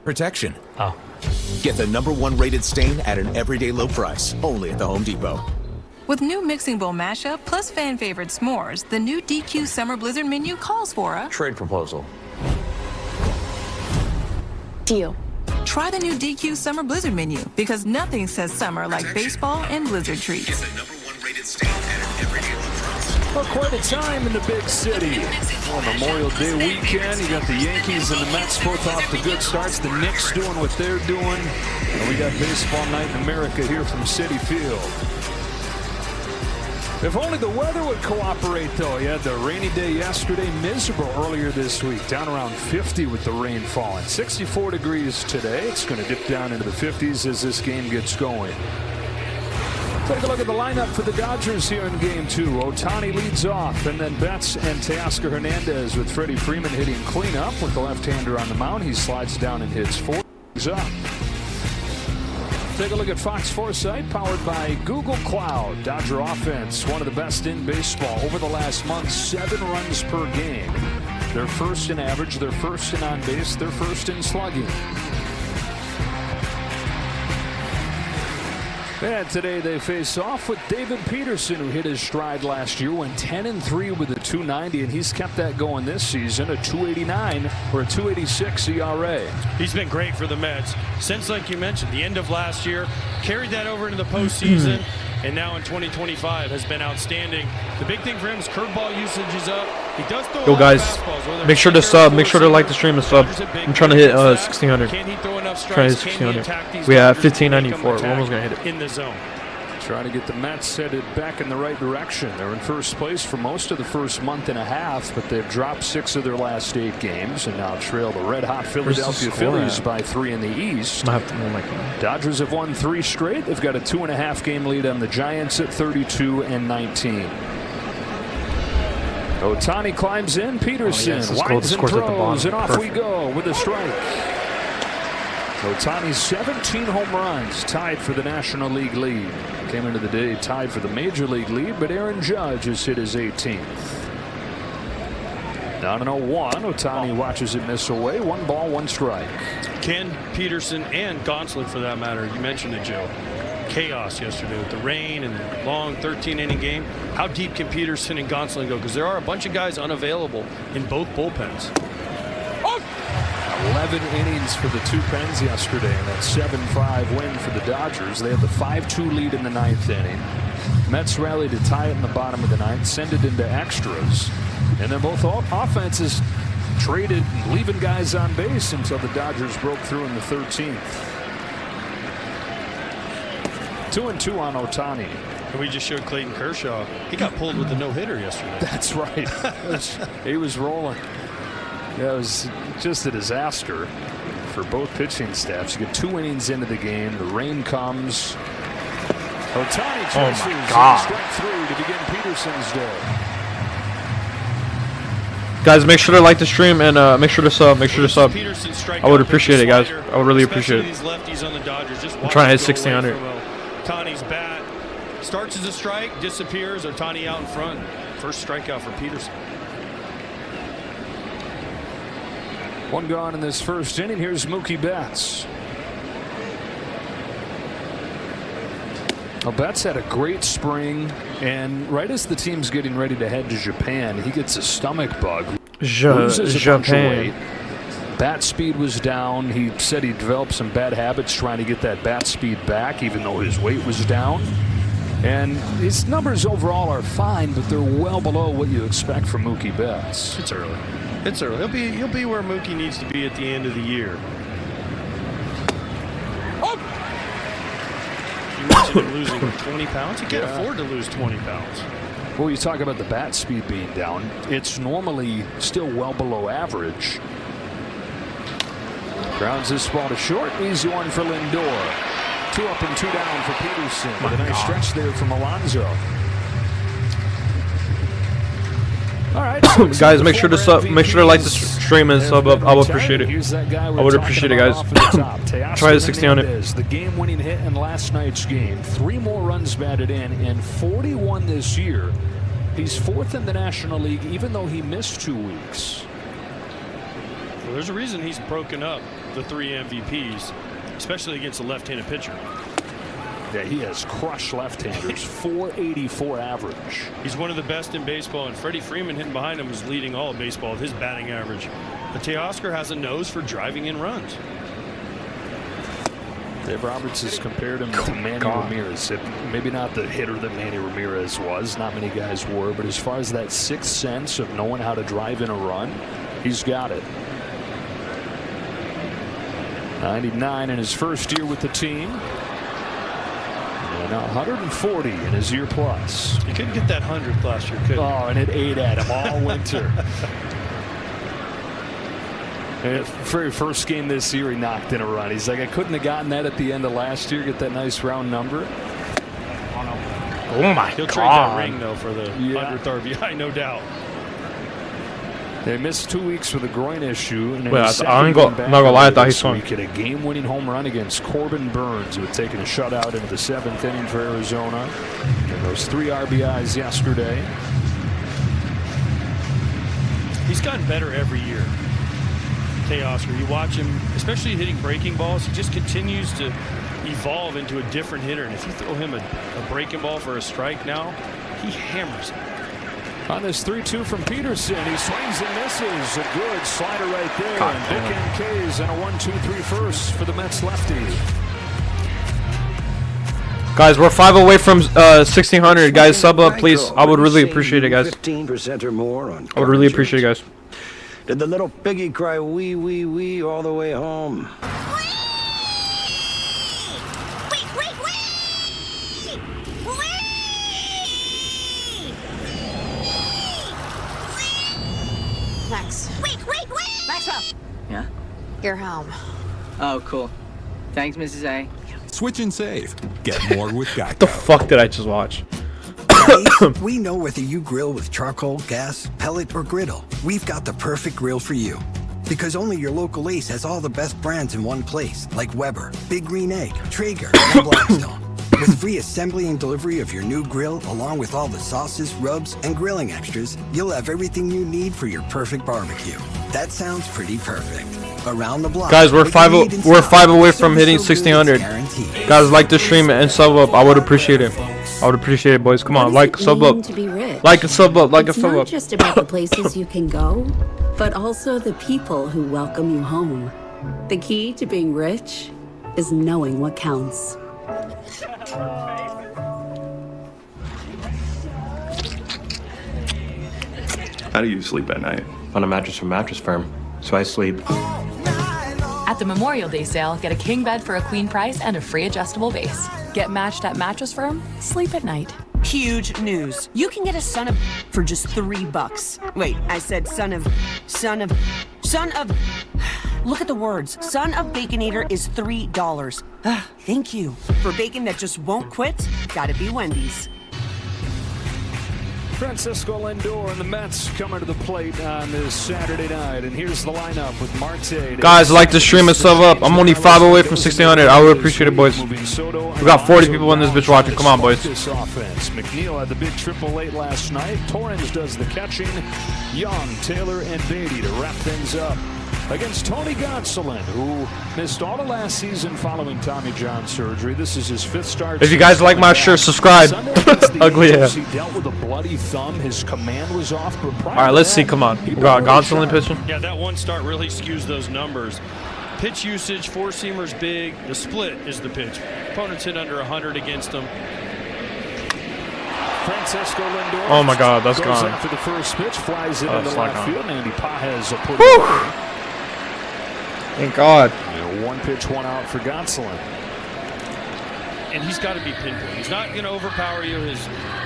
protection. Oh. Get the #1 rated stain at an everyday low price, only at the Home Depot. With new Mixing Bowl mashup plus fan favorite s'mores, the new DQ Summer Blizzard menu calls for a Trade proposal. Deal. Try the new DQ Summer Blizzard menu, because nothing says summer like baseball and Blizzard treats. Get the #1 rated stain at an everyday low price. Well, quite a time in the big city. On Memorial Day weekend, you got the Yankees and the Mets both off to good starts. The Knicks doing what they're doing. And we got baseball night in America here from Citi Field. If only the weather would cooperate, though. You had the rainy day yesterday, miserable earlier this week, down around 50 with the rain falling. 64 degrees today. It's going to dip down into the 50s as this game gets going. Take a look at the lineup for the Dodgers here in Game 2. Ohtani leads off, and then Betts and Teoscar Hernandez with Freddie Freeman hitting cleanup with the left-hander on the mound. He slides down and hits 4. He's up. Take a look at Fox Foresight, powered by Google Cloud. Dodger offense, one of the best in baseball over the last month, 7 runs per game. They're first in average, they're first in on base, they're first in slugging. And today they face off with David Peterson, who hit his stride last year, went 10-3 with a .290, and he's kept that going this season, a .289 or a .286 ERA. He's been great for the Mets since, like you mentioned, the end of last year, carried that over into the postseason, and now in 2025 has been outstanding. The big thing for him is curveball usage is up. He does throw Yo guys, make sure to sub, make sure to like the stream and sub. I'm trying to hit 1600. Can he throw enough Trying to strikes? hit Can he 1600. attack these We have Dodgers and make 1594. them We're almost gonna hit attack it. in the zone. Trying to get the Mets headed back in the right direction. They're in first place for most of the first month and a half, but they've dropped 6 of their last 8 games and now trail the red-hot Philadelphia Phillies by 3 in the East. I have to move my camera. Dodgers have won 3 straight. They've got a 2.5 game lead on the Giants at 32-19. Ohtani climbs in. Peterson winds and throws, and off we go with a strike. Ohtani's 17 home runs, tied for the National League lead. Came into the day tied for the Major League lead, but Aaron Judge has hit his 18th. Down an 0-1. Ohtani watches it miss away. 1 ball, 1 strike. Ken, Peterson, and Gonsolin, for that matter. You mentioned it, Joe. Chaos yesterday with the rain and the long 13-inning game. How deep can Peterson and Gonsolin go? Because there are a bunch of guys unavailable in both bullpens. 11 innings for the 2 Pens yesterday, and that 7-5 win for the Dodgers. They had the 5-2 lead in the 9th inning. Mets rallied to tie it in the bottom of the 9th, send it into extras, and then both offenses traded, leaving guys on base until the Dodgers broke through in the 13th. 2-2 on Ohtani. And we just showed Clayton Kershaw. He got pulled with a no-hitter yesterday. That's right. He was rolling. Yeah, it was just a disaster for both pitching staffs. You get 2 innings into the game. The rain comes. Ohtani chases strike 3 to begin Peterson's day. Guys, make sure to like the stream and make sure to sub. Make sure to sub. I would appreciate it, guys. I would really appreciate it. I'm trying to hit 1600. Ohtani's bat starts as a strike, disappears. Ohtani out in front. First strikeout for Peterson. 1 gone in this first inning. Here's Mookie Betts. Well, Betts had a great spring, and right as the team's getting ready to head to Japan, he gets a stomach bug. Loses a bunch of weight. Bat speed was down. He said he developed some bad habits trying to get that bat speed back, even though his weight was down. And his numbers overall are fine, but they're well below what you expect from Mookie Betts. It's early. It's early. He'll be where Mookie needs to be at the end of the year. You mentioned him losing 20 pounds. He can't afford to lose 20 pounds. Well, you talk about the bat speed being down. It's normally still well below average. Grounds this ball to short. Easy one for Lindor. 2 up and 2 down for Peterson. With a nice stretch there from Alonso. All right, guys, make sure to sub, make sure to like the stream and sub up. I would appreciate it. I would appreciate it, guys. Try the 1600. The game-winning hit in last night's game. 3 more runs batted in, and 41 this year. He's 4th in the National League, even though he missed 2 weeks. Well, there's a reason he's broken up. the 3 MVPs, especially against a left-handed pitcher. Yeah, he has crushed left-handers. 484 average. He's one of the best in baseball, and Freddie Freeman hitting behind him is leading all of baseball with his batting average. But Teoscar has a nose for driving in runs. Dave Roberts has compared him to Manny Ramirez. Maybe not the hitter that Manny Ramirez was. Not many guys were. But as far as that sixth sense of knowing how to drive in a run, he's got it. 99 in his first year with the team. And 140 in his year plus. He couldn't get that 100th last year, could he? Oh, and it ate at him all winter. And very first game this year, he knocked in a run. He's like, I couldn't have gotten that at the end of last year, get that nice round number. Oh my He'll God. trade that ring, though, for the 100th RBI, no doubt. They missed 2 weeks with a groin issue. And Wait, I'm not gonna lie, I thought he swung. Hit a game-winning home run against Corbin Burns, who had taken a shutout into the 7th inning for Arizona. And those 3 RBIs yesterday. He's gotten better every year. Teoscar, you watch him, especially hitting breaking balls, he just continues to evolve into a different hitter. And if you throw him a breaking ball for a strike now, he hammers it. On this 3-2 from Peterson, he swings and misses. A good slider right there. And Vic K's and a 1-2-3 first for the Mets lefty. Guys, we're 5 away from 1600. Guys, sub up, please. I would really appreciate it, guys. 15% or more on I would really appreciate it, guys. Did the little piggy cry wee, wee, wee all the way home? Max. Wait! Maxwell! Yeah? You're home. Oh, cool. Thanks, Mrs. A. Switch and save. Get more with Geico. What the fuck did I just watch? We know whether you grill with charcoal, gas, pellet, or griddle. We've got the perfect grill for you. Because only your local Ace has all the best brands in one place, like Weber, Big Green Egg, Traeger, and Blackstone. With free assembly and delivery of your new grill, along with all the sauces, rubs, and grilling extras, you'll have everything you need for your perfect barbecue. That sounds pretty perfect. Around the block. Guys, we're 5 away from hitting 1600. Guys, like the stream and sub up. I would appreciate it. I would appreciate it, boys. Come on, like, sub up. Like a sub up, like a sub up. It's not just about the places you can go, but also the people who welcome you home. The key to being rich is knowing what counts. How do you sleep at night? On a mattress from Mattress Firm, so I sleep. At the Memorial Day sale, get a king bed for a queen price and a free adjustable base. Get matched at Mattress Firm, sleep at night. Huge news. You can get a son of for just $3. Wait, I said son of. Look at the words. Son of Baconator is $3. Thank you. For bacon that just won't quit, gotta be Wendy's. Francisco Lindor and the Mets coming to the plate on this Saturday night. And here's the lineup with Marte. Guys, like the stream and sub up. I'm only 5 away from 1600. I would appreciate it, boys. We got 40 people in this bitch watching. Come on, boys. This offense. McNeil had the big triple late last night. Torrens does the catching. Young, Taylor, and Batty to wrap things up against Tony Gonsolin, who missed all of last season following Tommy John surgery. This is his 5th start. If you guys like my shirt, subscribe. Ugly ass. He dealt with a bloody thumb. His command was off. All right, let's see. Come on. We got Gonsolin pitching. Yeah, that one start really skews those numbers. Pitch usage, four-seamers big. The split is the pitch. Opponents hit under 100 against them. Francisco Lindor. Oh my God, that's gone. After the first pitch, flies it into left field. Andy Pajes will put it away. Thank God. One pitch, one out for Gonsolin. And he's got to be pinpoint. He's not going to overpower you. His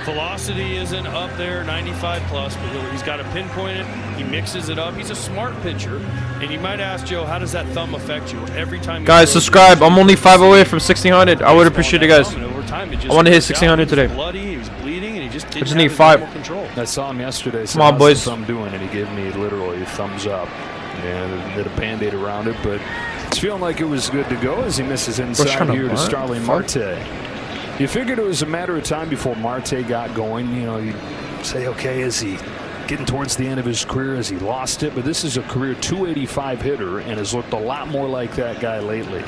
velocity isn't up there, 95 plus, but he's got to pinpoint it. He mixes it up. He's a smart pitcher. And you might ask, Joe, how does that thumb affect you? Every time. Guys, subscribe. I'm only 5 away from 1600. I would appreciate it, guys. I want to hit 1600 today. Bloody, he was bleeding, and he just didn't I just need have 5. Control. I saw him yesterday. Come on, boys. I'm doing, and he gave me literally a thumbs up. And did a band-aid around it, but it's feeling like it was good to go as he misses inside here to Starling Marte. You figured it was a matter of time before Marte got going. You know, you say, okay, is he getting towards the end of his career as he lost it, but this is a career 285 hitter and has looked a lot more like that guy lately.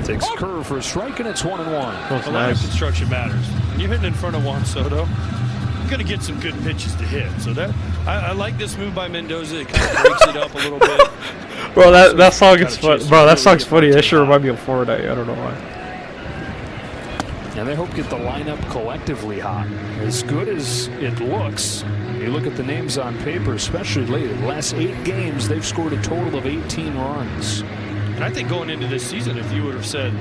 Takes a curve for a strike, and it's 1-1. A lot of construction matters. When you're hitting in front of Juan Soto, you're going to get some good pitches to hit. So that I like this move by Mendoza. It kind of breaks it up a little bit. Bro, that song is fun. Bro, that song's funny. That should remind me of Florida. I don't know why. And they hope to get the lineup collectively hot. As good as it looks, you look at the names on paper, especially lately. The last 8 games, they've scored a total of 18 runs. And I think going into this season, if you would have said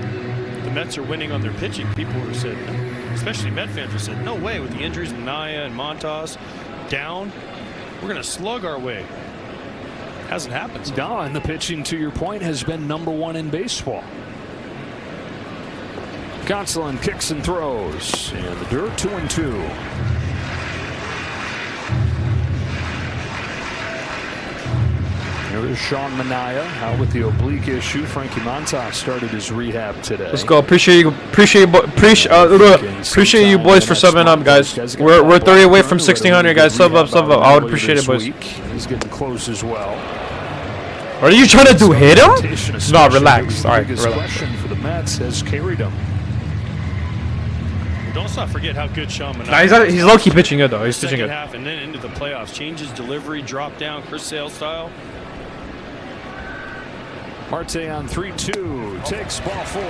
the Mets are winning on their pitching, people would have said, especially Met fans would have said, no way, with the injuries of Naya and Montas down, we're going to slug our way. Hasn't happened. So Don, and the pitching, to your point, has been #1 in baseball. Gonsolin kicks and throws, and the dirt 2-2. There's Sean Manaea out with the oblique issue. Frankie Montas started his rehab today. Let's go. Appreciate you boys for subbing up, guys. We're 30 away from 1600, guys. Sub up. I would appreciate it, boys. He's getting close as well. What are you trying to do? Hit him? No, relax. All right, the biggest question for the Mets has carried him. Don't not forget how good Sean Manaea Nah, he's low-key pitching good, though. He's pitching good. Half and then into the playoffs. Changes delivery, drop down, Chris Sale style. Marte on 3-2, takes ball 4.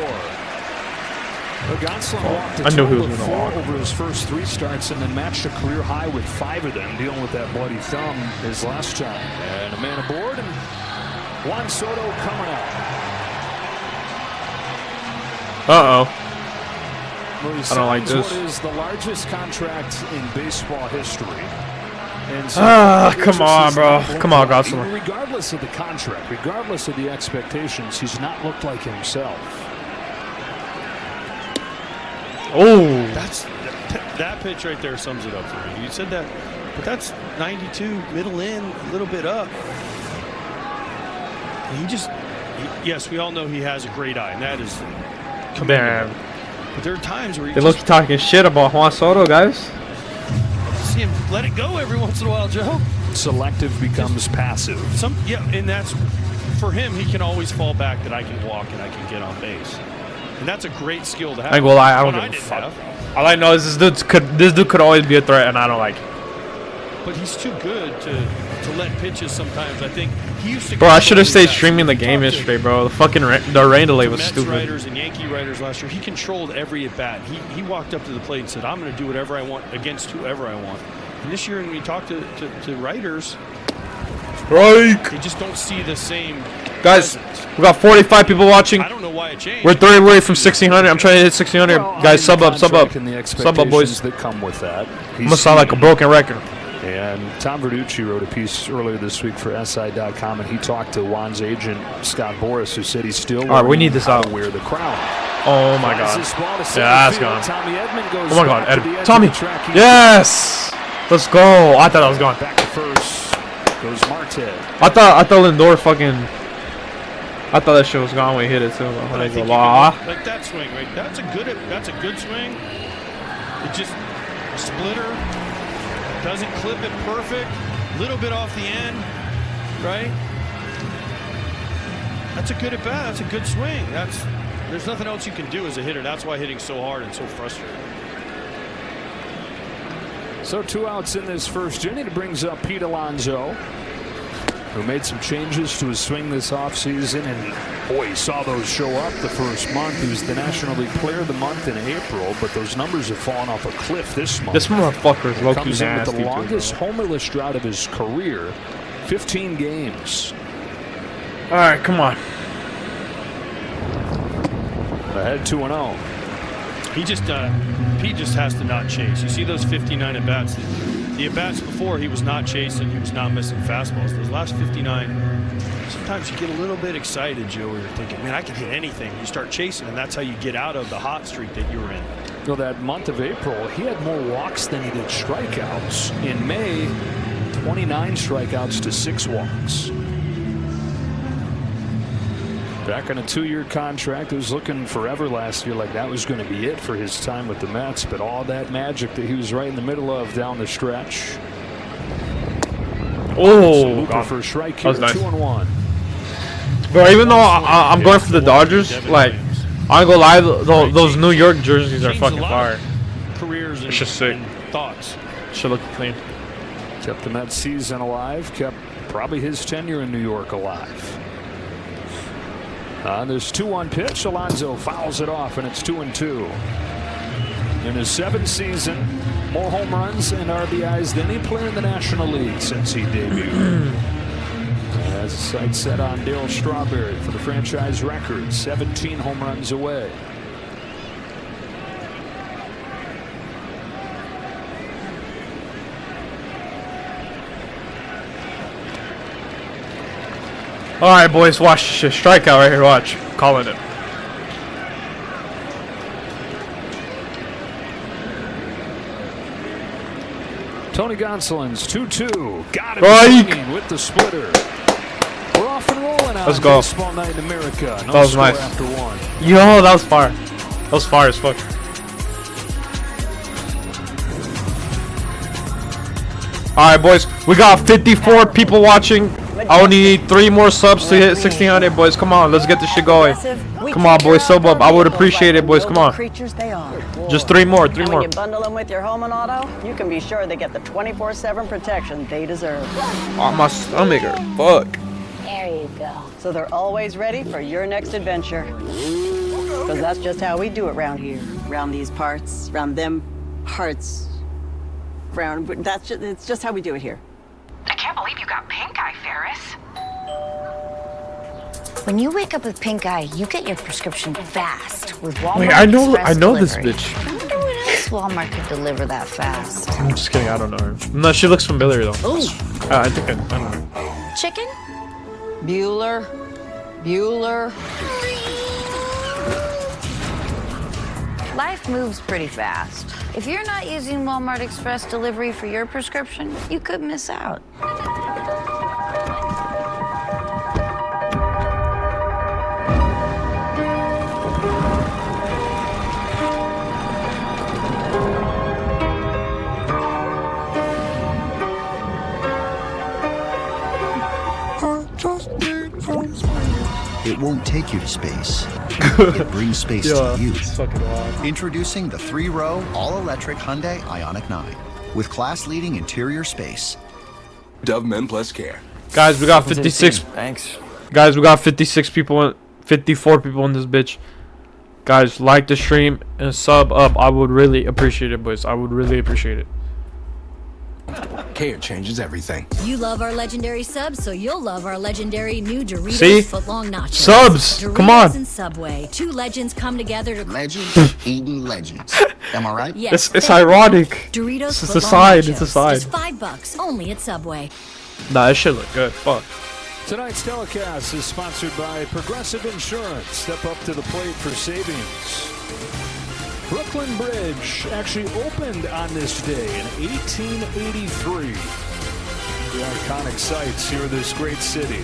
Gonsolin walked I knew he was going to 4 walk over his first 3 starts and then matched a career high with 5 of them, dealing with that bloody thumb his last time. And a man aboard, and Juan Soto coming out. Uh-oh. I don't like this. What is the largest contract in baseball history? So come on, bro. Come on, Gonsolin. Regardless of the contract, regardless of the expectations, he's not looked like himself. Oh. That pitch right there sums it up for me. You said that, but that's 92, middle in, a little bit up. Yes, we all know he has a great eye, and that is commendable. But there are times where they look talking shit about Juan Soto, guys. See him let it go every once in a while, Joe. Selective becomes passive. And that's for him. He can always fall back that I can walk and I can get on base, and that's a great skill to have. I don't give a fuck. All I know is this dude could always be a threat, and I don't like it. But he's too good to let pitches sometimes. I think he used to. Bro, I should have stayed streaming the game yesterday, bro. The fucking rain delay was Mets stupid. Writers and Yankee writers last year, he controlled every at bat. He walked up to the plate and said, "I'm going to do whatever I want against whoever I want." And this year, when we talk to writers, they just don't see the same. Guys, presence. we got 45 people watching. I don't know why it changed. We're 30 away from 1600. I'm trying to hit 1600. Guys, sub up. Sub up, boys. That come with that. I'm gonna sound like a broken record. And Tom Verducci wrote a piece earlier this week for SI.com, and he talked to Juan's agent, Scott Boras, who said he's still we need this out. To wear the crown. Oh, my God. Yeah, that's gone. Oh, my God. Tommy. Yes. Let's go. I thought I was gone. Back to first goes Marte. I thought Lindor fucking... I thought that shit was gone when he hit it, too. Like that swing, right? That's a good swing. It just... a splitter. Doesn't clip it perfect. Little bit off the end, right? That's a good at bat. That's a good swing. There's nothing else you can do as a hitter. That's why hitting's so hard and so frustrating. So 2 outs in this first inning. It brings up Pete Alonso, who made some changes to his swing this offseason, and boy, he saw those show up the first month. He was the National League Player of the Month in April, but those numbers have fallen off a cliff this month. This motherfucker is low-key comes in with the nasty, longest homerless drought of his career, 15 games. All right, come on. Ahead 2-0. Pete just has to not chase. You see those 59 at-bats. The at-bats before, he was not chasing, he was not missing fastballs. Those last 59, sometimes you get a little bit excited, Joe, where you're thinking, man, I can hit anything. You start chasing, and that's how you get out of the hot streak that you were in. Well, that month of April, he had more walks than he did strikeouts. In May, 29 strikeouts to 6 walks. Back on a 2-year contract. It was looking forever last year like that was going to be it for his time with the Mets, but all that magic that he was right in the middle of down the stretch. Oh, God. For a strike here, nice. 2-1. Bro, even though I'm going for the Dodgers, like, I ain't gonna lie, those New York jerseys are fucking fire. Careers it's just sick. Thoughts. Should look clean. Kept the Mets season alive. Kept probably his tenure in New York alive. This 2-1 pitch. Alonso fouls it off, and it's 2-2. In his 7th season, more home runs and RBIs than any player in the National League since he debuted. As the sight set on Darryl Strawberry for the franchise record, 17 home runs away. All right, boys, watch this strikeout right here. Watch, calling it. Tony Gonsolin's 2-2. Got him Strike. with the splitter. We're off and rolling on Let's go. Baseball Night in America. No That was score nice. after 1. Yo, that was fire. That was fire as fuck. All right, boys, we got 54 people watching. I only need 3 more subs to hit 1,600, boys. Come on, let's get this shit going. Come on, boys, sub up. I would appreciate it, boys. Come on. Just 3 more, 3 When more. you bundle them with your home and auto, you can be sure they get the 24/7 protection they deserve. Oh, my stomach hurt. Fuck. There you go. So they're always ready for your next adventure. Because that's just how we do it around here. Round these parts, round them parts. Round, it's just how we do it here. I can't believe you got pink eye, Ferris. When you wake up with pink eye, you get your prescription fast with Walmart. Wait, I know this Delivery. bitch. I wonder what else Walmart could deliver that fast. I'm just kidding. I don't know her. No, she looks familiar though. Ooh. I think I don't know. Chicken? Bueller. Life moves pretty fast. If you're not using Walmart Express Delivery for your prescription, you could miss out. It won't take you to space. It brings space to you. Introducing the 3-row, all-electric Hyundai Ioniq 9 with class-leading interior space. Dove Men Plus Care. Guys, we got 56. Thanks. Guys, we got 56 people, 54 people in this bitch. Guys, like the stream and sub up. I would really appreciate it, boys. I would really appreciate it. Care changes everything. You love our legendary subs, so you'll love our legendary new Doritos See? footlong nachos. Subs, Doritos come on. And Subway, 2 legends come together to Legends eating legends. Am I right? Yes, It's ironic. Doritos It's a footlong side. nachos. It's a side. Just $5 only at Subway. Nah, this shit look good. Fuck. Tonight's telecast is sponsored by Progressive Insurance. Step up to the plate for savings. Brooklyn Bridge actually opened on this day in 1883. The iconic sights here in this great city.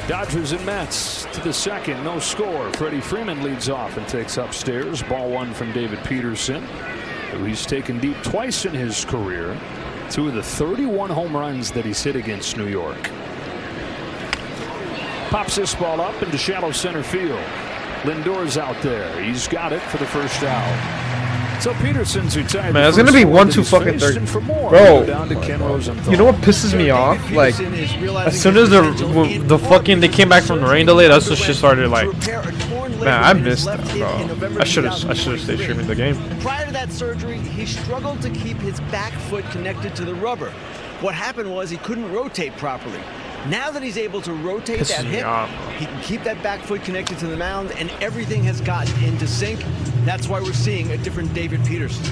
Dodgers and Mets to the second, no score. Freddie Freeman leads off and takes upstairs. Ball 1 from David Peterson, who he's taken deep twice in his career. 2 of the 31 home runs that he's hit against New York. Pops this ball up into shallow center field. Lindor's out there. He's got it for the first out. So Peterson's retired. Man, it's gonna be 1-2 fucking 30. Bro, you know what pisses me off? Like, as soon as the fucking they came back from the rain delay, that's when shit started. Like, man, I missed that, bro. I should have stayed streaming the game. Prior to that surgery, he struggled to keep his back foot connected to the rubber. What happened was he couldn't rotate properly. Now that he's able to rotate that hip, he can keep that back foot connected to the mound, and everything has gotten into sync. That's why we're seeing a different David Peterson.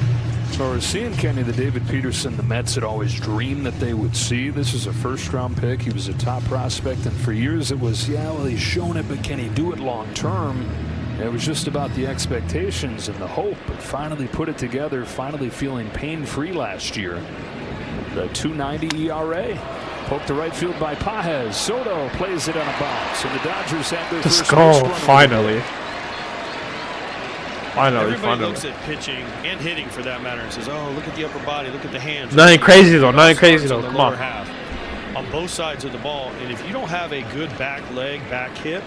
So we're seeing, Kenny, the David Peterson the Mets had always dreamed that they would see. This is a first-round pick. He was a top prospect, and for years it was, yeah, well, he's shown it, but can he do it long-term? It was just about the expectations and the hope, but finally put it together, finally feeling pain-free last year. The 2.90 ERA. Poked to right field by Pajes. Soto plays it on a bounce, and the Dodgers have their Let's first go, base runner. finally. Everybody looks at pitching and hitting for that matter and says, oh, look at the upper body, look at the hands. Nothing crazy though, nothing crazy though. Come on. Half, on both sides of the ball, and if you don't have a good back leg, back hip,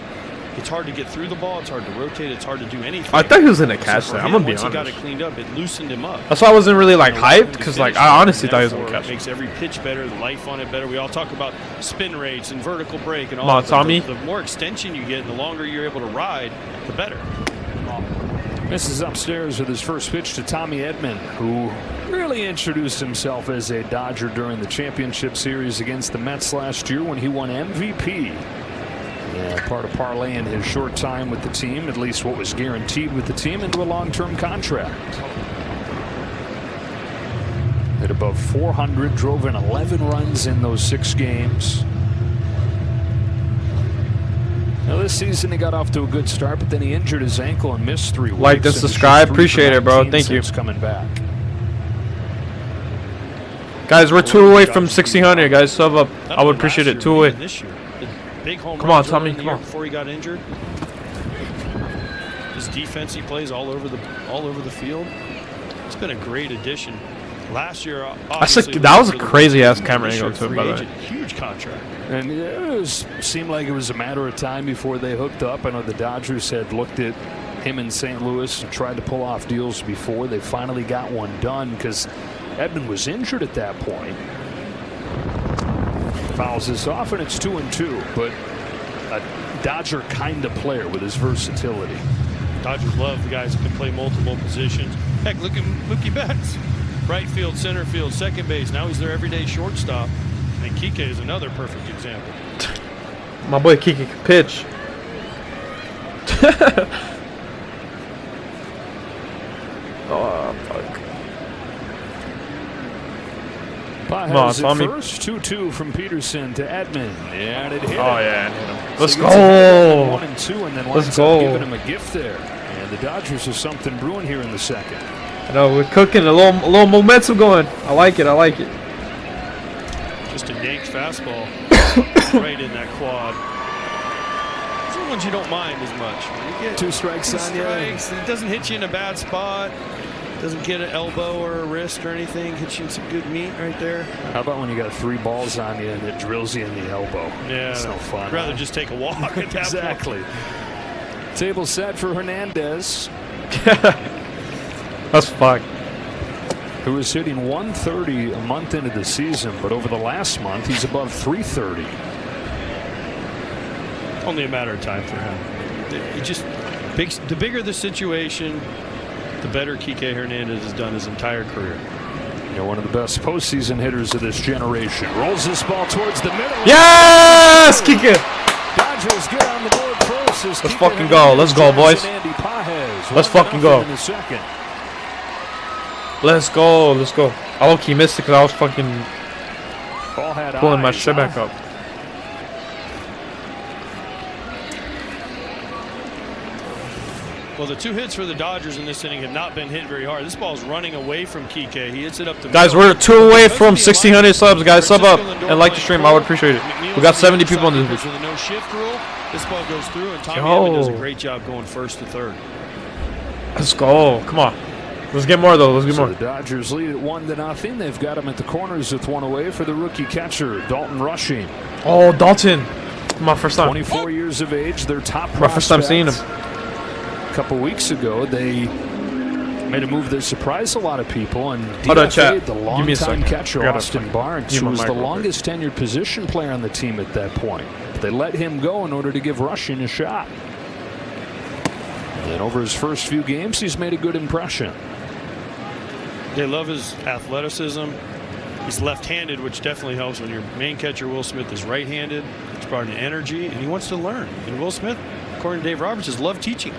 it's hard to get through the ball, it's hard to rotate, it's hard to do anything. I thought he was in a catch there. I'm gonna be honest. Once he got honest. it cleaned up, it loosened him up. That's why I wasn't really like hyped, because like I honestly thought he was gonna catch. It makes every pitch better, the life on it better. We all talk about spin rates and vertical break and all Come on, that. Tommy. The more extension you get and the longer you're able to ride, the better. This is upstairs with his first pitch to Tommy Edman, who really introduced himself as a Dodger during the championship series against the Mets last year when he won MVP. Yeah, part of parlaying his short time with the team, at least what was guaranteed with the team, into a long-term contract. Hit above 400, drove in 11 runs in those 6 games. Now this season he got off to a good start, but then he injured his ankle and missed 3 weeks. Like and subscribe, appreciate it, bro. Thank you. Coming back. Guys, we're 2 away from 1600. Guys, sub up. I would appreciate it. 2 away. This year. Big home come on, runs Tommy. in the Come year on. Before he got injured. His defense, he plays all over the field. It's been a great addition. Last year, that was a crazy ass camera angle too, by the way. Huge contract. And it seemed like it was a matter of time before they hooked up. I know the Dodgers had looked at him in St. Louis and tried to pull off deals before. They finally got one done because Edman was injured at that point. Fouls this off, and it's 2-2. But a Dodger kind of player with his versatility. Dodgers love the guys that can play multiple positions. Heck, look at Mookie Betts. Right field, center field, second base. Now he's their everyday shortstop. And Kike is another perfect example. My boy Kike can pitch. Oh, fuck. Pajes at first, 2-2 from Peterson to Edman. Yeah, and it hit. Oh, yeah. Hit him. Let's So go. 1 and 2, and then Let's go. go. Giving him a gift there. And the Dodgers have something brewing here in the second. I know, we're cooking. A little momentum going. I like it. I like it. Just a yanked fastball right in that quad. Those are the ones you don't mind as much. When you get 2 strikes on you. It doesn't hit you in a bad spot. Doesn't get an elbow or a wrist or anything. Hits you in some good meat right there. How about when you got 3 balls on you and it drills you in the elbow? Yeah. It's no fun. I'd rather just take a walk at that Exactly. Table set for Hernandez. That's fucked. Who is hitting 130 a month into the season, but over the last month he's above 330. Only a matter of time for him. It just the bigger the situation, the better Kike Hernandez has done his entire career. You know, one of the best postseason hitters of this generation. Rolls this ball towards the middle. Yes, Kike. Dodgers get on the board first. Let's fucking go. Let's go, boys. Let's fucking go. Let's go. Let's go. I low-key missed it because I was fucking pulling my shit back up. Well, the 2 hits for the Dodgers in this inning have not been hit very hard. This ball's running away from Kike. He hits it up the Guys, middle. we're 2 away from 1,600 subs. Guys, sub up and like the stream. I would appreciate it. We got 70 people on this With video. the no shift rule, this ball goes through, and Tommy Yo. Edman does a great job going first to third. Let's go. Come on. Let's get more, though. Let's get So more. the Dodgers lead at 1-0. They've got him at the corners with 1 away for the rookie catcher, Dalton Rushing. Oh, Dalton. My first time. 24 years of age, their top My first time seeing him. A couple weeks ago, they made a move that surprised a lot of people, and Hold on, DFA'd chat. the Give me a longtime second. catcher I gotta Austin fucking Barnes, give who my was the mic real quick. longest tenured position player on the team at that point. But they let him go in order to give Rushing a shot. And over his first few games, he's made a good impression. They love his athleticism. He's left-handed, which definitely helps when your main catcher, Will Smith, is right-handed. He's brought in energy, and he wants to learn. And Will Smith, according to Dave Roberts, has loved teaching.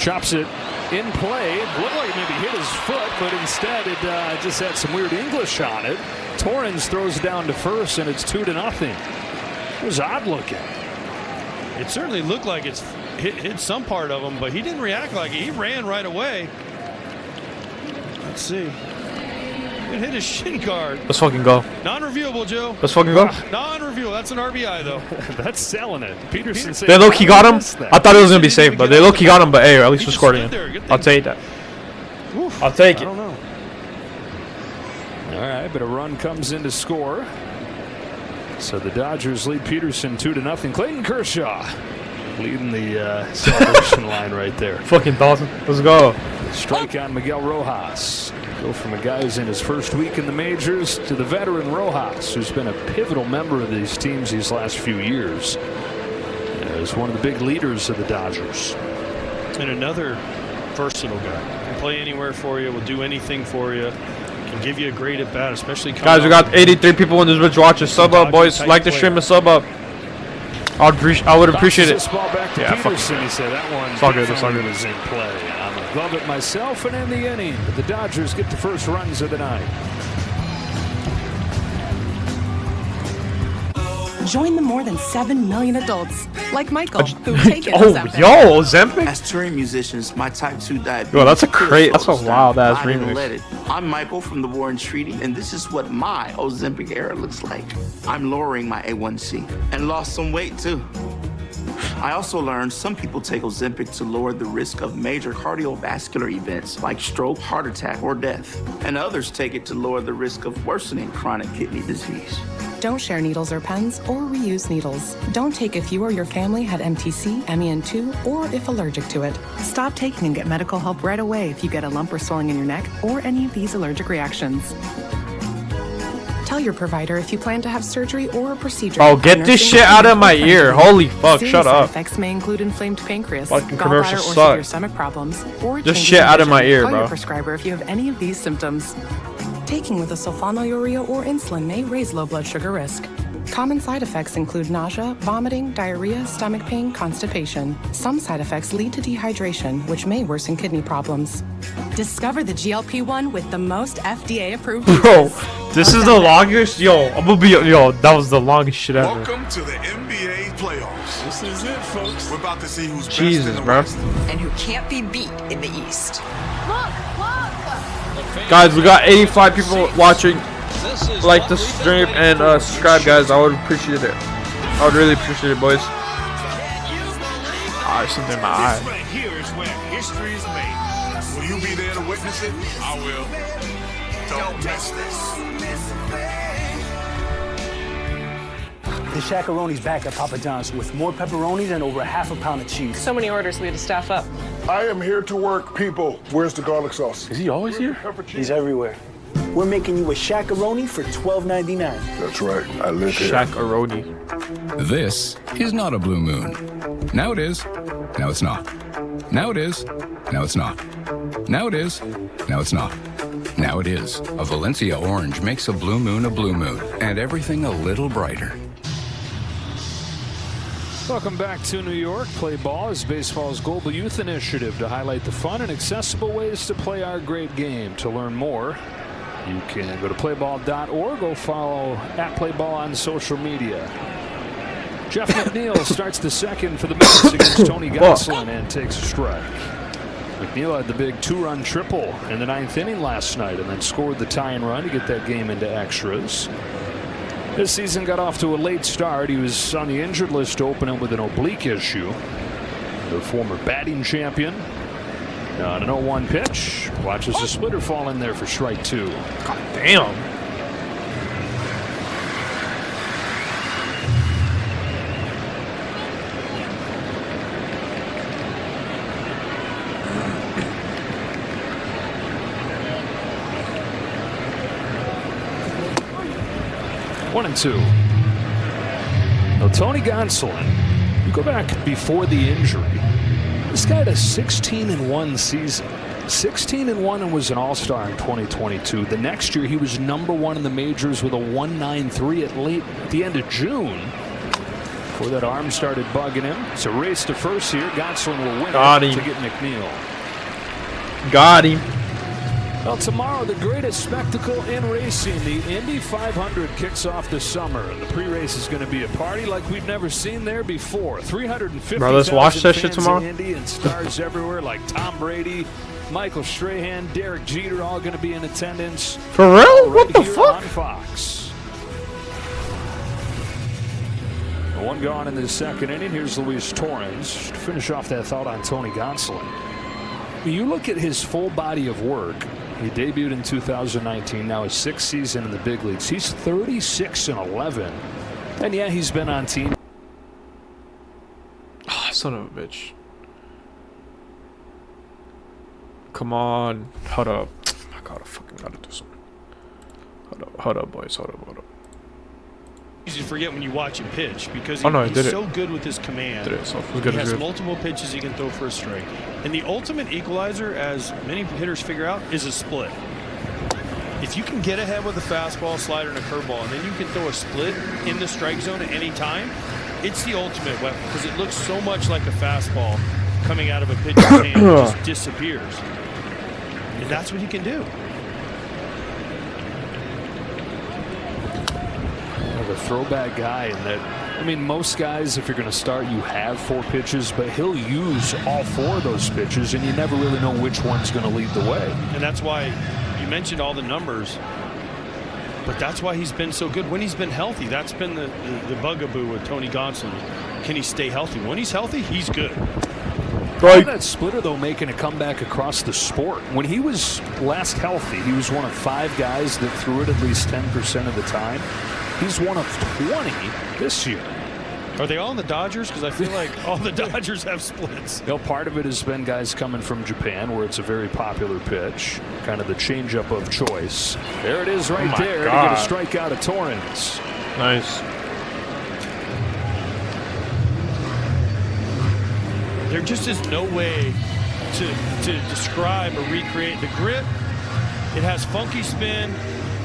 Chops it in play. Looked like it maybe hit his foot, but instead it just had some weird English on it. Torrens throws down to first, and it's 2-0. It was odd looking. It certainly looked like it's hit some part of him, but he didn't react like it. He ran right away. Let's see. It hit his shin guard. Let's fucking go. Non-reviewable, Joe. Let's fucking go. Non-reviewable. That's an RBI, though. That's selling it. Peterson said They low-key got him. I thought it was going to be safe, but they low-key got him. But hey, at least we scored him. I'll take that. I'll take it. I don't know. All right, but a run comes in to score. So the Dodgers lead Peterson 2-0. Clayton Kershaw leading the celebration line right there. Fucking Dawson. Let's go. Strike on Miguel Rojas. Go from a guy who's in his first week in the majors to the veteran Rojas, who's been a pivotal member of these teams these last few years. As one of the big leaders of the Dodgers. And another versatile guy. Can play anywhere for you, will do anything for you. Can give you a great at bat, especially guys. We got 83 people in this bitch watching. Sub up, boys. Like the stream and sub up. I would appreciate it. Yeah, Peterson, he said that one. It's all good. It's all good. Was in play. I'm above it myself, and in the inning, but the Dodgers get the first runs of the night. Join the more than 7 million adults, like Michael, who take it. Ozempic? As touring musicians, my type 2 diabetes. Yo, that's a wild ass remix. I'm Michael from the War and Treaty, and this is what my Ozempic era looks like. I'm lowering my A1C and lost some weight too. I also learned some people take Ozempic to lower the risk of major cardiovascular events like stroke, heart attack, or death. And others take it to lower the risk of worsening chronic kidney disease. Don't share needles or pens or reuse needles. Don't take if you or your family had MTC, MEN2, or if allergic to it. Stop taking and get medical help right away if you get a lump or swelling in your neck or any of these allergic reactions. Tell your provider if you plan to have surgery or a procedure. Oh, get this shit out of my ear. Holy fuck, shut up. Side effects may include inflamed pancreas, fucking gallbladder, or suck. severe stomach problems, or this shit out of my ear, Call bro. your prescriber if you have any of these symptoms. Taking with a sulfonylurea or insulin may raise low blood sugar risk. Common side effects include nausea, vomiting, diarrhea, stomach pain, constipation. Some side effects lead to dehydration, which may worsen kidney problems. Discover the GLP-1 with the most FDA-approved Bro, this is the longest. Yo, I'm gonna be. Yo, that was the longest shit ever. Welcome to the NBA playoffs. This is it, folks. We're about to see who's Jesus, best in the bro. West. And who can't be beat in the East. Guys, we got 85 people watching. Like the stream and subscribe, guys. I would appreciate it. I would really appreciate it, boys. Ah, something in my eye. This right here is where history is made. Will you be there to witness it? I will. Don't miss this. The Shaq-a-Roni's back at Papa John's with more pepperonis and over half a pound of cheese. So many orders, we had to staff up. I am here to work, people. Where's the garlic sauce? Is he always here? He's everywhere. We're making you a Shaq-a-Roni for $12.99. That's right. I live here. Shaq-a-Roni. This is not a blue moon. Now it is. Now it's not. Now it is. Now it's not. Now it is. Now it's not. Now it is. A Valencia orange makes a blue moon, and everything a little brighter. Welcome back to New York. Play Ball is baseball's global youth initiative to highlight the fun and accessible ways to play our great game. To learn more, you can go to playball.org or follow @playball on social media. Jeff McNeil starts the second for the Mets against Tony Gonsolin and takes a strike. McNeil had the big two-run triple in the 9th inning last night and then scored the tying run to get that game into extras. This season got off to a late start. He was on the injured list to open it with an oblique issue. The former batting champion. On an 0-1 pitch. Watches the splitter fall in there for strike 2. God damn. One and two. Now, Tony Gonsolin, you go back before the injury, this guy had a 16-1 season. 16-1 and was an all-star in 2022. The next year, he was #1 in the majors with a 1.93 at the end of June. Before that arm started bugging him. It's a race to first here. Gonsolin will win it to get McNeil. Got him. Well, tomorrow, the greatest spectacle in racing, the Indy 500 kicks off this summer. The pre-race is going to be a party like we've never seen there before. 350,000 Bro, let's watch that shit fans tomorrow. in Indy and stars everywhere like Tom Brady, Michael Strahan, Derek Jeter, all going to be in attendance. For real? What the here fuck? On Fox. One gone in the second inning. Here's Luis Torrens to finish off that thought on Tony Gonsolin. You look at his full body of work. He debuted in 2019. Now his 6th season in the big leagues. He's 36-11, and yeah, he's been on team. Oh, son of a bitch! Come on, hold up! I gotta do something. Hold up, boys. Hold up. Easy to forget when you watch him pitch because he's so good with his command. He has multiple pitches he can throw for a strike. And the ultimate equalizer, as many hitters figure out, is a split. If you can get ahead with a fastball, slider, and a curveball, and then you can throw a split in the strike zone at any time, it's the ultimate weapon because it looks so much like a fastball coming out of a pitcher's hand. It just disappears. And that's what he can do. The throwback guy, and that, I mean, most guys, if you're going to start, you have 4 pitches, but he'll use all 4 of those pitches, and you never really know which one's going to lead the way. And that's why you mentioned all the numbers, but that's why he's been so good when he's been healthy. That's been the bugaboo with Tony Gonsolin. Can he stay healthy? When he's healthy, he's good. Right. That splitter, though, making a comeback across the sport. When he was last healthy, he was one of 5 guys that threw it at least 10% of the time. He's one of 20 this year. Are they all in the Dodgers? Because I feel like all the Dodgers have splits. You know, part of it has been guys coming from Japan, where it's a very popular pitch, kind of the changeup of choice. There it is, right there, to get a strikeout of Torrens. Nice. There just is no way to describe or recreate the grip. It has funky spin.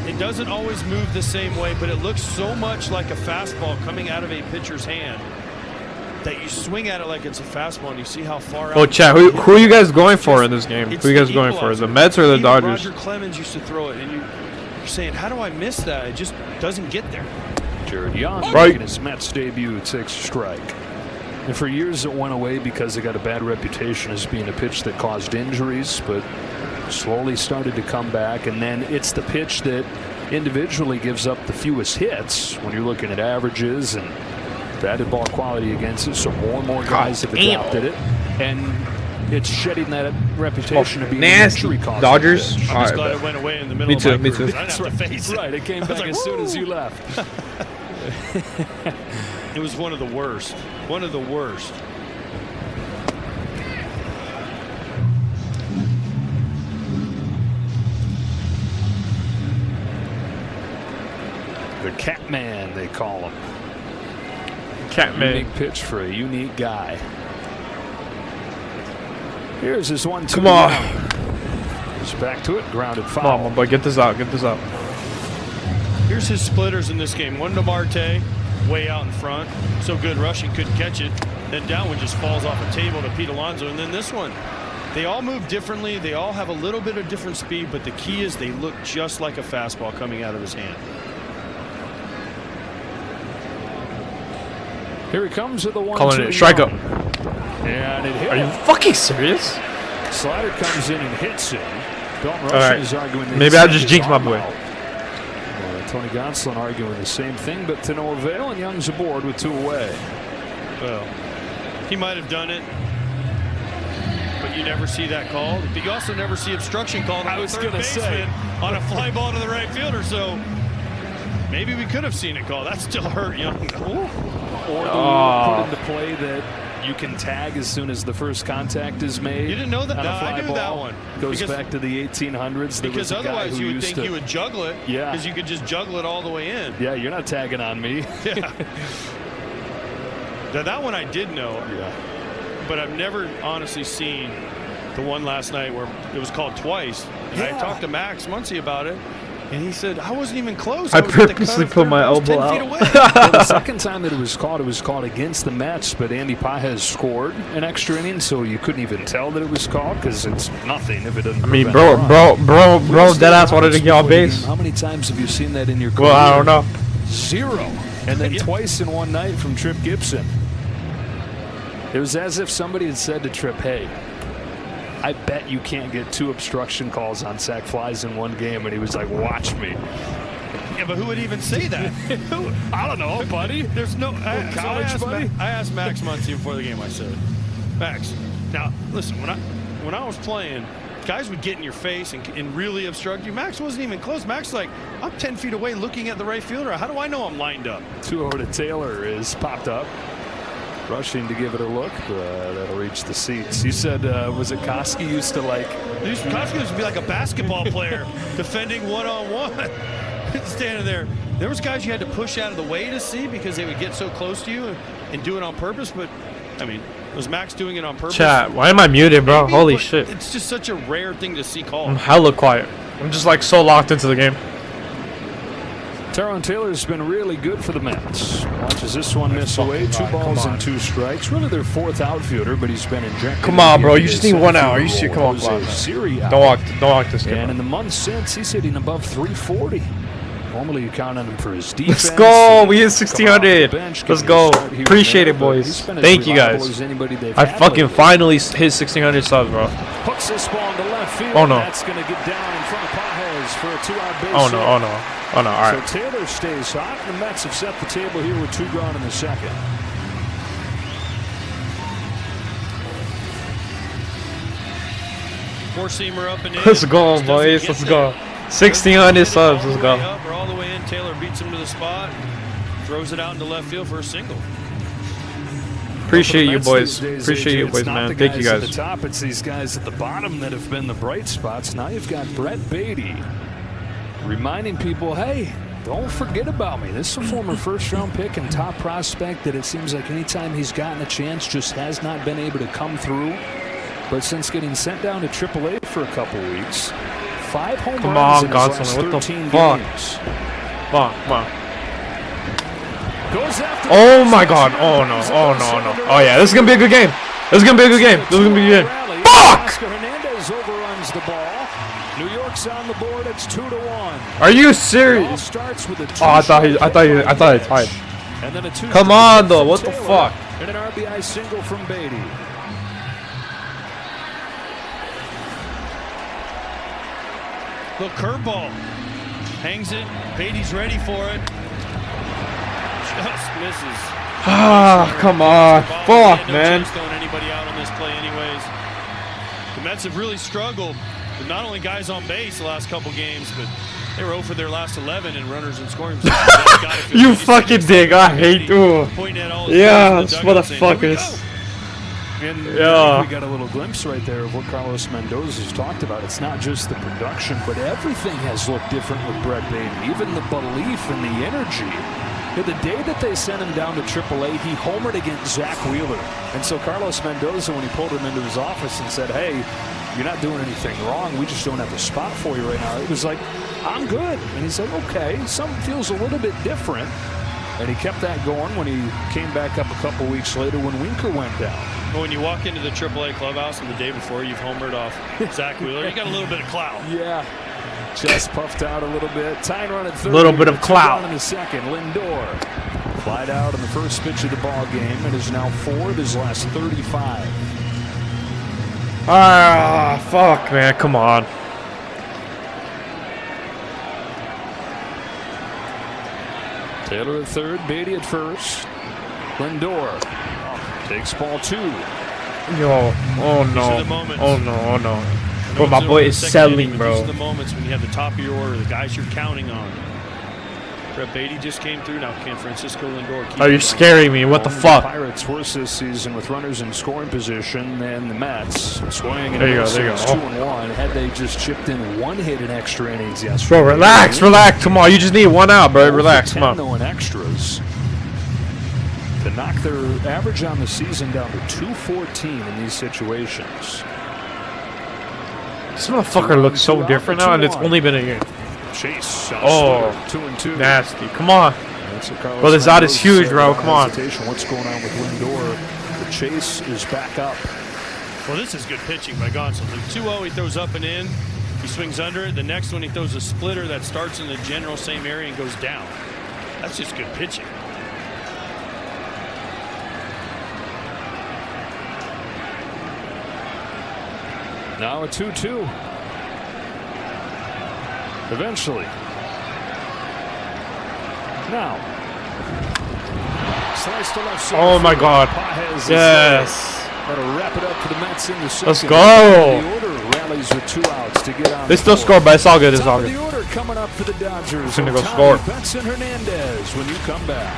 It doesn't always move the same way, but it looks so much like a fastball coming out of a pitcher's hand that you swing at it like it's a fastball and you see how far out. Oh, chat, who are you guys going for in this game? Who are you guys going for? The Mets or the Dodgers? Roger Clemens used to throw it, and you're saying, how do I miss that? It just doesn't get there. Jared Young making his Mets debut takes a strike. And for years it went away because it got a bad reputation as being a pitch that caused injuries, but slowly started to come back, and then it's the pitch that individually gives up the fewest hits when you're looking at averages and batted ball quality against it, so more and more guys have adopted it, and it's shedding that reputation of being nasty. An injury Dodgers. I'm just glad it went away in the middle of my Me too. I didn't have to face it. Right, it came back as soon as you left. It was one of the worst. One of the worst. The Catman, they call him. Catman. Unique pitch for a unique guy. Here's his 1-2. Come on. He's back to it. Grounded foul. Come on, my boy. Get this out. Get this out. Here's his splitters in this game. One to Marte, way out in front. So good rushing, couldn't catch it. Then down one just falls off a table to Pete Alonso. And then this one. They all move differently. They all have a little bit of different speed, but the key is they look just like a fastball coming out of his hand. Here he comes with the 1-2. Calling it a strikeout. And it hit. Are you fucking serious? Slider comes in and hits him. Don't rush is arguing that maybe I just jinxed my boy. Tony Gonsolin arguing the same thing, but to no avail, and Young's aboard with 2 away. Well, he might have done it, but you never see that called. But you also never see obstruction called on the third baseman on a fly ball to the right fielder. So maybe we could have seen it called. That still hurt Young. Or the rule put into play that you can tag as soon as the first contact is made. You didn't know that? On No, a fly I knew ball. that one. Goes back to the 1800s. There Because was a guy otherwise who you would used think to, you would juggle it. Yeah. Because you could just juggle it all the way in. Yeah, you're not tagging on me. Yeah. Now that one I did know. Yeah. But I've never honestly seen the one last night where it was called twice. And I talked to Max Muncy about it. And he said, I wasn't even close. I purposely put my elbow out. Well, the second time that it was called against the Mets, but Andy Pages scored an extra inning, so you couldn't even tell that it was called because it's nothing if it doesn't. I mean, bro, deadass wanted to get on base. How many times have you seen that in your career? Well, I don't know. 0. And then twice in one night from Trip Gibson. It was as if somebody had said to Trip, hey, I bet you can't get 2 obstruction calls on sac flies in one game. And he was like, watch me. Yeah, but who would even say that? I don't know, buddy. There's no college buddy. I asked Max Muncy before the game. I said, Max, now listen. When I was playing, guys would get in your face and really obstruct you. Max wasn't even close. Max like, I'm 10 feet away looking at the right fielder. How do I know I'm lined up? 2-0 to Taylor is popped up. Rushing to give it a look, but that'll reach the seats. You said, was it Koski used to like? Koski used to be like a basketball player defending one-on-one. Standing there. There was guys you had to push out of the way to see because they would get so close to you and do it on purpose. But, I mean, was Max doing it on purpose? Chat, why am I muted, bro? Maybe, holy shit. It's just such a rare thing to see called. I'm hella quiet. I'm just like so locked into the game. Tyrone Taylor's been really good for the Mets. Watches this one miss away. 2 balls and 2 strikes. Really their 4th outfielder, but he's been injected. Come on, bro. You just need 1 out. Are you serious? Come on, don't walk this kid. And in the months since, he's hitting above 340. Normally you count on him for his defense. Let's go. We hit 1600. Let's go. Appreciate it, boys. Thank you, guys. I fucking finally hit 1600 subs, bro. Hooks this ball into left field. Oh, no. That's going to get down in front of Pajes for a 2-out base. Oh, no. Oh, no. Oh, no. All right. So Taylor stays hot. The Mets have set the table here with 2 gone in the second. Four-seamer up and in. Let's go, boys. Let's go. 1600 subs. Let's go. We're all the way in. Taylor beats him to the spot. Throws it out into left field for a single. Appreciate you, boys. Appreciate you, boys, man. Thank you, guys. At the top, it's these guys at the bottom that have been the bright spots. Now you've got Brett Batty reminding people, hey, don't forget about me. This is a former first-round pick and top prospect that it seems like anytime he's gotten a chance just has not been able to come through. But since getting sent down to AAA for a couple weeks, 5 home runs Come on, in his last Godson. What the 13 fuck? games. Come on. Oh my god. Oh no. Oh no. No. Oh yeah. This is gonna be a good game. This is gonna be a good game. This is gonna be a good game. Fuck! Hernandez overruns the ball. New York's on the board. It's 2-1. Are you serious? Oh, I thought he tied. And then a 2. Come on though. What the fuck? And an RBI single from Batty. Look, curveball. Hangs it. Beatty's ready for it. Just misses. Ah, come on. Fuck, man. Throwing anybody out on this play anyways. The Mets have really struggled with not only guys on base the last couple games, but they were 0 for their last 11 in runners in scoring position. You fucking dig. I hate you. Yeah, motherfuckers. And yeah, we got a little glimpse right there of what Carlos Mendoza's talked about. It's not just the production, but everything has looked different with Brett Batty. Even the belief and the energy. The day that they sent him down to AAA, he homered against Zach Wheeler. And so Carlos Mendoza, when he pulled him into his office and said, hey, you're not doing anything wrong. We just don't have the spot for you right now. It was like, I'm good. And he said, okay, something feels a little bit different. And he kept that going when he came back up a couple weeks later when Winker went down. Well, when you walk into the AAA clubhouse and the day before you've homered off Zach Wheeler, you got a little bit of clout. Yeah. Chest puffed out a little bit. Tying run at third. A little bit of clout. In the second, Lindor flied out in the first pitch of the ball game and is now 4 of his last 35. Ah, fuck, man. Come on. Taylor at third, Batty at first. Lindor takes ball 2. Yo, oh no. Oh no, oh no. Bro, my boy is selling, bro. These are the moments when you have the top of your order, the guys you're counting on. Brett Batty just came through. Now can Francisco Lindor. Oh, you're scaring me. What the fuck? The Pirates worse this season with runners in scoring position than the Mets. Swing and there you go. 2-1. Had they just chipped in 1 hit in extra innings yesterday. Bro, relax. Come on. You just need 1 out, bro. Relax. Come on. No in extras. To knock their average on the season down to 214 in these situations. This motherfucker looks so different now, and it's only been a year. Chase. 2-2. Nasty. Come on. Bro, this out is huge, bro. Come on. What's going on with Lindor? The chase is back up. Well, this is good pitching by Gonsolin. 2-0, he throws up and in. He swings under it. The next one, he throws a splitter that starts in the general same area and goes down. That's just good pitching. Now a 2-2. Eventually. Now. Slice to left center. Oh my God. Yes. That'll wrap it up for the Mets in the second. Let's go. The order rallies with 2 outs to get on. They still score, but it's all good. It's all good. The order coming up for the Dodgers. It's gonna go score. Benson Hernandez when you come back.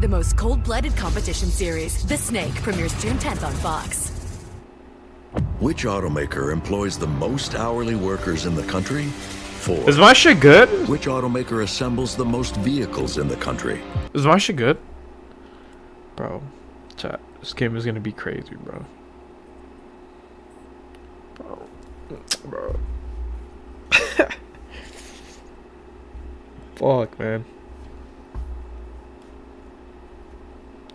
The most cold-blooded competition series, The Snake, premieres June 10th on Fox. Which automaker employs the most hourly workers in the country? Ford. Is my shit good? Which automaker assembles the most vehicles in the country? Is my shit good? Bro, chat. This game is gonna be crazy, bro. Bro. Fuck, man.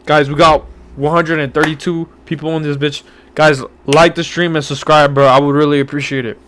Guys, we got 132 people on this bitch. Guys, like the stream and subscribe, bro. I would really appreciate it.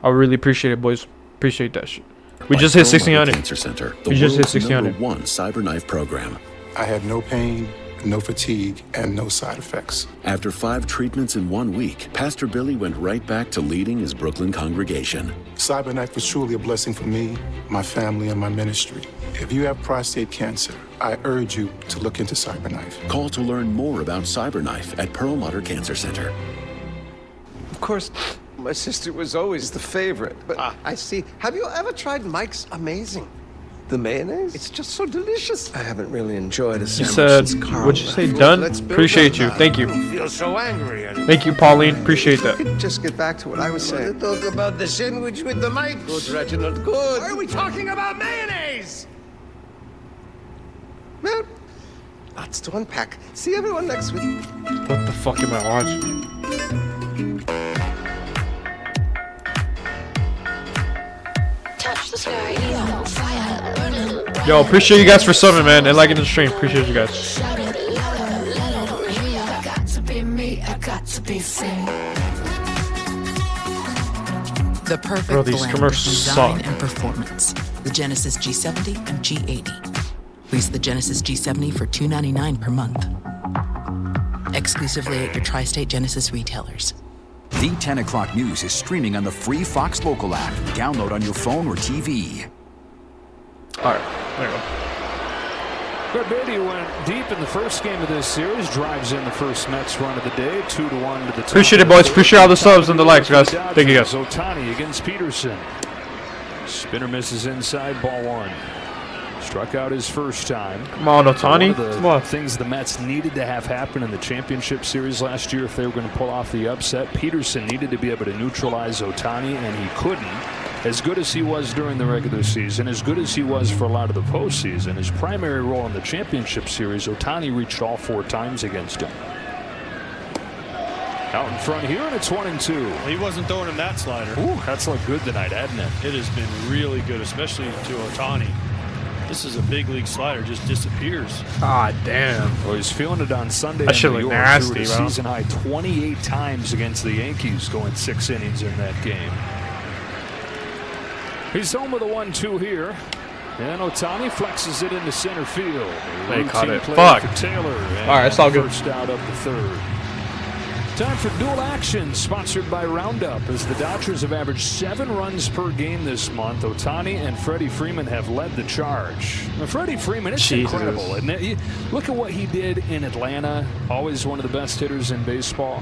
I would really appreciate it, boys. Appreciate that shit. We just hit 1600. Cancer Center, We just hit 1600. #1 cyberknife program. I had no pain, no fatigue, and no side effects. After 5 treatments in 1 week, Pastor Billy went right back to leading his Brooklyn congregation. Cyberknife was truly a blessing for me, my family, and my ministry. If you have prostate cancer, I urge you to look into Cyberknife. Call to learn more about Cyberknife at Perlmutter Cancer Center. Of course, my sister was always the favorite, but I see. Have you ever tried Mike's Amazing? The mayonnaise? It's just so delicious. I haven't really enjoyed a You sandwich said, since Carl what'd you say, left. done? Let's build Appreciate up you. now. Thank you. I feel so angry. Thank you, Pauline. Appreciate that. Just get back to what I was saying. Talk about the sandwich with the Mike. Good, Reginald, good. Why are we talking about mayonnaise? Well, lots to unpack. See everyone next week. What the fuck am I watching? Touch the sky, on fire, burning. Yo, appreciate you guys for subbing, man, and liking the stream. Appreciate you guys. Shout it louder, louder. I got to be me, I got to be free. The perfect Bro, these blend commercials of design suck. and performance. The Genesis G70 and G80. Lease the Genesis G70 for $299 per month. Exclusively at your tri-state Genesis retailers. The 10 o'clock news is streaming on the free Fox Local app. Download on your phone or TV. Alright, there you go. Batty went deep in the first game of this series. Drives in the first Mets run of the day. 2-1 to the top. Appreciate it, boys. Appreciate all the subs and the likes, guys. Thank you, guys. Ohtani against Peterson. Spinner misses inside, ball 1. Struck out his first time. Come on, Ohtani. One of Come the on. things the Mets needed to have happen in the championship series last year if they were going to pull off the upset. Peterson needed to be able to neutralize Ohtani, and he couldn't. As good as he was during the regular season, as good as he was for a lot of the postseason, his primary role in the championship series, Ohtani reached all 4 times against him. Out in front here, and it's 1-2. He wasn't throwing him that slider. Ooh, that's looked good tonight, hasn't it? It has been really good, especially to Ohtani. This is a big league slider, just disappears. Ah, damn. Well, he's feeling it on Sunday. That shit in New look York. nasty, Threw a bro. season high 28 times against the Yankees, going 6 innings in that game. He's home with a 1-2 here. And Ohtani flexes it into center field. They caught Routine it. play Fuck. for Taylor. All right, it's all good. First out of the 3rd. Time for dual action, sponsored by Roundup, as the Dodgers have averaged 7 runs per game this month. Ohtani and Freddie Freeman have led the charge. Now, Freddie Freeman, it's Jesus. incredible, isn't it? Look at what he did in Atlanta. Always one of the best hitters in baseball.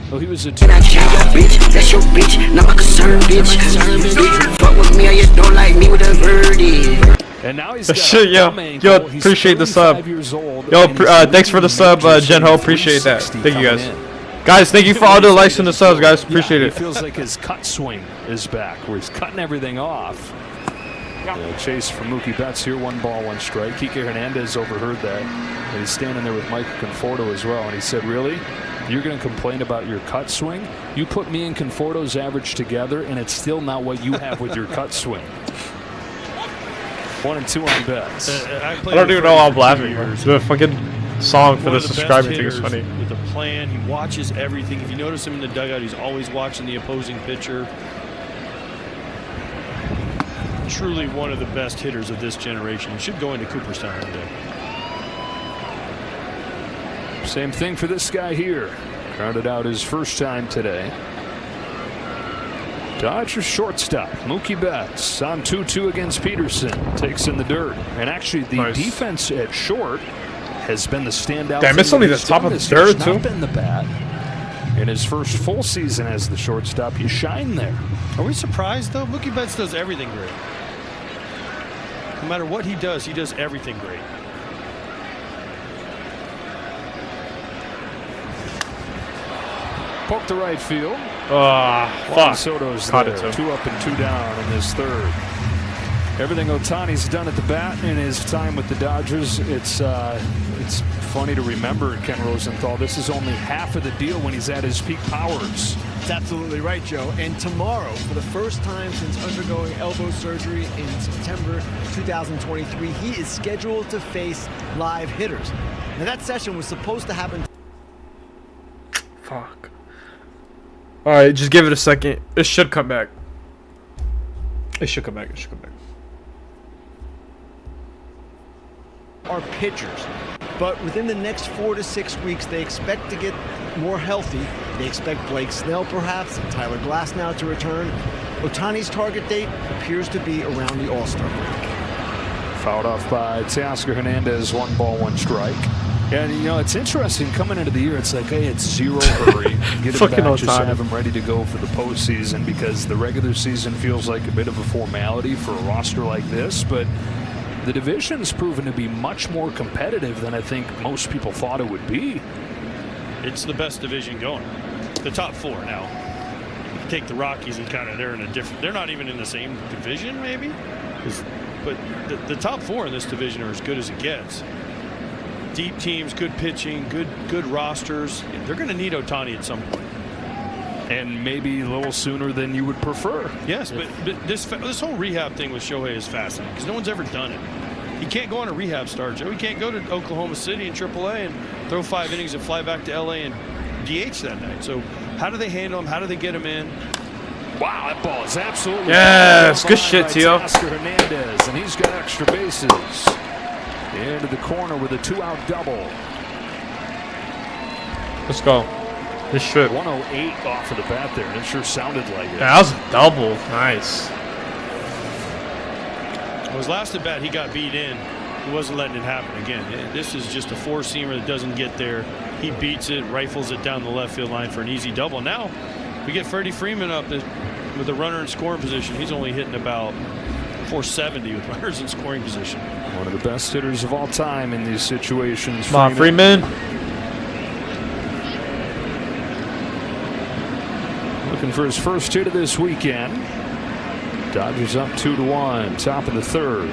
Well, he was a That's your bitch, not my concern, bitch. Fuck with me or you don't like me with a birdie. And now he's The got shit, a yo. thumb ankle. Yo, He's appreciate the sub. 35 years old, Yo, and he's thanks for the sub, Jen Ho. Appreciate that. Thank you, guys. Guys, thank you for all the likes and the subs, guys. Appreciate He it. feels like his cut swing is back, where he's cutting everything off. Chase from Mookie Betts here, 1 ball, 1 strike. Kike Hernandez overheard that, and he's standing there with Mike Conforto as well, and he said, really? You're going to complain about your cut swing? You put me and Conforto's average together, and it's still not what you have with your cut swing. 1-2 on Betts. I don't even know why I'm laughing. The fucking song for the subscribing thing is funny. With a plan, he watches everything. If you notice him in the dugout, he's always watching the opposing pitcher. Truly one of the best hitters of this generation. He should go into Cooperstown one day. Same thing for this guy here. Started out his first time today. Dodgers shortstop Mookie Betts on 2-2 against Peterson. Takes in the dirt. And actually the defense at short has been the standout. Damn, it's only the top of the third too. Not been the bat. In his first full season as the shortstop, you shine there. Are we surprised though? Mookie Betts does everything great. No matter what he does everything great. Poke the right field. Fuck. Soto's Caught there. it too. 2 up and 2 down in this third. Everything Ohtani's done at the bat in his time with the Dodgers, it's funny to remember, Ken Rosenthal, this is only half of the deal when he's at his peak powers. That's absolutely right, Joe. And tomorrow, for the first time since undergoing elbow surgery in September 2023, he is scheduled to face live hitters. Now, that session was supposed to happen. Fuck. Alright, just give it a second. It should come back. It should come back. It should come back. Are pitchers, but within the next 4 to 6 weeks they expect to get more healthy. They expect Blake Snell perhaps and Tyler Glasnow to return. Ohtani's target date appears to be around the All-Star break. Fouled off by Teoscar Hernandez, 1 ball, 1 strike. And you know, it's interesting coming into the year, it's like, hey, it's zero hurry. Get him back, just have him ready to go for the postseason, because the regular season feels like a bit of a formality for a roster like this, but the division's proven to be much more competitive than I think most people thought it would be. It's the best division going. The top 4 now. You take the Rockies and kind of they're in a different. They're not even in the same division, maybe. But the top 4 in this division are as good as it gets. Deep teams, good pitching, good rosters. They're going to need Ohtani at some point. And maybe a little sooner than you would prefer. Yes, but this whole rehab thing with Shohei is fascinating because no one's ever done it. He can't go on a rehab start, Joe. He can't go to Oklahoma City in AAA and throw 5 innings and fly back to LA and DH that night. So how do they handle him? How do they get him in? Wow, that ball is absolutely good shit, Tio. Teoscar Hernandez, and he's got extra bases. Into the corner with a 2-out double. Let's go. This shit. 108 off of the bat there, and it sure sounded like it. Yeah, that was a double. Nice. Well, his last at bat, he got beat in. He wasn't letting it happen again. This is just a 4-seamer that doesn't get there. He beats it, rifles it down the left field line for an easy double. Now we get Freddie Freeman up with a runner in scoring position. He's only hitting about 470 with runners in scoring position. One of the best hitters of all time in these situations. Come on, Freeman. Looking for his first hit of this weekend. Dodgers up 2-1, top of the third.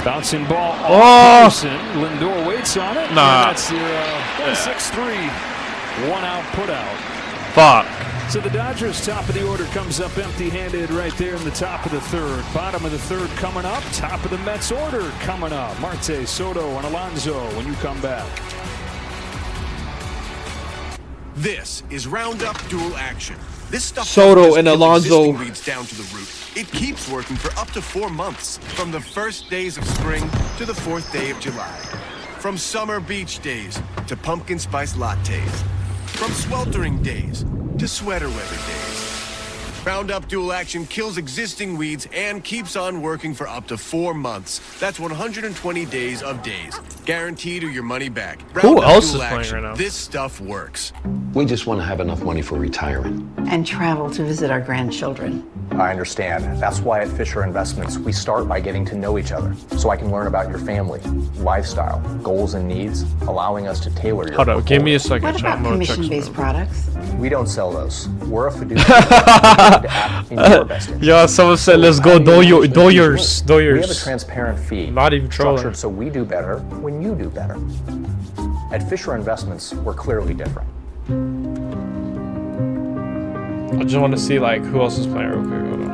Bouncing ball off Peterson. Lindor waits on it. Nah. And that's the 1-6-3. 1-out put out. Fuck. So the Dodgers top of the order comes up empty-handed right there in the top of the third. Bottom of the third coming up. Top of the Mets order coming up. Marte, Soto, and Alonso when you come back. This is Roundup Dual Action. This stuff Soto and Alonso weeds down to the root. It keeps working for up to 4 months, from the first days of spring to the 4th day of July. From summer beach days to pumpkin spice lattes. From sweltering days to sweater weather days. Roundup Dual Action kills existing weeds and keeps on working for up to 4 months. That's 120 days of days. Guaranteed or your money back. Who Roundup else is Dual playing Action. right now? This stuff works. We just want to have enough money for retirement. And travel to visit our grandchildren. I understand. That's why at Fisher Investments, we start by getting to know each other, so I can learn about your family, lifestyle, goals and needs, allowing us to tailor your Hold up, give me a second. What about commission-based products? We don't sell those. We're a fiduciary to act in your best interest. Yeah, someone said, let's go Doyers. We have a transparent fee. Not even trolling. Structured so we do better when you do better. At Fisher Investments, we're clearly different. I just want to see like who else is playing real quick. Hold on.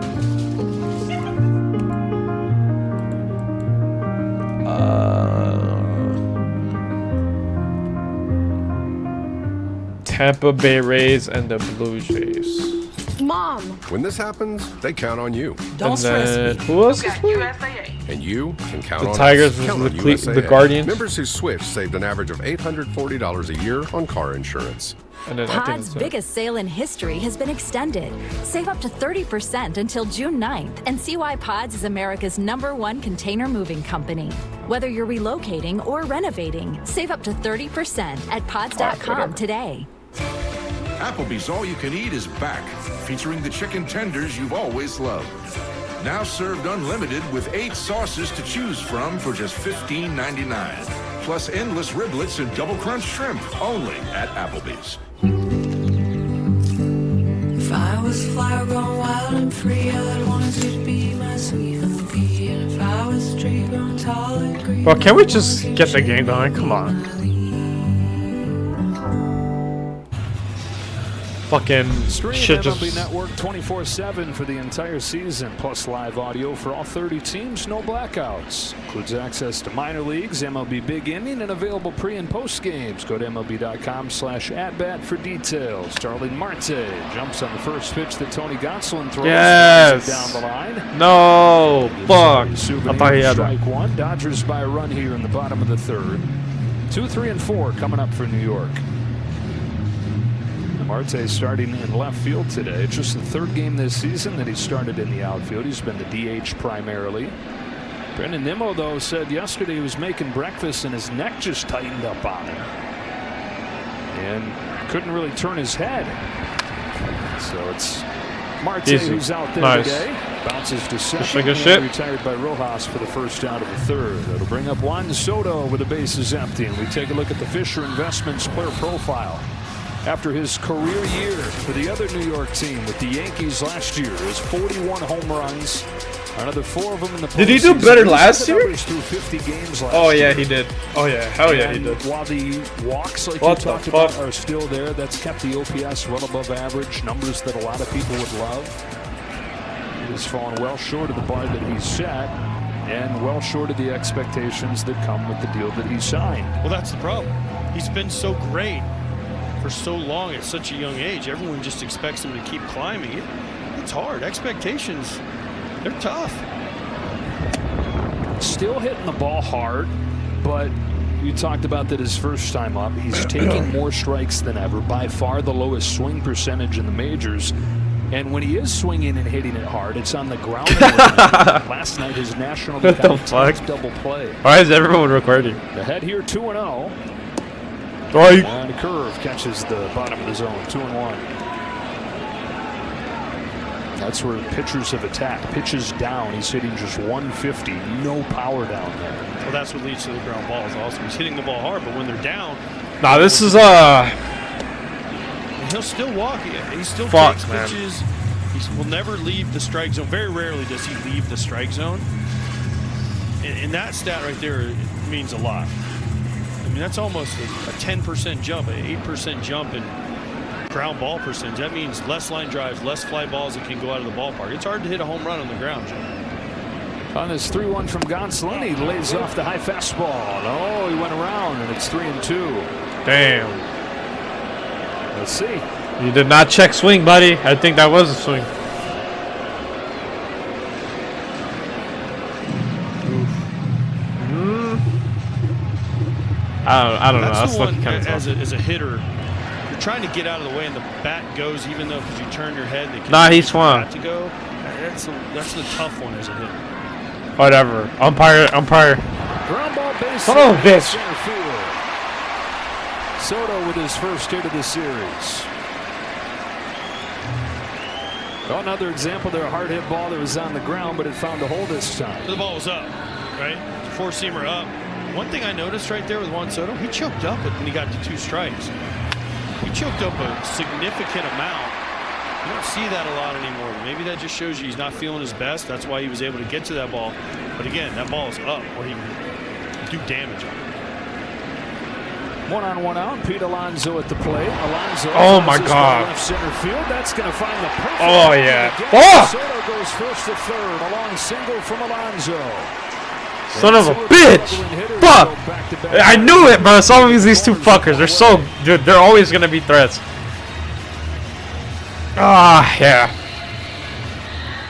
Tampa Bay Rays and the Blue Jays. Mom. When this happens, they count on you. Don't stress me. Who else is playing? USAA. And you can count The on Tigers us. Count versus on the USAA. Guardians. Members who switched saved an average of $840 a year on car insurance. And then Pod's biggest sale in history has been extended. Save up to 30% until June 9th and see why Pods is America's #1 container moving company. Whether you're relocating or renovating, save up to 30% at pods.com today. Applebee's All You Can Eat is back, featuring the chicken tenders you've always loved. Now served unlimited with 8 sauces to choose from for just $15.99. Plus endless riblets and double crunch shrimp, only at Applebee's. If I was a flower grown wild and free, I'd want you to be my sweet honey. And if I was a tree grown tall and green, Bro, can we just get the game going? Come on. Fucking Stream shit MLB just... Network 24/7 for the entire season, plus live audio for all 30 teams, no blackouts. Includes access to minor leagues, MLB Big Inning, and available pre- and post games. Go to MLB.com/@bat for details. Starling Marte jumps on the first pitch that Tony Gonsolin throws. Yes. Down the line. No. Fuck. I thought he had that. Strike one. Dodgers by a run here in the bottom of the third. 2, 3, and 4 coming up for New York. Marte starting in left field today. It's just the 3rd game this season that he started in the outfield. He's been the DH primarily. Brendan Nimmo, though, said yesterday he was making breakfast and his neck just tightened up on him. And couldn't really turn his head. So it's Marte who's out there today. Bounces to second. Retired by Rojas for the first out of the 3rd. It'll bring up Juan Soto with the bases empty. And we take a look at the Fisher Investments player profile. After his career year for the other New York team with the Yankees last year, his 41 home runs, another 4 of them in the postseason. Did he do better last year? Through 50 games last oh yeah, year. He did. Oh yeah, hell yeah, he did. While the walks, like you talked about, are still there, that's kept the OPS well above average, numbers that a lot of people would love. He has fallen well short of the bar that he's set, and well short of the expectations that come with the deal that he signed. Well, that's the problem. He's been so great for so long at such a young age. Everyone just expects him to keep climbing. It's hard. Expectations, they're tough. Still hitting the ball hard, but you talked about that his first time up. He's taking more strikes than ever, by far the lowest swing percentage in the majors. And when he is swinging and hitting it hard, it's on the ground. Last night, his national what the fuck? Double play. Why is everyone recording? The head here 2-0. Right. And a curve catches the bottom of the zone, 2-1. That's where pitchers have attacked. Pitches down, he's hitting just 150. No power down there. Well, that's what leads to the ground balls. Also, he's hitting the ball hard, but when they're down, nah, this is he'll still walk. He still takes pitches. He will never leave the strike zone. Very rarely does he leave the strike zone. And that stat right there means a lot. I mean, that's almost a 10% jump, an 8% jump in ground ball percentage. That means less line drives, less fly balls that can go out of the ballpark. It's hard to hit a home run on the ground, Joe. On this 3-1 from Gonsolin, he lays off the high fastball. Oh, he went around, and it's 3-2. Damn. Let's see. You did not check swing, buddy. I think that was a swing. I don't know. That's looking kind of tough. As a hitter, you're trying to get out of the way, and the bat goes, even though because you turn your head. Nah, he swung. To go. That's the tough one as a hitter. Whatever. Umpire. Ground ball base. Oh, bitch. Center field. Soto with his first hit of the series. Well, another example there, a hard hit ball that was on the ground, but it found a hole this time. The ball was up, right? Four-seamer up. One thing I noticed right there with Juan Soto, he choked up when he got to 2 strikes. He choked up a significant amount. You don't see that a lot anymore. Maybe that just shows you he's not feeling his best. That's why he was able to get to that ball. But again, that ball is up where he can do damage on it. 1-on-1 out. Pete Alonso at the plate. Alonso. Oh my God. Left center field. That's going to find the perfect. Oh yeah. Soto goes first to third. A long single from Alonso. Son of a bitch! Fuck! I knew it, bro. It's always these two fuckers. They're so, dude. They're always gonna be threats. Ah, yeah.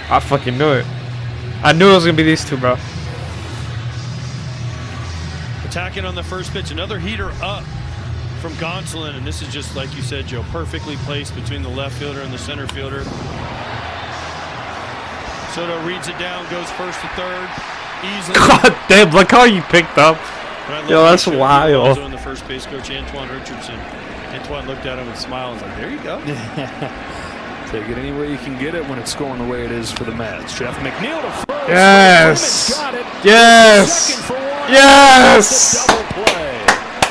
I fucking knew it. I knew it was gonna be these two, bro. Attacking on the first pitch. Another heater up from Gonsolin. And this is just, like you said, Joe, perfectly placed between the left fielder and the center fielder. Soto reads it down, goes first to third. Easily. God damn, look how you picked up. Yo, that's wild. Also in the first base coach, Antoine Richardson. Antoine looked at him and smiled and was like, there you go. Take it any way you can get it when it's going the way it is for the Mets. Jeff McNeil to first. Yes. Got it. Yes. Yes. Double play.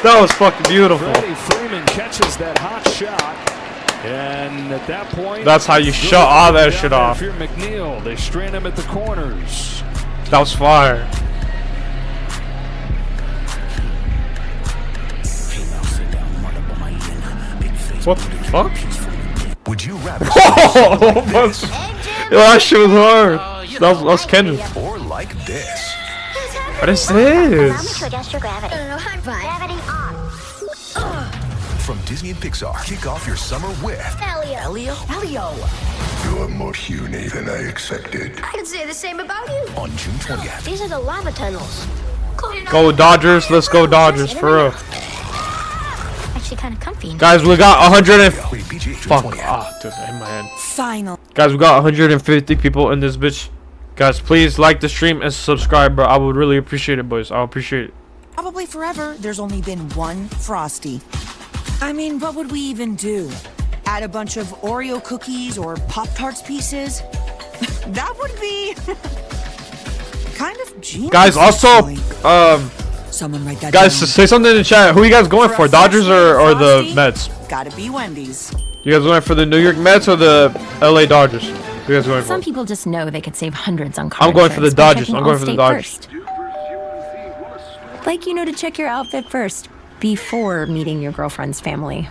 That was fucking beautiful. Freddie Freeman catches that hot shot. And at that point, that's how you shut all that shit off. If you're McNeil, they strand him at the corners. That was fire. What the fuck? Would you rather? Yo, that shit was hard. That was Kendrick. Or like this. What is this? To adjust your gravity. Gravity on. From Disney and Pixar, kick off your summer with Elio. You're more puny than I expected. I can say the same about you. On June 20th. These are the lava tunnels. Go Dodgers. Let's go Dodgers for real. Actually kind of comfy. Guys, we got 100 and fuck. Ah, dude, in my head. Final. Guys, we got 150 people in this bitch. Guys, please like the stream and subscribe, bro. I would really appreciate it, boys. I appreciate it. Probably forever, there's only been one Frosty. I mean, what would we even do? Add a bunch of Oreo cookies or Pop-Tarts pieces? That would be kind of genius. Guys, also, someone write that guys, down. say something in the chat. Who are you guys going for? Dodgers or the Mets? Gotta be Wendy's. You guys going for the New York Mets or the LA Dodgers? Who you guys going for? Some people just know they could save hundreds on car I'm going for the insurance by Dodgers. checking I'm going for the Allstate Dodgers. first. Like you know to check your outfit first before meeting your girlfriend's family.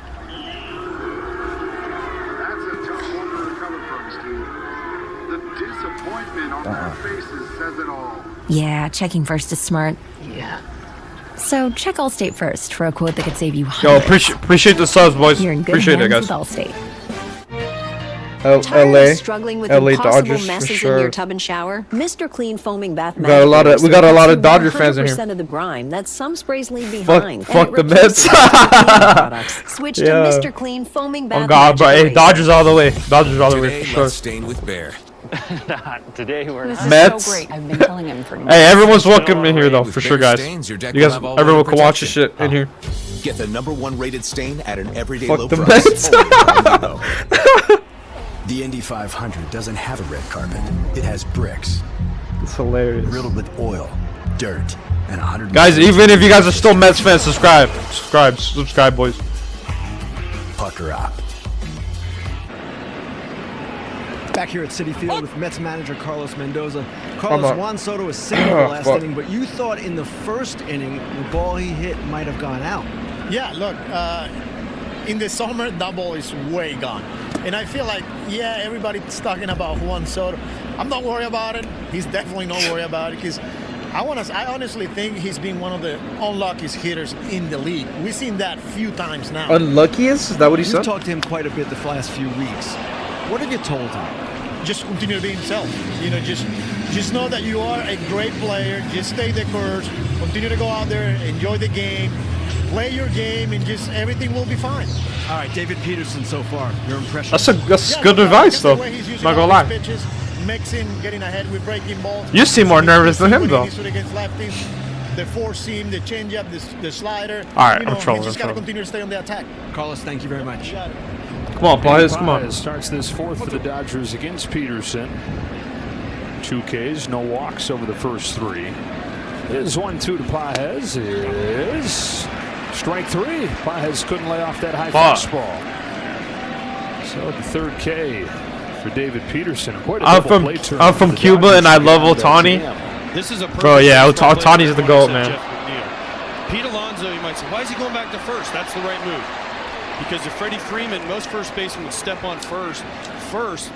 Yeah, checking first is smart. Yeah. So check Allstate first for a quote that could save you Yo, hundreds. appreciate the subs, boys. You're in good Appreciate it, hands guys. with Allstate. LA, struggling with LA impossible Dodgers for messes in sure. your tub and shower? Mr. Clean Foaming Bath We got a lot of Dodger fans in here. 100% of the grime that some sprays leave Fuck, behind. fuck the Mets. Switch Yeah. to Mr. Clean Foaming Bath. Oh God, bro, hey, Dodgers all the way. Dodgers all the way Today, for sure. let's stain with Bear. Today we're This not. is Mets. so great. I've been telling him for Hey, everyone's welcome in here though, With for Bear sure, guys. stains, your deck You will guys, have all everyone weather can watch this protection. shit in here. Get the #1 rated stain at an everyday Fuck low the price. Mets. Only at Home Depot. The Indy 500 doesn't have a red carpet. It has bricks. It's hilarious. Riddled with oil, dirt, and 100. Guys, even if you guys are still Mets fans, subscribe, boys. Pucker up. Back here at Citi Field with Mets manager Carlos Mendoza. Carlos, on. Juan Soto was single the last Fuck. inning, but you thought in the first inning the ball he hit might have gone out. Yeah, look, in the summer, that ball is way gone. And I feel like, yeah, everybody's talking about Juan Soto. I'm not worried about it. He's definitely not worried about it because I honestly think he's been one of the unluckiest hitters in the league. We've seen that few times now. Unluckiest? Is that what he You've said? talked to him quite a bit the last few weeks. What have you told him? Just continue to be himself. You know, just know that you are a great player. Just stay the course. Continue to go out there, enjoy the game, play your game, and just everything will be fine. All right, David Peterson so far, your impression? That's good advice though. Not gonna lie. Pitches, mixing, getting ahead with breaking balls. You seem more nervous than him When he though. needs to against lefties, the four seam, the changeup, the slider. All right, you know, I'm trolling. You just gotta continue to stay on the attack. Carlos, thank you very much. Come on, Paez, come on. Paez starts this fourth for the Dodgers against Peterson. 2 Ks, no walks over the first 3. Here's 1-2 to Paez. Is strike 3. Paez couldn't lay off that high fastball. So the 3rd K for David Peterson. Quite a double play turn I'm from for the Cuba Dodgers and I to love get out of that Otani. jam. This is a Bro, yeah, Otani's the GOAT, man. Pete Alonso, you might say, why is he going back to first? That's the right move. Because if Freddie Freeman, most first basemen would step on first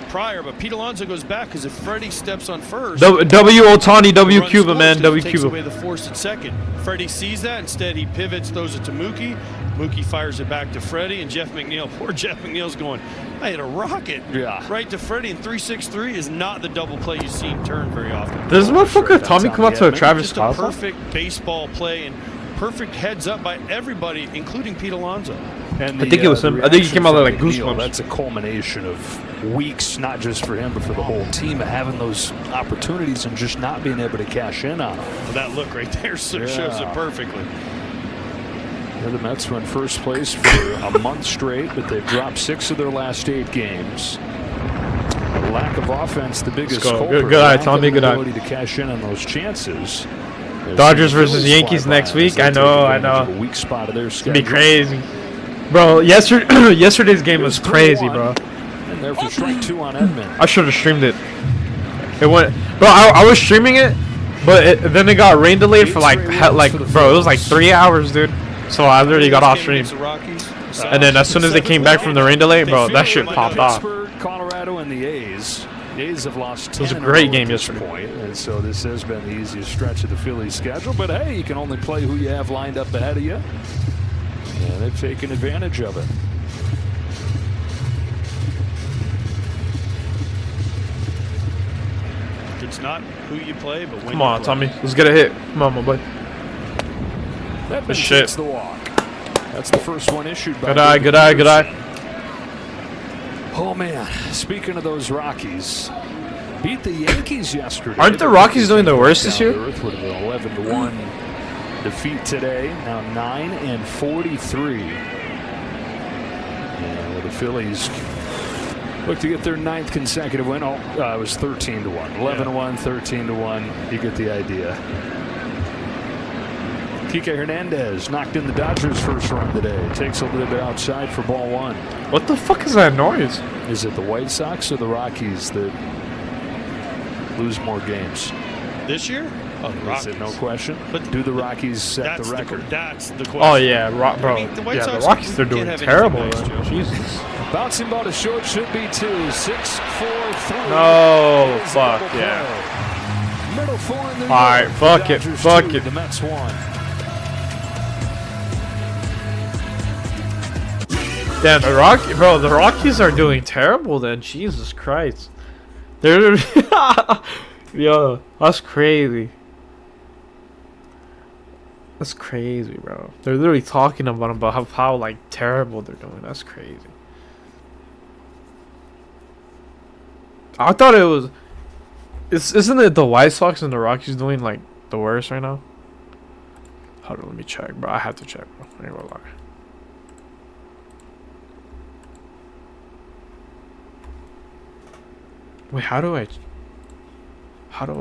prior, but Pete Alonso goes back because if Freddie steps on first, W Otani, W runs Cuba, close man, 'cause W it takes Cuba. away the force at second. Freddie sees that. Instead, he pivots, throws it to Mookie. Mookie fires it back to Freddie, and Jeff McNeil, poor Jeff McNeil's going, I hit a rocket right to Freddie, and 3-6-3 is not the double play you see him turn very often. Does this motherfucker Tommy come out to a Travis Just a Casa? perfect baseball play, and perfect heads up by everybody, including Pete Alonso. And I think it was him. I think he came out like goosebumps. That's a culmination of weeks, not just for him, but for the whole team, of having those opportunities and just not being able to cash in on them. Well, that look right there shows it perfectly. Yeah, the Mets were in first place for a month straight, but they've dropped 6 of their last 8 games. A lack of offense, the biggest culprit. Good eye, Tommy. Good eye. Ability to cash in on those chances. Dodgers versus Yankees next week. I know. A weak spot of their schedule. It'd be crazy, bro. Yesterday's game was crazy, bro. And there for strike 2 on Edman. I should have streamed it. It went, bro. I was streaming it, but then it got rain delayed for like bro. It was like 3 hours, dude. So I literally got off stream. And then as soon as they came back from the rain delay, bro, that shit popped off. Colorado and the A's. The A's have lost 10 It was a great game yesterday. Point, and so this has been the easiest stretch of the Phillies schedule. But hey, you can only play who you have lined up ahead of you. And they've taken advantage of it. It's not who you play, but when Come on, Tommy. Let's get a hit. Come on, my boy. That shit. the walk. That's the first one issued by Good eye, good eye, good eye. Oh man, speaking of those Rockies, beat the Yankees yesterday. Aren't the Rockies doing the worst this year? Earth would have been 11-1 defeat today. Now 9-43. And the Phillies look to get their 9th consecutive win. Oh, it was 13-1. 11-1, 13-1. You get the idea. Kike Hernandez knocked in the Dodgers' first run today. Takes a little bit outside for ball 1. What the fuck is that noise? Is it the White Sox or the Rockies that lose more games? This year? Oh, the Rockies. Is it no question? But do the Rockies set the record? That's the question. Oh yeah, bro. I mean, the The Rockies are doing terrible. Jesus. Bouncing ball to short should be 2. 6-4-3. No, fuck yeah. Middle 4 in the All right, fuck it, fuck it. The Mets won. Damn, the Rockies are doing terrible then. Jesus Christ. They're yo, that's crazy. That's crazy, bro. They're literally talking about how like terrible they're doing. That's crazy. I thought it was isn't it the White Sox and the Rockies doing like the worst right now? Hold on, let me check, bro. I have to check, bro. I ain't gonna lie. Wait, how do I? Hold on.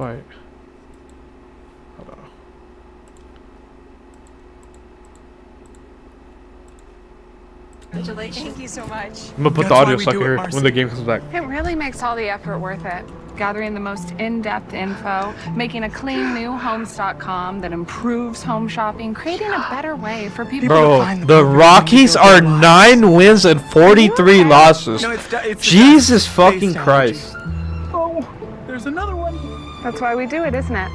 Thank you so much. I'm gonna put the audio so I can hear when the game comes back. It really makes all the effort worth it. Gathering the most in-depth info, making a clean new homes.com that improves home shopping, creating a better way for people to find The Rockies are 9 wins and 43 losses. Jesus fucking Christ. Oh, there's another one. That's why we do it, isn't it?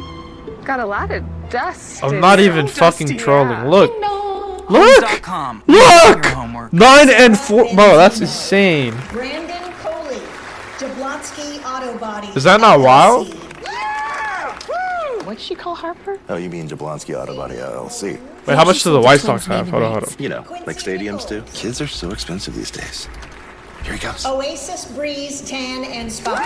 Got a lot of dust. I'm not even fucking trolling. Yeah. Look. Look! Look! 9 and 4. Bro, that's insane. Brandon Coley, Jablonski Auto Body. Is that not wild? What'd she call Harper? Oh, you mean Jablonski Auto Body LLC. Wait, how much do the White Sox have? Hold on. You know, like stadiums do. Kids are so expensive these days. Here he comes. Oasis Breeze Tan and Spa.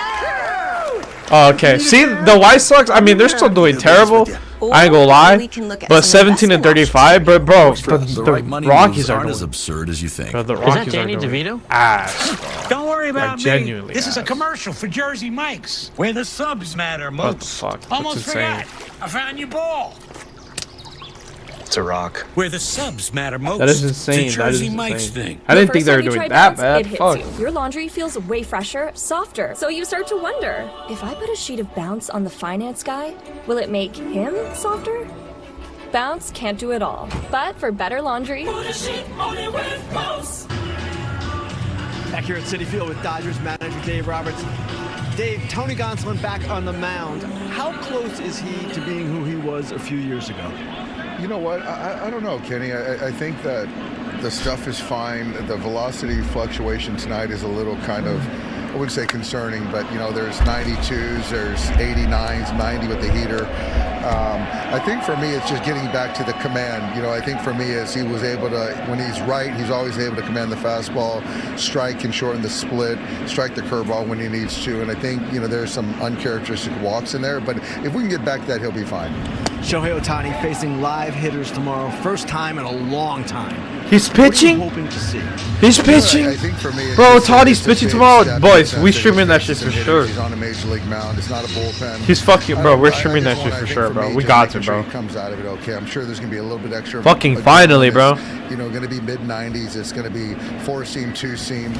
Oh, okay. See, the White Sox, I mean, they're still doing terrible. I ain't gonna lie. But 17 and 35, but bro, the Rockies are doing as absurd as you think. Bro, the Rockies are doing ass. Don't worry about me. Genuinely This is a commercial for Jersey Mike's, where the subs matter most. What the fuck? That's Almost insane. forgot. I found your ball. It's a rock. Where the subs matter most. That is insane. It's a That is Jersey Mike's insane. thing. I didn't think they were doing that bad. It hits Fuck. you. Your laundry feels way fresher, softer. So you start to wonder, if I put a sheet of Bounce on the finance guy, will it make him softer? Bounce can't do it all. But for better laundry, Back here at Citi Field with Dodgers manager Dave Roberts. Dave, Tony Gonsolin back on the mound. How close is he to being who he was a few years ago? You know what? I don't know, Kenny. I think that the stuff is fine. The velocity fluctuation tonight is a little kind of I wouldn't say concerning, but there's 92s, there's 89s, 90 with the heater. I think for me, it's just getting back to the command. I think for me is he was able to, when he's right, he's always able to command the fastball, strike and shorten the split, strike the curveball when he needs to. And I think, there's some uncharacteristic walks in there. But if we can get back to that, he'll be fine. Shohei Ohtani facing live hitters tomorrow. First time in a long time. He's pitching? What are you hoping to see? He's pitching? I think for me, bro, Ohtani's pitching tomorrow. Boys, we streaming that shit for sure. He's on a major league mound. It's not a bullpen. He's fucking, bro, we're streaming that shit for sure, bro. We got to, bro. He comes out of it okay. I'm sure there's going to be a little bit extra. Fucking finally, bro. Going to be mid-90s. It's going to be 4-seam, 2-seam,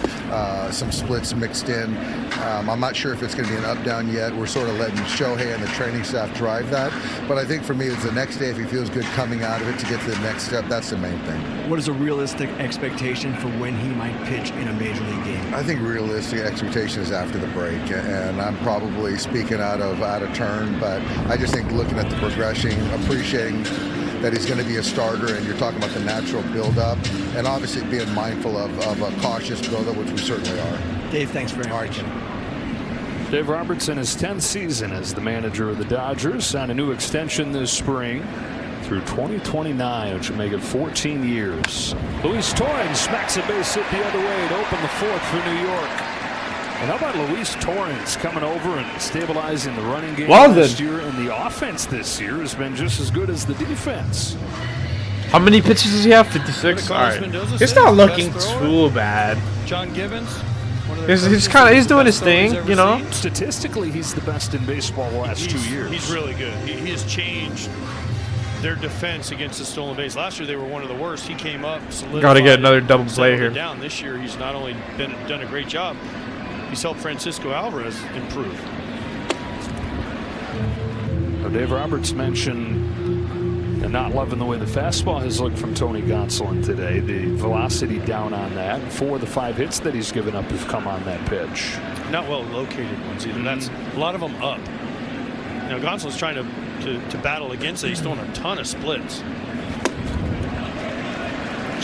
some splits mixed in. I'm not sure if it's going to be an up-down yet. We're sort of letting Shohei and the training staff drive that. But I think for me, it's the next day, if he feels good coming out of it to get to the next step, that's the main thing. What is a realistic expectation for when he might pitch in a major league game? I think realistic expectation is after the break, and I'm probably speaking out of turn, but I just think looking at the progression, appreciating that he's going to be a starter, and you're talking about the natural build-up, and obviously being mindful of a cautious build-up, which we certainly are. Dave, thanks very much. Dave Roberts in his 10th season as the manager of the Dodgers signed a new extension this spring through 2029, which would make it 14 years. Luis Torrens smacks a base hit the other way to open the fourth for New York. And how about Luis Torrens coming over and stabilizing the running game last year, and the offense this year has been just as good as the defense. How many pitches does he have? 56? All right. It's not looking too bad. John Gibbons? He's doing his thing, Statistically, he's the best in baseball the last 2 years. He's really good. He has changed their defense against the stolen base. Last year they were one of the worst. He came up, solidified. Got to get another double play here. Down this year, he's not only done a great job, he's helped Francisco Alvarez improve. Dave Roberts mentioned not loving the way the fastball has looked from Tony Gonsolin today. The velocity down on that. 4 of the 5 hits that he's given up have come on that pitch. Not well located ones either. That's a lot of them up. Gonsolin's trying to battle against it. He's throwing a ton of splits.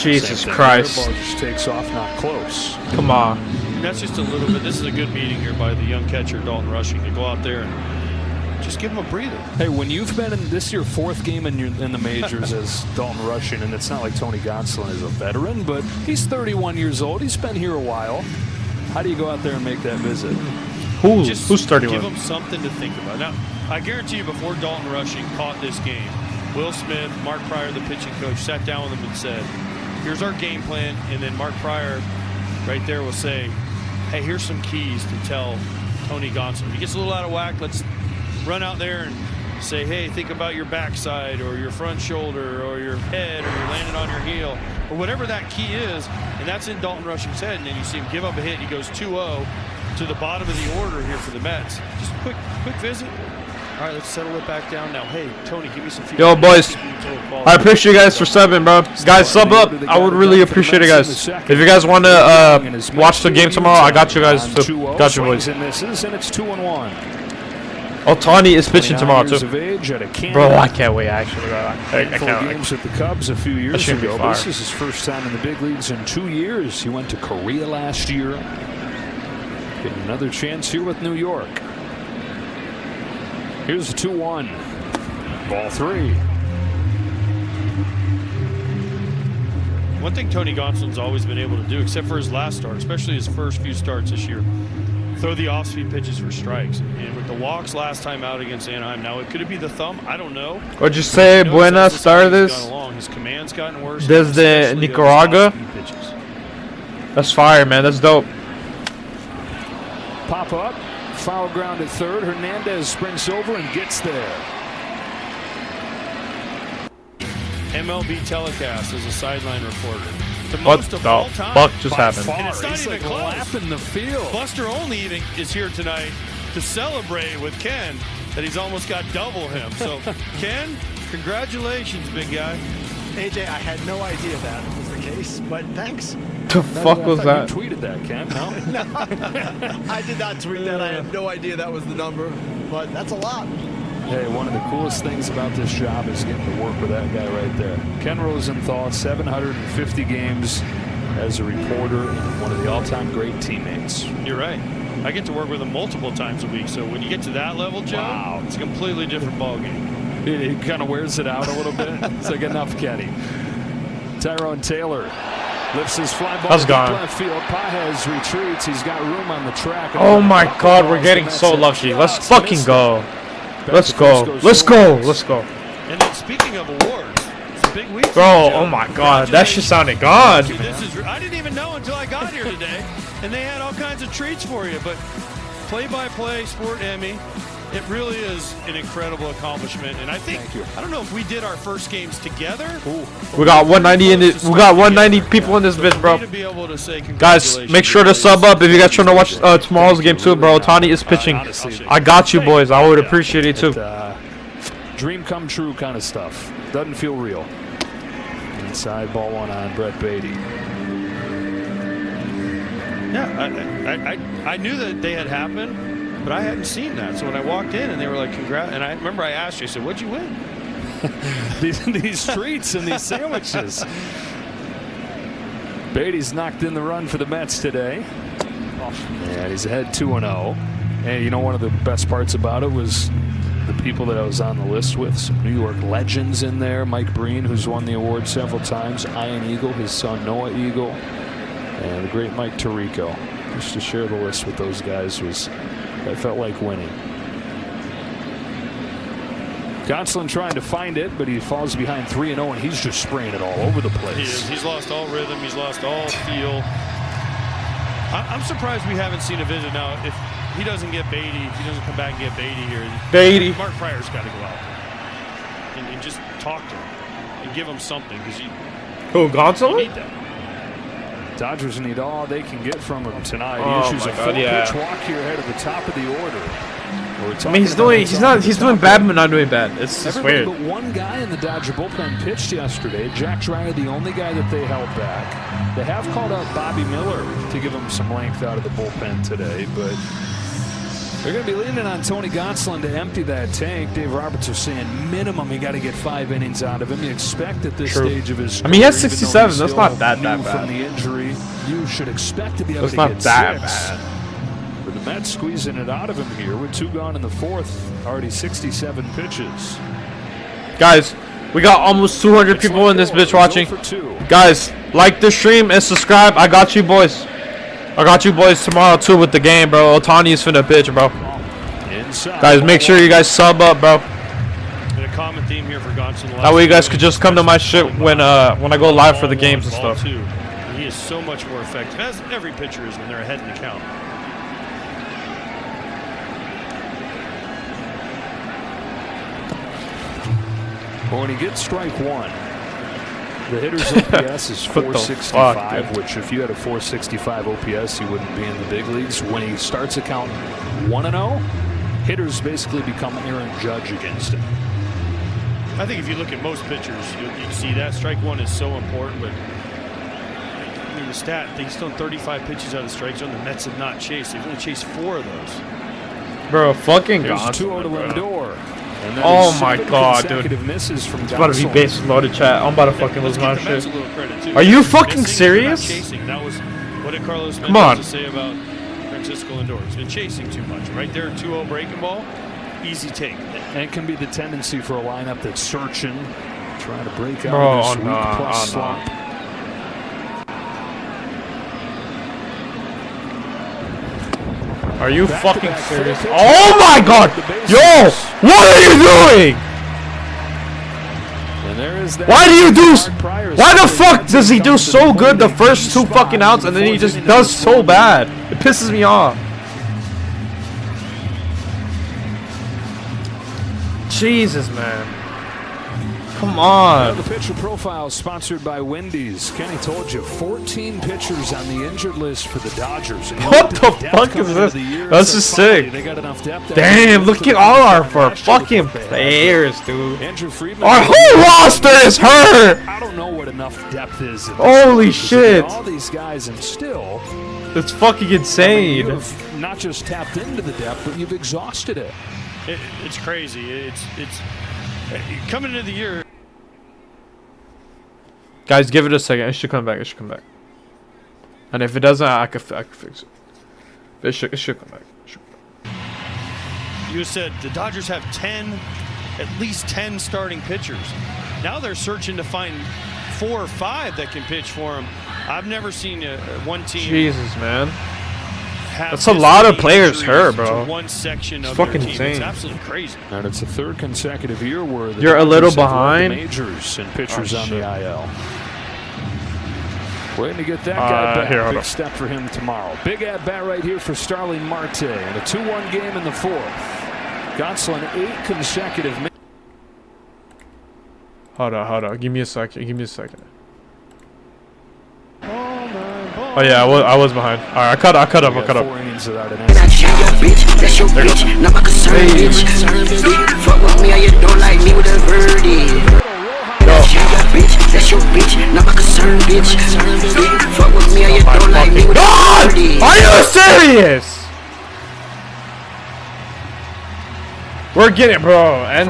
Jesus Christ. The ball just takes off, not close. Come on. That's just a little bit. This is a good meeting here by the young catcher, Dalton Rushing, to go out there and just give him a breather. Hey, when you've been in this your 4th game in the majors as Dalton Rushing, and it's not like Tony Gonsolin is a veteran, but he's 31 years old. He's been here a while. How do you go out there and make that visit? Who's 31? Give him something to think about. Now, I guarantee you before Dalton Rushing caught this game, Will Smith, Mark Pryor, the pitching coach, sat down with him and said, here's our game plan, and then Mark Pryor right there will say, hey, here's some keys to tell Tony Gonsolin. If he gets a little out of whack, let's run out there and say, hey, think about your backside or your front shoulder or your head or you're landing on your heel or whatever that key is, and that's in Dalton Rushing's head, and then you see him give up a hit, he goes 2-0 to the bottom of the order here for the Mets. Just a quick visit. All right, let's settle it back down now. Hey, Tony, give me some feedback. Yo, boys, I appreciate you guys for subbing, bro. Guys, sub up. I would really appreciate it, guys. If you guys want to watch the game tomorrow, I got you guys. Too. Got you, boys. And it's 2-1. Ohtani is pitching tomorrow, too. Bro, I can't wait, actually. I can't. Games with the Cubs a few years ago. This is his first time in the big leagues in 2 years. He went to Korea last year. Getting another chance here with New York. Here's the 2-1. Ball 3. One thing Tony Gonsolin's always been able to do, except for his last start, especially his first few starts this year, throw the off-speed pitches for strikes. And with the walks last time out against Anaheim, now it could be the thumb, I don't know. What'd you say, Buenas tardes? His command's gotten worse. Desde Nicaragua? That's fire, man. That's dope. Pop up. Foul ground at third. Hernandez sprints over and gets there. MLB telecast as a sideline reporter. What the fuck just happened? And it's not even close. Lap in the field. Buster Olney is here tonight to celebrate with Ken that he's almost got double him. So, Ken, congratulations, big guy. AJ, I had no idea that was the case, but thanks. The fuck was that? You tweeted that, Ken? No, I did not tweet that. I had no idea that was the number, but that's a lot. Hey, one of the coolest things about this job is getting to work with that guy right there. Ken Rosenthal, 750 games as a reporter and one of the all-time great teammates. You're right. I get to work with him multiple times a week. So when you get to that level, Joe, it's a completely different ballgame. It kind of wears it out a little bit. It's like enough, Kenny. Tyrone Taylor lifts his fly ball to left field. Pages retreats. He's got room on the track. Oh my God, we're getting so lucky. Let's fucking go. Let's go. Let's go. Let's go. And then speaking of awards, it's a big week. Bro, oh my God, that shit sounded God. I didn't even know until I got here today, and they had all kinds of treats for you. But play-by-play Sport Emmy, it really is an incredible accomplishment. And I think I don't know if we did our first games together. We got 190 in it. We got 190 people in this bitch, bro. Guys, make sure to sub up if you guys trying to watch tomorrow's game too, bro. Otani is pitching. I got you, boys. I would appreciate it too. Dream come true kind of stuff. Doesn't feel real. Inside ball one on Brett Batty. Yeah, I knew that they had happened, but I hadn't seen that. So when I walked in and they were like, "Congrats!" and I remember I asked you, I said, "What'd you win?" these treats and these sandwiches. Beatty's knocked in the run for the Mets today. And he's ahead 2-0. And you know, one of the best parts about it was the people that I was on the list with. Some New York legends in there. Mike Breen, who's won the award several times. Ian Eagle, his son Noah Eagle. And the great Mike Tirico. Just to share the list with those guys I felt like winning. Gonsolin trying to find it, but he falls behind 3-0, and he's just spraying it all over the place. He's lost all rhythm. He's lost all feel. I'm surprised we haven't seen a visit now. If he doesn't get Batty, if he doesn't come back and get Batty here, Mark Pryor's got to go out and just talk to him and give him something, because Gonsolin? You need that. Dodgers need all they can get from him tonight. He issues a full-pitch walk here ahead of the top of the order. I mean, he's doing bad, but not doing bad. It's just weird. But one guy in the Dodger bullpen pitched yesterday. Jack Dreyer, the only guy that they held back. They have called out Bobby Miller to give him some length out of the bullpen today, but they're going to be leaning on Tony Gonsolin to empty that tank. Dave Roberts is saying minimum you got to get 5 innings out of him. You expect at this stage of his career, I mean, he has 67. That's not that bad. From the injury, you should expect to be able That's to not get that 6. bad. But the Mets squeezing it out of him here with 2 gone in the 4th. Already 67 pitches. Guys, we got almost 200 people in this bitch watching. Guys, like the stream and subscribe. I got you, boys. I got you, boys, tomorrow too with the game, bro. Otani is finna pitch, bro. Guys, make sure you guys sub up, bro. And a common theme here for Gonsolin. That way you guys could just come to my shit when I go live for the games and stuff. He is so much more effective, as every pitcher is when they're ahead in the count. Well, when he gets strike 1, the hitter's OPS is 465, which if you had a 465 OPS, you wouldn't be in the big leagues. When he starts a count 1-0, hitters basically become Aaron Judge against him. I think if you look at most pitchers, you see that strike 1 is so important, but I mean, the stat, he's thrown 35 pitches out of the strike zone. The Mets have not chased. They've only chased 4 of those. Bro, fucking There's God. 2-0 to Lindor. Oh my God, dude. Misses from it's about to be base loaded, chat. I'm about to fucking lose my shit. Are you fucking serious? That was what did Carlos Come on. say about Francisco Lindor? He's been chasing too much. Right there, 2-0 breaking ball, easy take. And it can be the tendency for a lineup that's searching, trying to break out Bro, of this weak plus slump. Are you fucking serious? Oh my God! Yo! What are you doing? And there is that. Why do you do? Why the fuck does he do so good the first 2 fucking outs and then he just does so bad? It pisses me off. Jesus, man. Come on. The pitcher profile sponsored by Wendy's. Kenny told you 14 pitchers on the injured list for the Dodgers. And what the fuck is this? This is sick. They got enough depth. Damn, look at all our fucking players, dude. Andrew Friedman. Our whole roster is hurt. I don't know what enough depth is. Holy shit. All these guys and still. It's fucking insane. You've not just tapped into the depth, but you've exhausted it. It's crazy. It's coming into the year. Guys, give it a second. It should come back. It should come back. And if it doesn't, I could fix it. If It should come back. You said the Dodgers have at least 10 starting pitchers. Now they're searching to find 4 or 5 that can pitch for them. I've never seen one team. Jesus, man. That's a lot of players hurt, bro. One section it's of fucking their team. insane. It's absolutely crazy. And it's the 3rd consecutive year where you're a little behind. Majors and pitchers on the IL. Waiting to get that guy back. Here, big step for him tomorrow. Big at bat right here for Starling Marte. And a 2-1 game in the 4th. Gonsolin 8 consecutive. Hold on. Give me a second. Oh yeah, I was behind. All right, I cut up. 4 innings without an answer. That's your bitch. Not my concern, bitch. Fuck with me or you don't like me with a birdie. That's your bitch. Not my concern, bitch. Fuck with me or you don't like me with a birdie. Are you serious? We're getting it, bro. And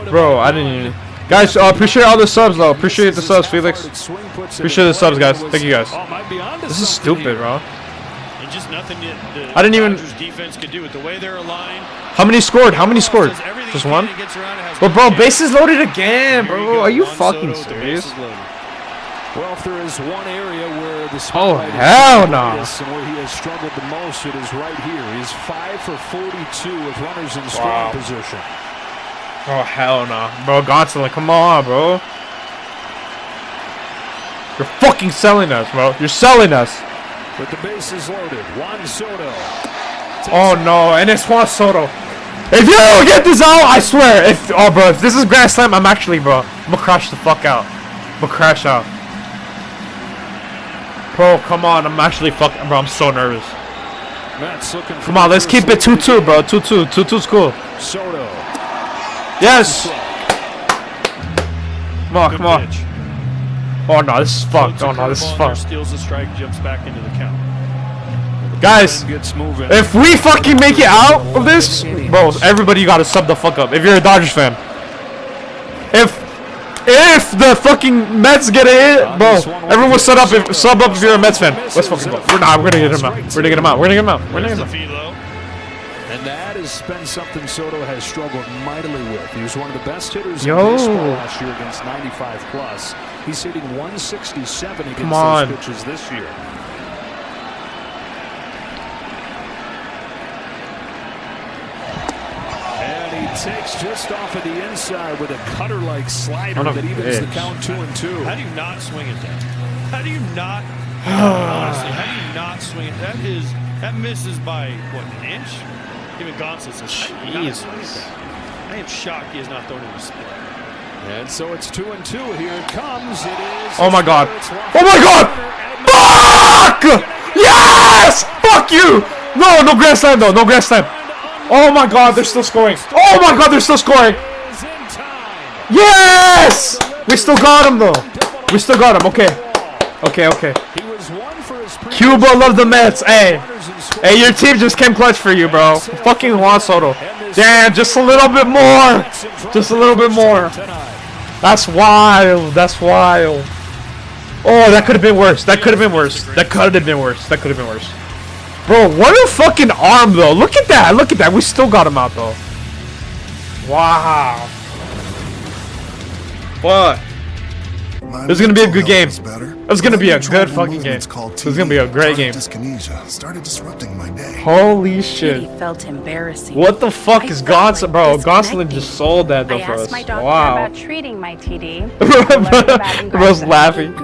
bro, I didn't even. Guys, appreciate all the subs, though. Appreciate the subs, Felix. Appreciate the subs, guys. Thank you, guys. This is stupid, bro. And just nothing I didn't even. Defense could do with the way they're aligned. How many scored? Just one? But bro, bases loaded again, bro. Are you fucking serious? Well, if there is one area where the hell no. And where he has struggled the most, it is right here. He's 5 for 42 with runners in scoring position. Oh hell no, bro. Gonsolin, come on, bro. You're fucking selling us, bro. You're selling us. With the bases loaded, Juan Soto. Oh no, and it's Juan Soto. If you don't get this out, I swear. If this is Grand Slam, I'm actually, bro. I'm gonna crash the fuck out. I'm gonna crash out. Bro, come on. I'm actually fucking, bro. I'm so nervous. Come on, let's keep it 2-2, bro. 2-2. 2-2's cool. Soto. Yes. Come on. Oh no, this is fucked. Oh no, this is fucked. Steals the strike, jumps back into the count. Guys, if we fucking make it out of this, bro, everybody gotta sub the fuck up. If you're a Dodgers fan, if the fucking Mets get a hit, bro, everyone sub up if you're a Mets fan. Let's fucking go. We're gonna get him out. We're gonna get him out. And that has been something Soto has struggled mightily with. He was one of the best hitters in baseball last year against 95+. He's hitting 167 against those pitches this year. And he takes just off of the inside with a cutter-like slider that evens the count 2-2. How do you not swing at that? How do you not? Honestly, how do you not swing at that? That misses by what, an inch? Even Gonsolin says, Jesus. I am shocked he has not thrown in a split. And so it's 2-2. Here it comes. It is. Oh my god. Oh my god. Fuck! Yes! Fuck you! No Grand Slam though. No Grand Slam. Oh my god, they're still scoring. Oh my god, they're still scoring. Yes! We still got him though. We still got him. Okay. Cuba, love the Mets. Hey, your team just came clutch for you, bro. Fucking Juan Soto. Damn, just a little bit more. Just a little bit more. That's wild. Oh, that could have been worse. That could have been worse. Bro, what a fucking arm, though. Look at that. We still got him out, though. Wow. What? This is gonna be a good game. It's gonna be a good fucking game. This is gonna be a great game. Started disrupting my day. Holy shit! Felt embarrassing. What the fuck is Gonsolin, bro? Gonsolin just sold that though for us. Wow. About treating my TD. Bro's laughing.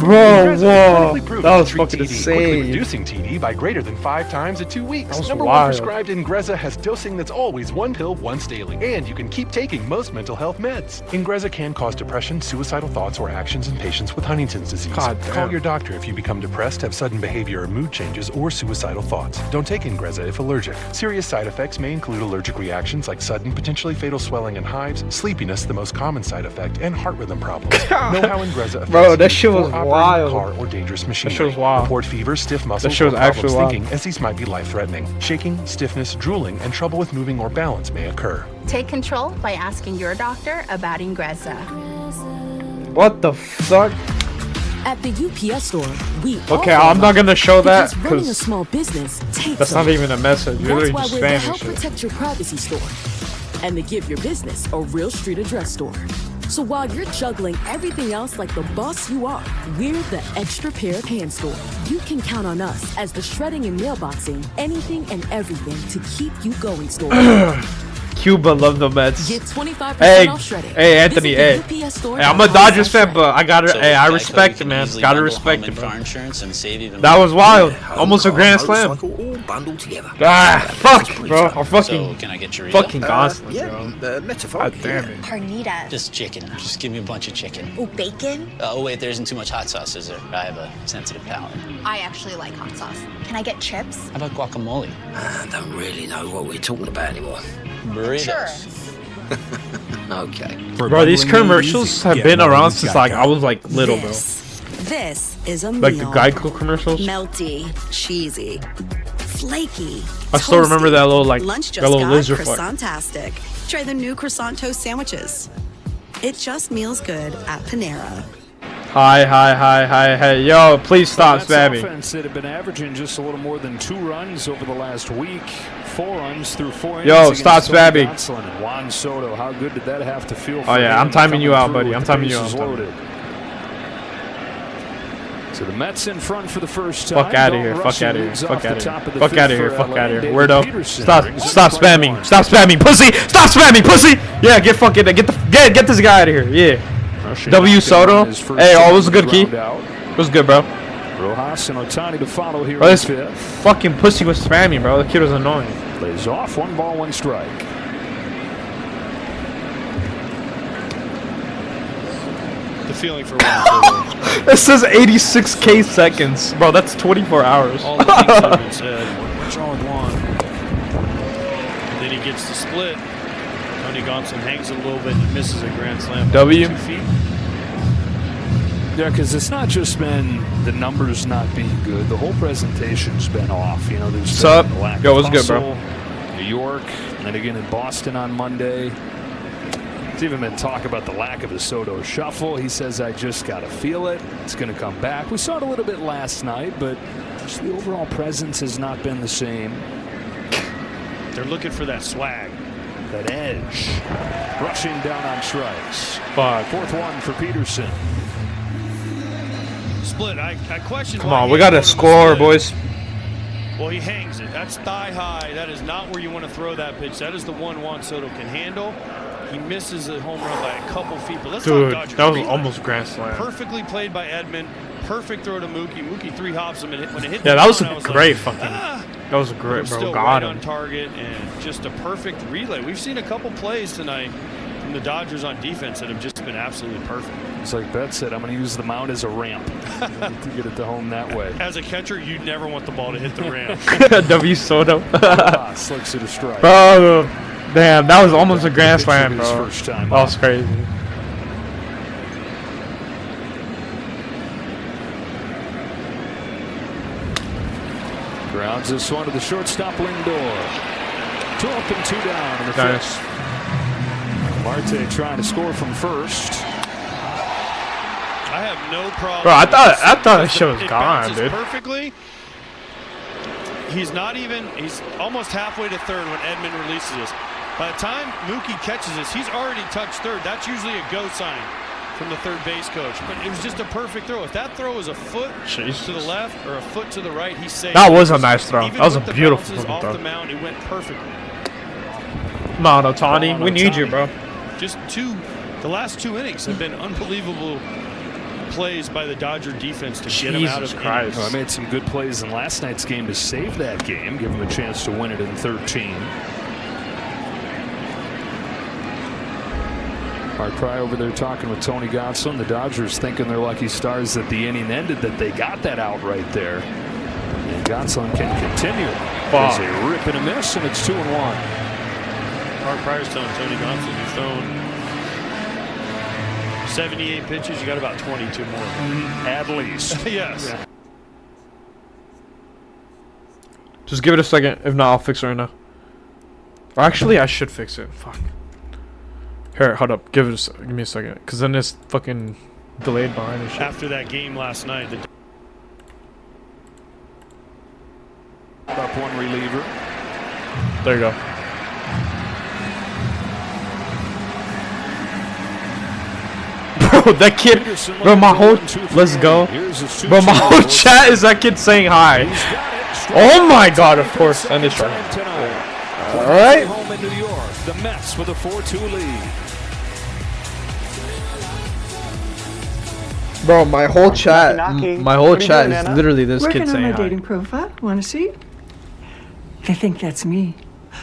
Bro, whoa, that was fucking insane. Reducing TD by greater than 5 times in 2 weeks. Number 1 prescribed Ingrezza has dosing that's always 1 pill once daily, and you can keep taking most mental health meds. Ingrezza can cause depression, suicidal thoughts, or actions in patients with Huntington's disease. Call your doctor if you become depressed, have sudden behavior or mood changes, or suicidal thoughts. Don't take Ingrezza if allergic. Serious side effects may include allergic reactions like sudden, potentially fatal swelling and hives, sleepiness, the most common side effect, and heart rhythm problems. Know how Ingrezza affects bro, that shit was wild. Car or dangerous machinery. That shit was wild. Report fever, stiff muscles, that shit was or problems actually wild. thinking, as these might be life-threatening. Shaking, stiffness, drooling, and trouble with moving or balance may occur. Take control by asking your doctor about Ingrezza. What the fuck? At the UPS store, we Okay, I'm not gonna show that because running a because small business takes that's not even a message. You're That's literally why just we're the spamming Help shit. Protect Your Privacy store and the Give Your Business a Real Street Address store. So while you're juggling everything else like the boss you are, we're the extra pair of hands store. You can count on us as the shredding and mailboxing, anything and everything to keep you going store. Cuba love the Mets. Get 25% Hey, off shredding. hey, Anthony, hey. Visit the UPS store Hey, I'm a now. Dodgers fan, but I gotta, hey, I respect it, man. Gotta respect it, bro. That was wild. Almost a grand slam. Bundled together. Ah, fuck, bro. I'm fucking, can I get your fucking Gosling, yeah, bro. metaphorically. God damn it. Carnita. Just chicken. Just give me a bunch of chicken. Oh, bacon? Oh, wait, there isn't too much hot sauce, is there? I have a sensitive palate. I actually like hot sauce. Can I get chips? How about guacamole? I don't really know what we're talking about anymore. Burritos. Sure. Okay. Bro, these commercials have been around since like I was like little, bro. This is a meal. Like the Geico commercials. Melty, cheesy, flaky. I still remember that little like Lunch that just little got lizard fuck. croissant-tastic. Try the new croissant toast sandwiches. It just meals good at Panera. Hi. Yo, please stop spamming. Offense that have been averaging just a little more than 2 runs over the last week. 4 runs through 4 innings. Yo, stop spamming. And Juan Soto, how good did that have to feel for Oh yeah, him I'm timing you out, coming buddy. I'm through timing with you the out. bases loaded. So the Mets in front for the first time. Fuck out of here. Fuck out of here. Fuck out of here. Fuck out of here. Fuck out of here. Weirdo. Stop spamming. Stop spamming, pussy. Stop spamming, pussy. Yeah, get fucking get this guy out of here. Yeah. W Soto. Hey, oh, it was a good key. It was good, bro. Rojas and Ohtani to follow here. Bro, this fucking pussy was spamming, bro. The kid was annoying. Plays off. 1 ball, 1 strike. The feeling for Juan It says 86k seconds, bro. That's 24 hours. All the things that have been said. What's wrong with Juan? Then he gets the split. Tony Gonsolin hangs it a little bit. He misses a grand slam. W. 2 feet. Yeah, because it's not just been the numbers not being good. The whole presentation's been off. You know, there's What's up? been a lack Yo, of what's good, bro? hustle. New York, and then again in Boston on Monday. There's even been talk about the lack of a Soto shuffle. He says, I just got to feel it. It's going to come back. We saw it a little bit last night, but just the overall presence has not been the same. They're looking for that swag. That edge. Rushing down on strikes. Fuck. 4th one for Peterson. Split. I question. Come on, we got to score, boys. Well, he hangs it. That's thigh high. That is not where you want to throw that pitch. That is the one Juan Soto can handle. He misses a home run by a couple feet. But let's Dude, talk Dodgers. that was almost grand slam. Perfectly played by Edman. Perfect throw to Mookie. Mookie 3 hops him, and when it hit. Yeah, the that was ground, a great like, fucking. That was a great, bro. Still Got right him. on target and just a perfect relay. We've seen a couple plays tonight from the Dodgers on defense that have just been absolutely perfect. It's like Bet said, I'm going to use the mound as a ramp to get it to home that way. As a catcher, you never want the ball to hit the ramp. W Soto. Slicks it a strike. Bro, damn, that was almost a grand slam, His bro. first time That was crazy. Grounds this one to the shortstop Lindor. 2 up and 2 down in the Nice. 5th. Marte trying to score from first. I have no problem. Bro, I thought that shit was It gone, bounces dude. perfectly. He's not even. He's almost halfway to third when Edman releases this. By the time Mookie catches this, he's already touched third. That's usually a go sign from the third base coach. But it was just a perfect throw. If that throw was a foot to the left or a foot to the right, he's safe. That was a nice throw. Even That was a with the beautiful bounces fucking off throw. the mound, it went perfectly. Come on, Ohtani. We need you, bro. Just the last 2 innings have been unbelievable plays by the Dodger defense to get him out of Christ. I made some good plays in last night's game to save that game, give him a chance to win it in 13. Art Pry over there talking with Tony Gonsolin. The Dodgers thinking they're lucky stars that the inning ended, that they got that out right there. And Gonsolin can continue. There's a rip and a miss, and it's 2-1. Art Pryor's telling Tony Gonsolin you've thrown 78 pitches, you got about 22 more. At least. Yes. Yeah. Just give it a second. If not, I'll fix it right now. Or actually, I should fix it. Fuck. Here, hold up. Give me a second. Because then this fucking delayed behind and shit. After that game last night. Up one reliever. There you go. Bro, that kid, bro, my whole, let's go. Bro, my whole chat is that kid saying hi. Oh my god, of course. And it's right. Alright. Home in New York, the Mets with a 4-2 lead. Bro, my whole chat, is literally this kid saying my hi. dating profile. Want to see? They think that's me.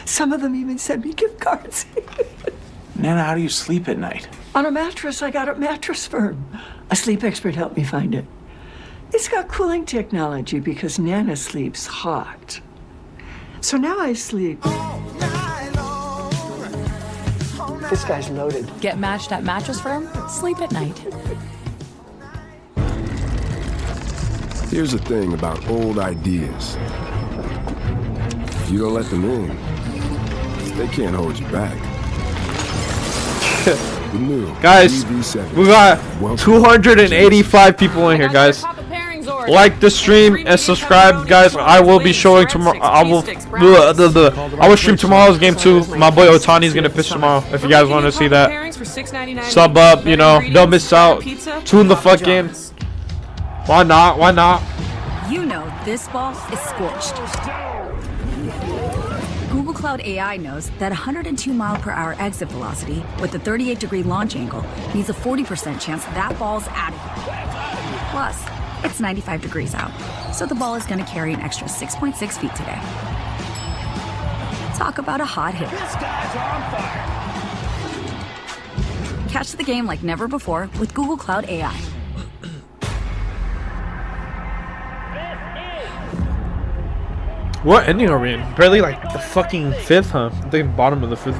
Some of them even send me gift cards. Nana, how do you sleep at night? On a mattress I got at Mattress Firm. A sleep expert helped me find it. It's got cooling technology because Nana sleeps hot. So now I sleep. This guy's loaded. Get matched at Mattress Firm. Sleep at night. Here's the thing about old ideas. If you don't let them in, they can't hold you back. Guys, we got 285 people in here, guys. Like the stream and subscribe, guys. I will be showing tomorrow. I will stream tomorrow's game too. My boy Otani's gonna pitch tomorrow. If you guys want to see that, sub up. You know, don't miss out. Tune the fuck in. Why not? Why not? You know this ball is scorched. Google Cloud AI knows that 102 mile/hour exit velocity with a 38-degree launch angle means a 40% chance that ball's out of here. Plus, it's 95 degrees out, so the ball is going to carry an extra 6.6 feet today. Talk about a hot hit. Catch the game like never before with Google Cloud AI. What ending are we in? Barely like the fucking 5th, huh? I think bottom of the 5th.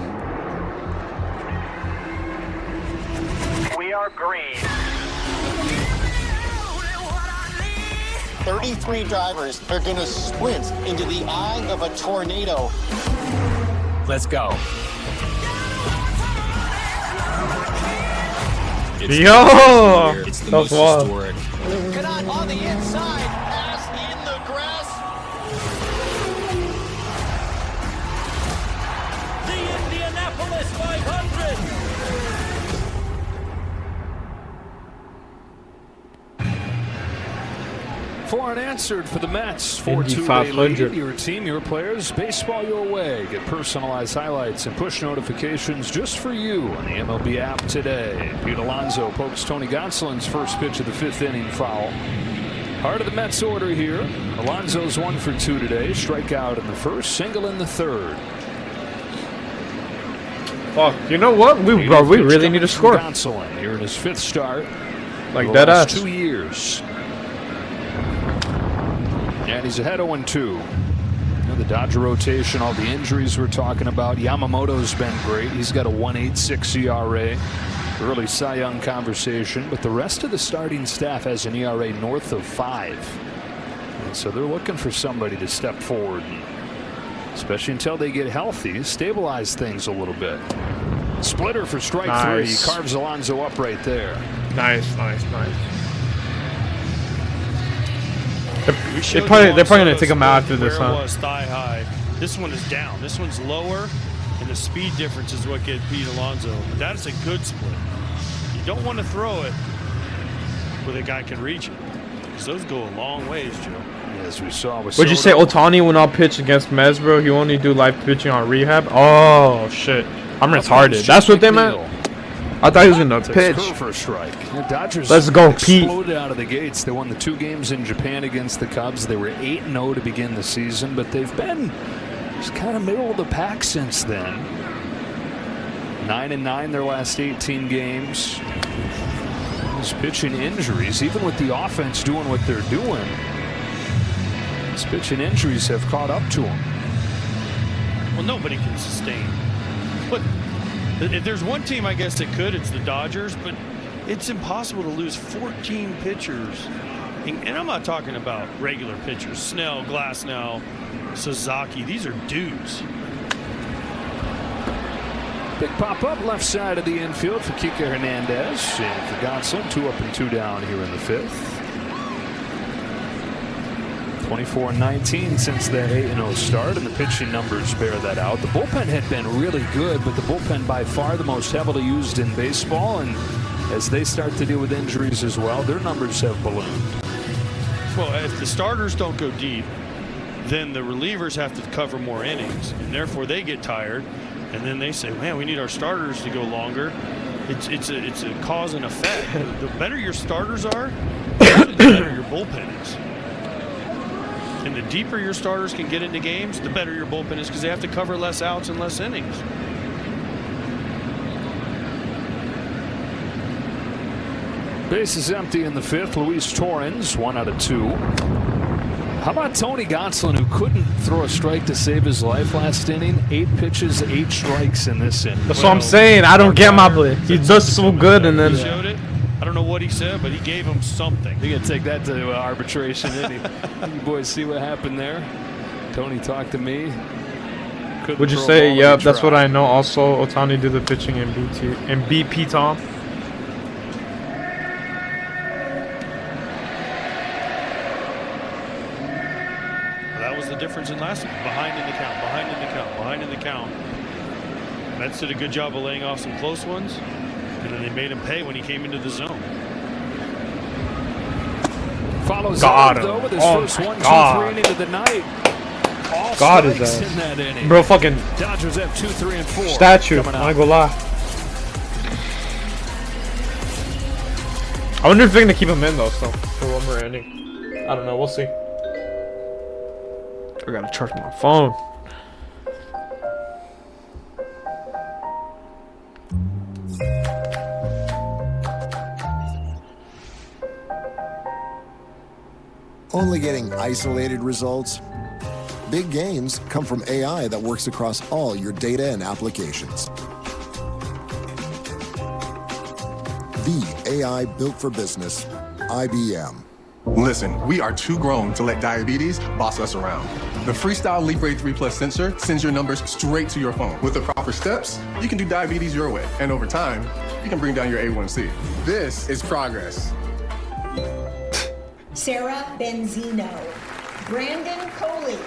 We are green. 33 drivers are going to sprint into the eye of a tornado. Let's go. Yo! It's the That's most wild. historic. Canuck on the inside, pass in the grass. The Indianapolis 500. For unanswered for the Mets, 4-2 lead. Your team, your players, baseball your way. Get personalized highlights and push notifications just for you on the MLB app today. Pete Alonso pokes Tony Gonsolin's first pitch of the 5th inning foul. Heart of the Mets order here. Alonso's 1 for 2 today. Strikeout in the first, single in the 3rd. Fuck, you know what? We really need to score. Gonsolin here in his 5th start. Like dead ass. 2 years. And he's ahead 0-2. You know, the Dodger rotation, all the injuries we're talking about. Yamamoto's been great. He's got a 1.86 ERA. Early Cy Young conversation. But the rest of the starting staff has an ERA north of 5. And so they're looking for somebody to step forward. Especially until they get healthy. Stabilize things a little bit. Splitter for strike 3. He carves Alonso up right there. Nice. They're probably gonna take him out after this, huh? It was thigh high. This one is down. This one's lower, and the speed difference is what gets Pete Alonso. But that is a good split. You don't want to throw it where the guy can reach it, because those go a long ways, Joe. As we saw with Would you say Otani will not pitch against Mets, bro? He only do live pitching on rehab? Oh shit, I'm retarded. That's what they meant. I thought he was gonna pitch. For a strike. The Dodgers Let's go, Pete. Exploded out of the gates. They won the 2 games in Japan against the Cubs. They were 8-0 to begin the season, but they've been just kind of middle of the pack since then. 9-9 their last 18 games. Those pitching injuries, even with the offense doing what they're doing, these pitching injuries have caught up to them. Well, nobody can sustain. But if there's one team, I guess, that could, it's the Dodgers, but it's impossible to lose 14 pitchers. And I'm not talking about regular pitchers. Snell, Glasnow, Sasaki. These are dudes. Big pop up left side of the infield for Kike Hernandez. And for Gonsolin, 2 up and 2 down here in the 5th. 24-19 since that 8-0 start, and the pitching numbers bear that out. The bullpen had been really good, but the bullpen by far the most heavily used in baseball, and as they start to deal with injuries as well, their numbers have ballooned. Well, if the starters don't go deep, then the relievers have to cover more innings, and therefore they get tired, and then they say, man, we need our starters to go longer. It's a cause and effect. The better your starters are, the better your bullpen is. And the deeper your starters can get into games, the better your bullpen is, because they have to cover less outs and less innings. Base is empty in the 5th. Luis Torrens, 1 out of 2. How about Tony Gonsolin, who couldn't throw a strike to save his life last inning? 8 pitches, 8 strikes in this inning. That's what I'm saying. I don't get my play. He does so good, and then. He showed it. I don't know what he said, but he gave him something. You're going to take that to arbitration, didn't he? You boys see what happened there? Tony talked to me. Would you say, yep, that's what I know. Also, Ohtani did the pitching in BP, Tom. That was the difference in last week. Behind in the count, behind in the count, behind in the count. Mets did a good job of laying off some close ones. And then they made him pay when he came into the zone. Follows up, though, with his first 1-2-3 inning of the night. All God is strikes that. in that inning. Bro, fucking Dodgers have 2, 3, and 4. statue. I'm not gonna lie. I wonder if they're gonna keep him in though, so for one more inning. I don't know. We'll see. I gotta charge my phone. Only getting isolated results? Big gains come from AI that works across all your data and applications. The AI built for business, IBM. Listen, we are too grown to let diabetes boss us around. The Freestyle Libre 3 Plus sensor sends your numbers straight to your phone. With the proper steps, you can do diabetes your way. And over time, you can bring down your A1C. This is progress. Sarah Benzino, Brandon Coley,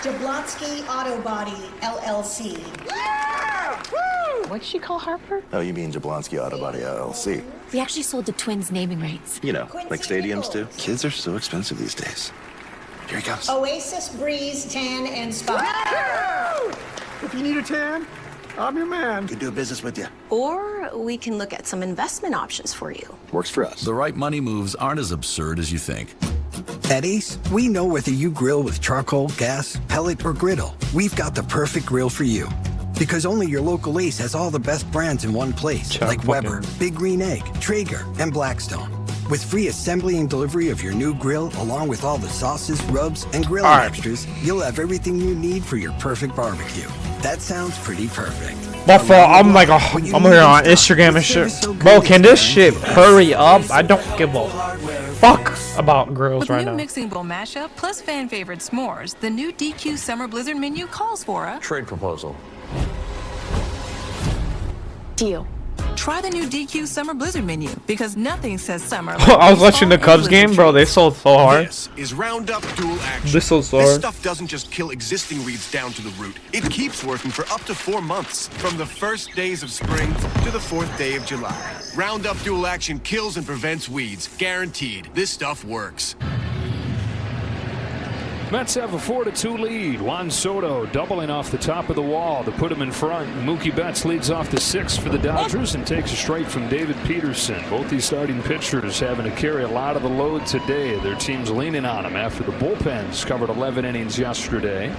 Jablonski Auto Body, LLC. Yeah! What did she call Harper? Oh, you mean Jablonski Auto Body LLC. We actually sold the twins' naming rights. You know, like stadiums do. Kids are so expensive these days. Here he comes. Oasis Breeze Tan and Spa. If you need a tan, I'm your man. Could do business with you. Or we can look at some investment options for you. Works for us. The right money moves aren't as absurd as you think. At Ace, we know whether you grill with charcoal, gas, pellet, or griddle, we've got the perfect grill for you. Because only your local Ace has all the best brands in one place, like Weber, Big Green Egg, Traeger, and Blackstone. With free assembly and delivery of your new grill, along with all the sauces, rubs, and grilling extras, you'll have everything you need for your perfect barbecue. That sounds pretty perfect. My fault. I'm like, I'm here on Instagram and shit. Bro, can this shit hurry up? I don't give a fuck about grills With right new now. mixing bowl mashup plus fan favorite s'mores, the new DQ Summer Blizzard menu calls for a trade proposal. deal. Try the new DQ Summer Blizzard menu because nothing says summer. I was watching the Cubs game, bro. They sold so hard. This is Roundup Dual Action. They sold so This hard. stuff doesn't just kill existing weeds down to the root. It keeps working for up to 4 months, from the first days of spring to the 4th day of July. Roundup Dual Action kills and prevents weeds. Guaranteed. This stuff works. Mets have a 4-2 lead. Juan Soto doubling off the top of the wall to put him in front. Mookie Betts leads off the 6th for the Dodgers and takes a strike from David Peterson. Both these starting pitchers having to carry a lot of the load today. Their team's leaning on them after the bullpens covered 11 innings yesterday.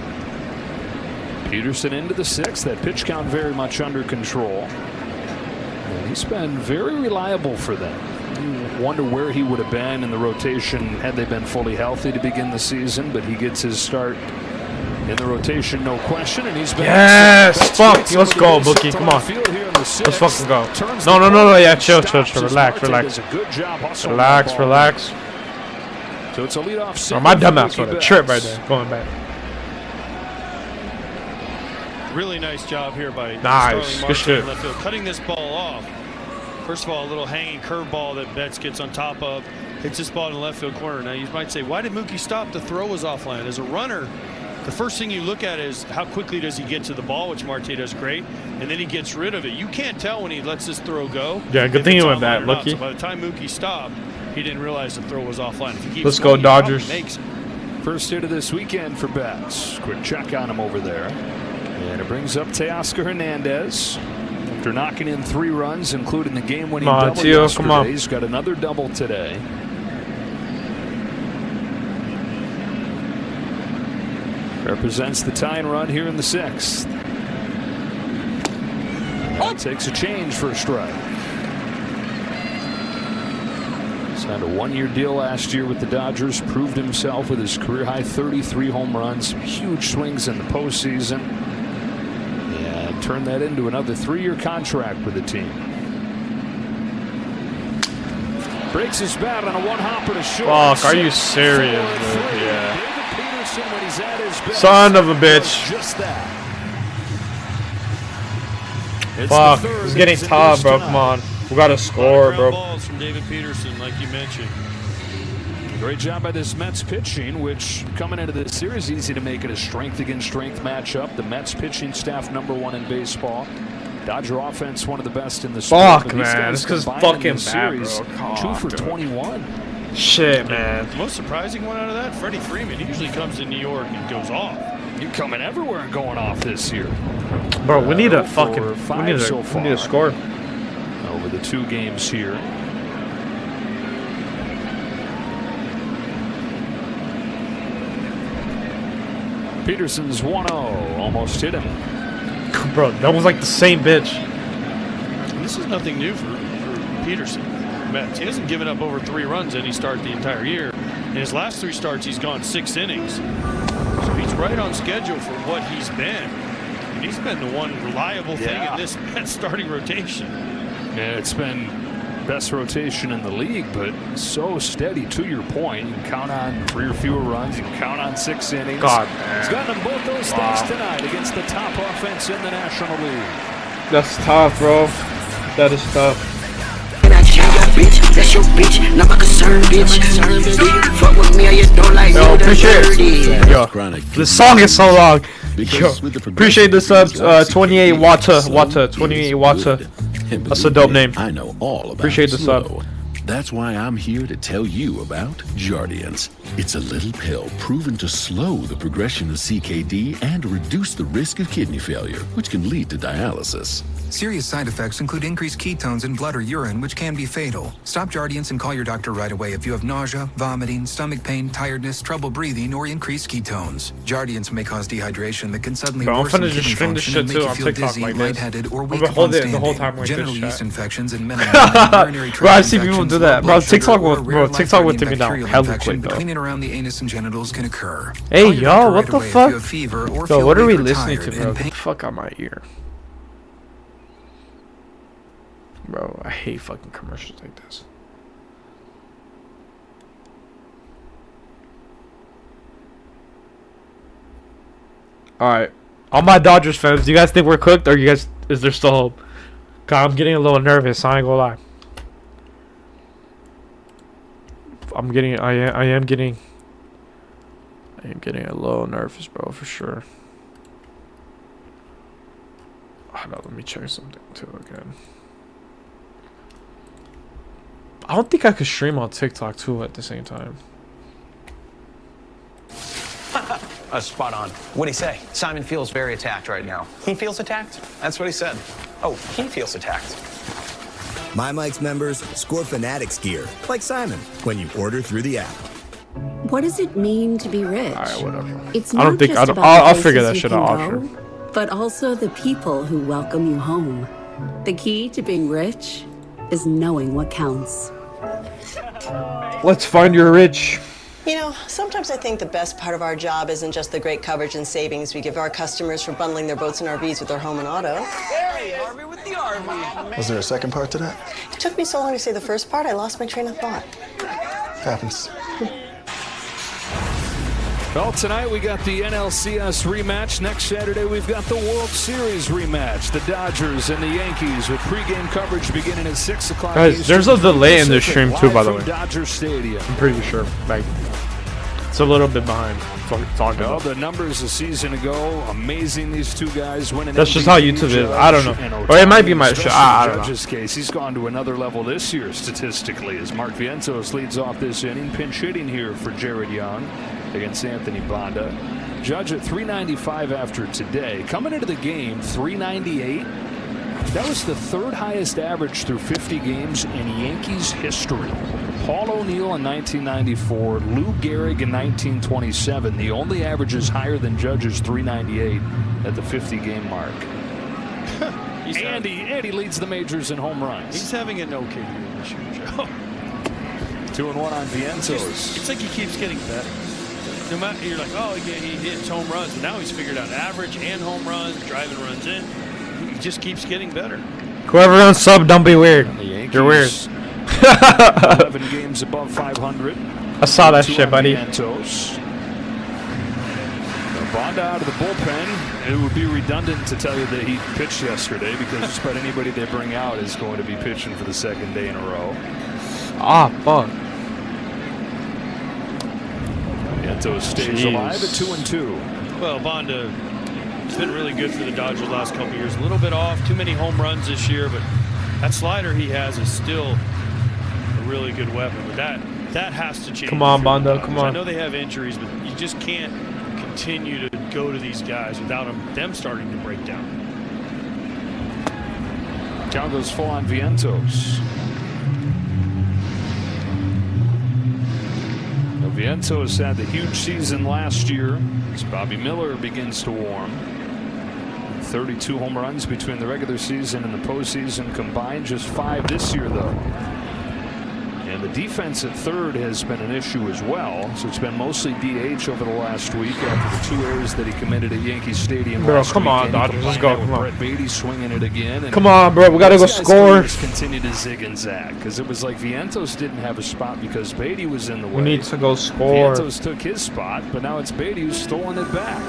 Peterson into the 6th. That pitch count very much under control. And he's been very reliable for them. You wonder where he would have been in the rotation had they been fully healthy to begin the season, but he gets his start in the rotation, no question, and he's been Yes! Fuck! Let's go, Bookie. Come on. Let's fucking go. No. Yeah, chill. Relax. So it's a leadoff. Oh, my dumbass on a trip right there. Going back. Really nice job here by nice. Good shit. Left field, cutting this ball off. First of all, a little hanging curveball that Betts gets on top of. Hits this ball in the left field corner. Now you might say, why did Mookie stop? The throw was offline. As a runner, the first thing you look at is how quickly does he get to the ball, which Marte does great, and then he gets rid of it. You can't tell when he lets this throw go. Yeah, good thing he went back. Lucky. So by the time Mookie stopped, he didn't realize the throw was offline. If he keeps Let's go, Dodgers. Makes it. First hit of this weekend for Betts. Quick check on him over there. And it brings up Teoscar Hernandez. After knocking in 3 runs, including the game-winning double yesterday, he's got another double today. Represents the tying run here in the 6th. Takes a change for a strike. Signed a 1-year deal last year with the Dodgers. Proved himself with his career-high 33 home runs. Some huge swings in the postseason. And turned that into another 3-year contract with the team. Breaks his bat on a 1-hopper to short. Fuck, are you serious, dude? Yeah. Son of a bitch. Just that. Fuck, it's getting tough, bro. Come on. We got to score, bro. Balls from David Peterson, like you mentioned. Great job by this Mets pitching, which coming into this series, easy to make it a strength against strength matchup. The Mets pitching staff #1 in baseball. Dodger offense one of the best in the sport. Fuck, man. This is fucking bad, bro. 2 for 21. Shit, man. The most surprising one out of that, Freddie Freeman. He usually comes to New York and goes off. You're coming everywhere and going off this year. Bro, we need a fucking we need a score over the 2 games here. Peterson's 1-0, almost hit him. Bro, that was like the same bitch. This is nothing new for Peterson. Mets. He hasn't given up over 3 runs any start the entire year. In his last 3 starts, he's gone 6 innings. So he's right on schedule for what he's been. And he's been the one reliable thing in this Mets starting rotation. Yeah, it's been best rotation in the league, but so steady. To your point, you can count on 3 or fewer runs. You can count on 6 innings. God, man. He's gotten them both those things tonight against the top offense in the National League. That's tough, bro. That is tough. Bitch, that's your bitch, not my concern, bitch. Fuck with me, you don't like yo, appreciate it. Yo, the song is so long. Yo, appreciate the subs. 28 Wata, 28 Wata. That's a dope name. I know all about appreciate the sub. That's why I'm here to tell you about Jardiance. It's a little pill proven to slow the progression of CKD and reduce the risk of kidney failure, which can lead to dialysis. Serious side effects include increased ketones in blood or urine, which can be fatal. Stop Jardiance and call your doctor right away if you have nausea, vomiting, stomach pain, tiredness, trouble breathing, or increased ketones. Jardiance may cause dehydration that can suddenly worsen kidney function and make you feel dizzy, lightheaded, or weak upon standing. The whole time Genital yeast infections and urinary tract bro, I see people do that. Bro, TikTok with me now. Hella quick though. Between and around the anus and genitals can occur. Hey yo, what the fuck? Yo, what are we listening to, bro? Get the fuck out my ear. Bro, I hate fucking commercials like this. Alright. All my Dodgers fans, do you guys think we're cooked or is there still hope? God, I'm getting a little nervous, I ain't gonna lie. I am getting a little nervous, bro, for sure. Hold on, let me check something too again. I don't think I could stream on TikTok too at the same time. Spot on. What'd he say? Simon feels very attacked right now. He feels attacked? That's what he said. Oh, he feels attacked. My Mike's members score Fanatics gear, like Simon, when you order through the app. What does it mean to be rich? Alright, whatever. It's I don't not think just I'll figure that shit out after. But also the people who welcome you home. The key to being rich is knowing what counts. Let's find your rich. You know, sometimes I think the best part of our job isn't just the great coverage and savings we give our customers for bundling their boats and RVs with their home and auto. There he is, Harvey with the RV. Was there a second part to that? It took me so long to say the first part, I lost my train of thought. Happens. Well, tonight we got the NLCS rematch. Next Saturday we've got the World Series rematch. The Dodgers and the Yankees with pregame coverage beginning at 6 o'clock. Guys, there's a delay in this stream too, by the way. Dodger Stadium. I'm pretty sure. Like, it's a little bit behind. Talking about the numbers a season ago, amazing. These two guys winning. That's just how YouTube is. I don't know. Or it might be my show. I don't know. Judge's case, he's gone to another level this year statistically as Mark Vientos leads off this inning. Pinch hitting here for Jared Young against Anthony Banda. Judge at 395 after today. Coming into the game, 398. That was the third highest average through 50 games in Yankees history. Paul O'Neill in 1994, Lou Gehrig in 1927. The only average is higher than Judge's 398 at the 50-game mark. and he leads the majors in home runs. He's having an okay year this year, Joe. 2-1 on Vientos. It's like he keeps getting better. No matter, you're like, oh, he hits home runs, but now he's figured out average and home runs, driving runs in. He just keeps getting better. Whoever on sub, don't be weird. You're weird. 11 games above 500. I saw that shit, buddy. Banda out of the bullpen. It would be redundant to tell you that he pitched yesterday because just about anybody they bring out is going to be pitching for the second day in a row. Ah, fuck. Vientos stays alive at 2-2. Well, Banda, it's been really good for the Dodgers the last couple years. A little bit off, too many home runs this year, but that slider he has is still a really good weapon. But that has to change. Come on, Banda, come on. I know they have injuries, but you just can't continue to go to these guys without them starting to break down. Count goes full on Vientos. Vientos had the huge season last year as Bobby Miller begins to warm. 32 home runs between the regular season and the postseason combined, just 5 this year though. And the defense at third has been an issue as well, so it's been mostly DH over the last week after the 2 errors that he committed at Yankee Stadium. Bro, come on, Dodgers, let's go. Come on. Brett Batty swinging it again. And come on, bro, we gotta go score. Continue to zig and zag because it was like Vientos didn't have a spot because Batty was in the way. We need to go score. Vientos took his spot, but now it's Batty who's stolen it back.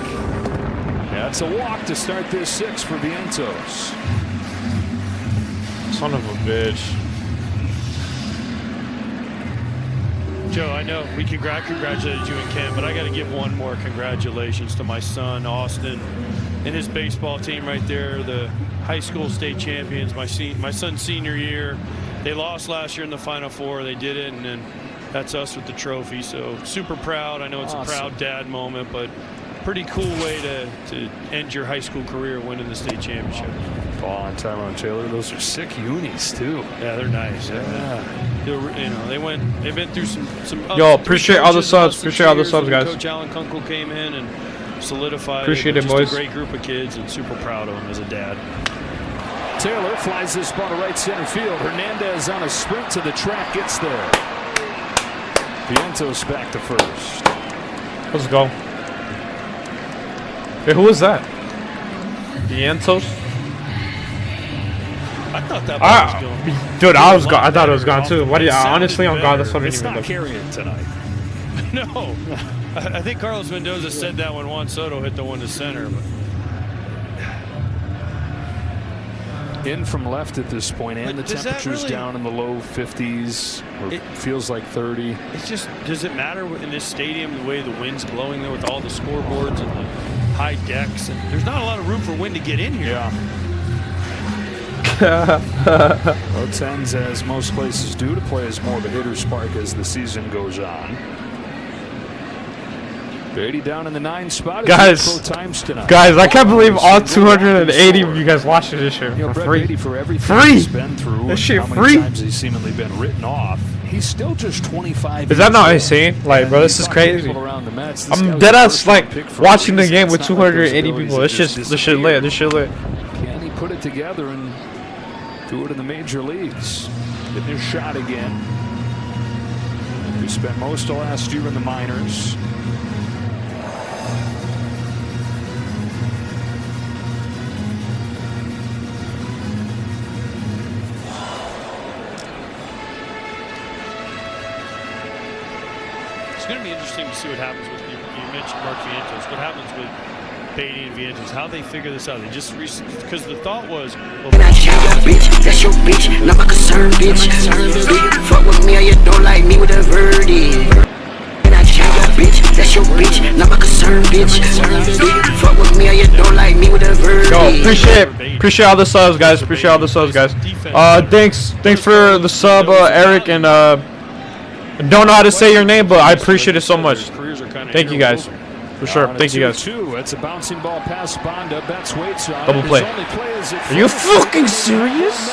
That's a walk to start this 6 for Vientos. Son of a bitch. Joe, I know we congratulated you and Ken, but I got to give one more congratulations to my son, Austin, and his baseball team right there, the high school state champions, my son's senior year. They lost last year in the Final Four. They did it, and then that's us with the trophy. So super proud. I know it's awesome. A proud dad moment, but pretty cool way to end your high school career winning the state championship. Paul and Tyrone Taylor, those are sick unis too. Yeah, they're nice. Yeah. They've been through some. Yo, appreciate all the subs. Appreciate all the subs, guys. Coach Alan Kunkel came in and solidified. Appreciate it, just boys. A great group of kids, and super proud of him as a dad. Taylor flies this ball to right center field. Hernandez on a sprint to the track, gets there. Vientos back to first. Let's go. Hey, who was that? Vientos? I thought that ball was going. Dude, I thought it was gone too. What do you honestly on God? That's what I didn't even look. It's not carrying tonight. No, I think Carlos Mendoza said that when Juan Soto hit the one to center. But. In from left at this point, and the temperature's down in the low 50s. Or it feels like 30. It's just, does it matter in this stadium the way the wind's blowing there with all the scoreboards and the high decks? And there's not a lot of room for wind to get in here. Yeah. Well, it tends, as most places do, to play as more of a hitter's park as the season goes on. Beatty down in the 9 spot. Guys, I can't believe all 280 of you guys watching this shit for free. For everything he's been through, this shit how many free. times he's seemingly been written off. He's still just 25. Is that not insane? Like, bro, this is crazy. I'm dead ass like watching the game with 280 people. It's just this shit lit. This shit lit. Can he put it together and do it in the major leagues? Getting his shot again. He spent most of last year in the minors. It's going to be interesting to see what happens with you mentioned Mark Vientos. What happens with Batty and Vientos? How they figure this out? They just because the thought was, well, Can I change your bitch? That's your bitch. Not my concern, bitch. Do you fuck with me or you don't like me with a verdict? Can I change your bitch? That's your bitch. Not my concern, bitch. Do you fuck with me or you don't like me with a verdict? Yo, appreciate all the subs, guys. Appreciate all the subs, guys. Thanks for the sub, Eric, and I don't know how to say your name, but I appreciate it so much. Thank you, guys. For sure. Thank you, guys. That's a bouncing ball past Bonda. Betts waits on Double play. Are you fucking serious?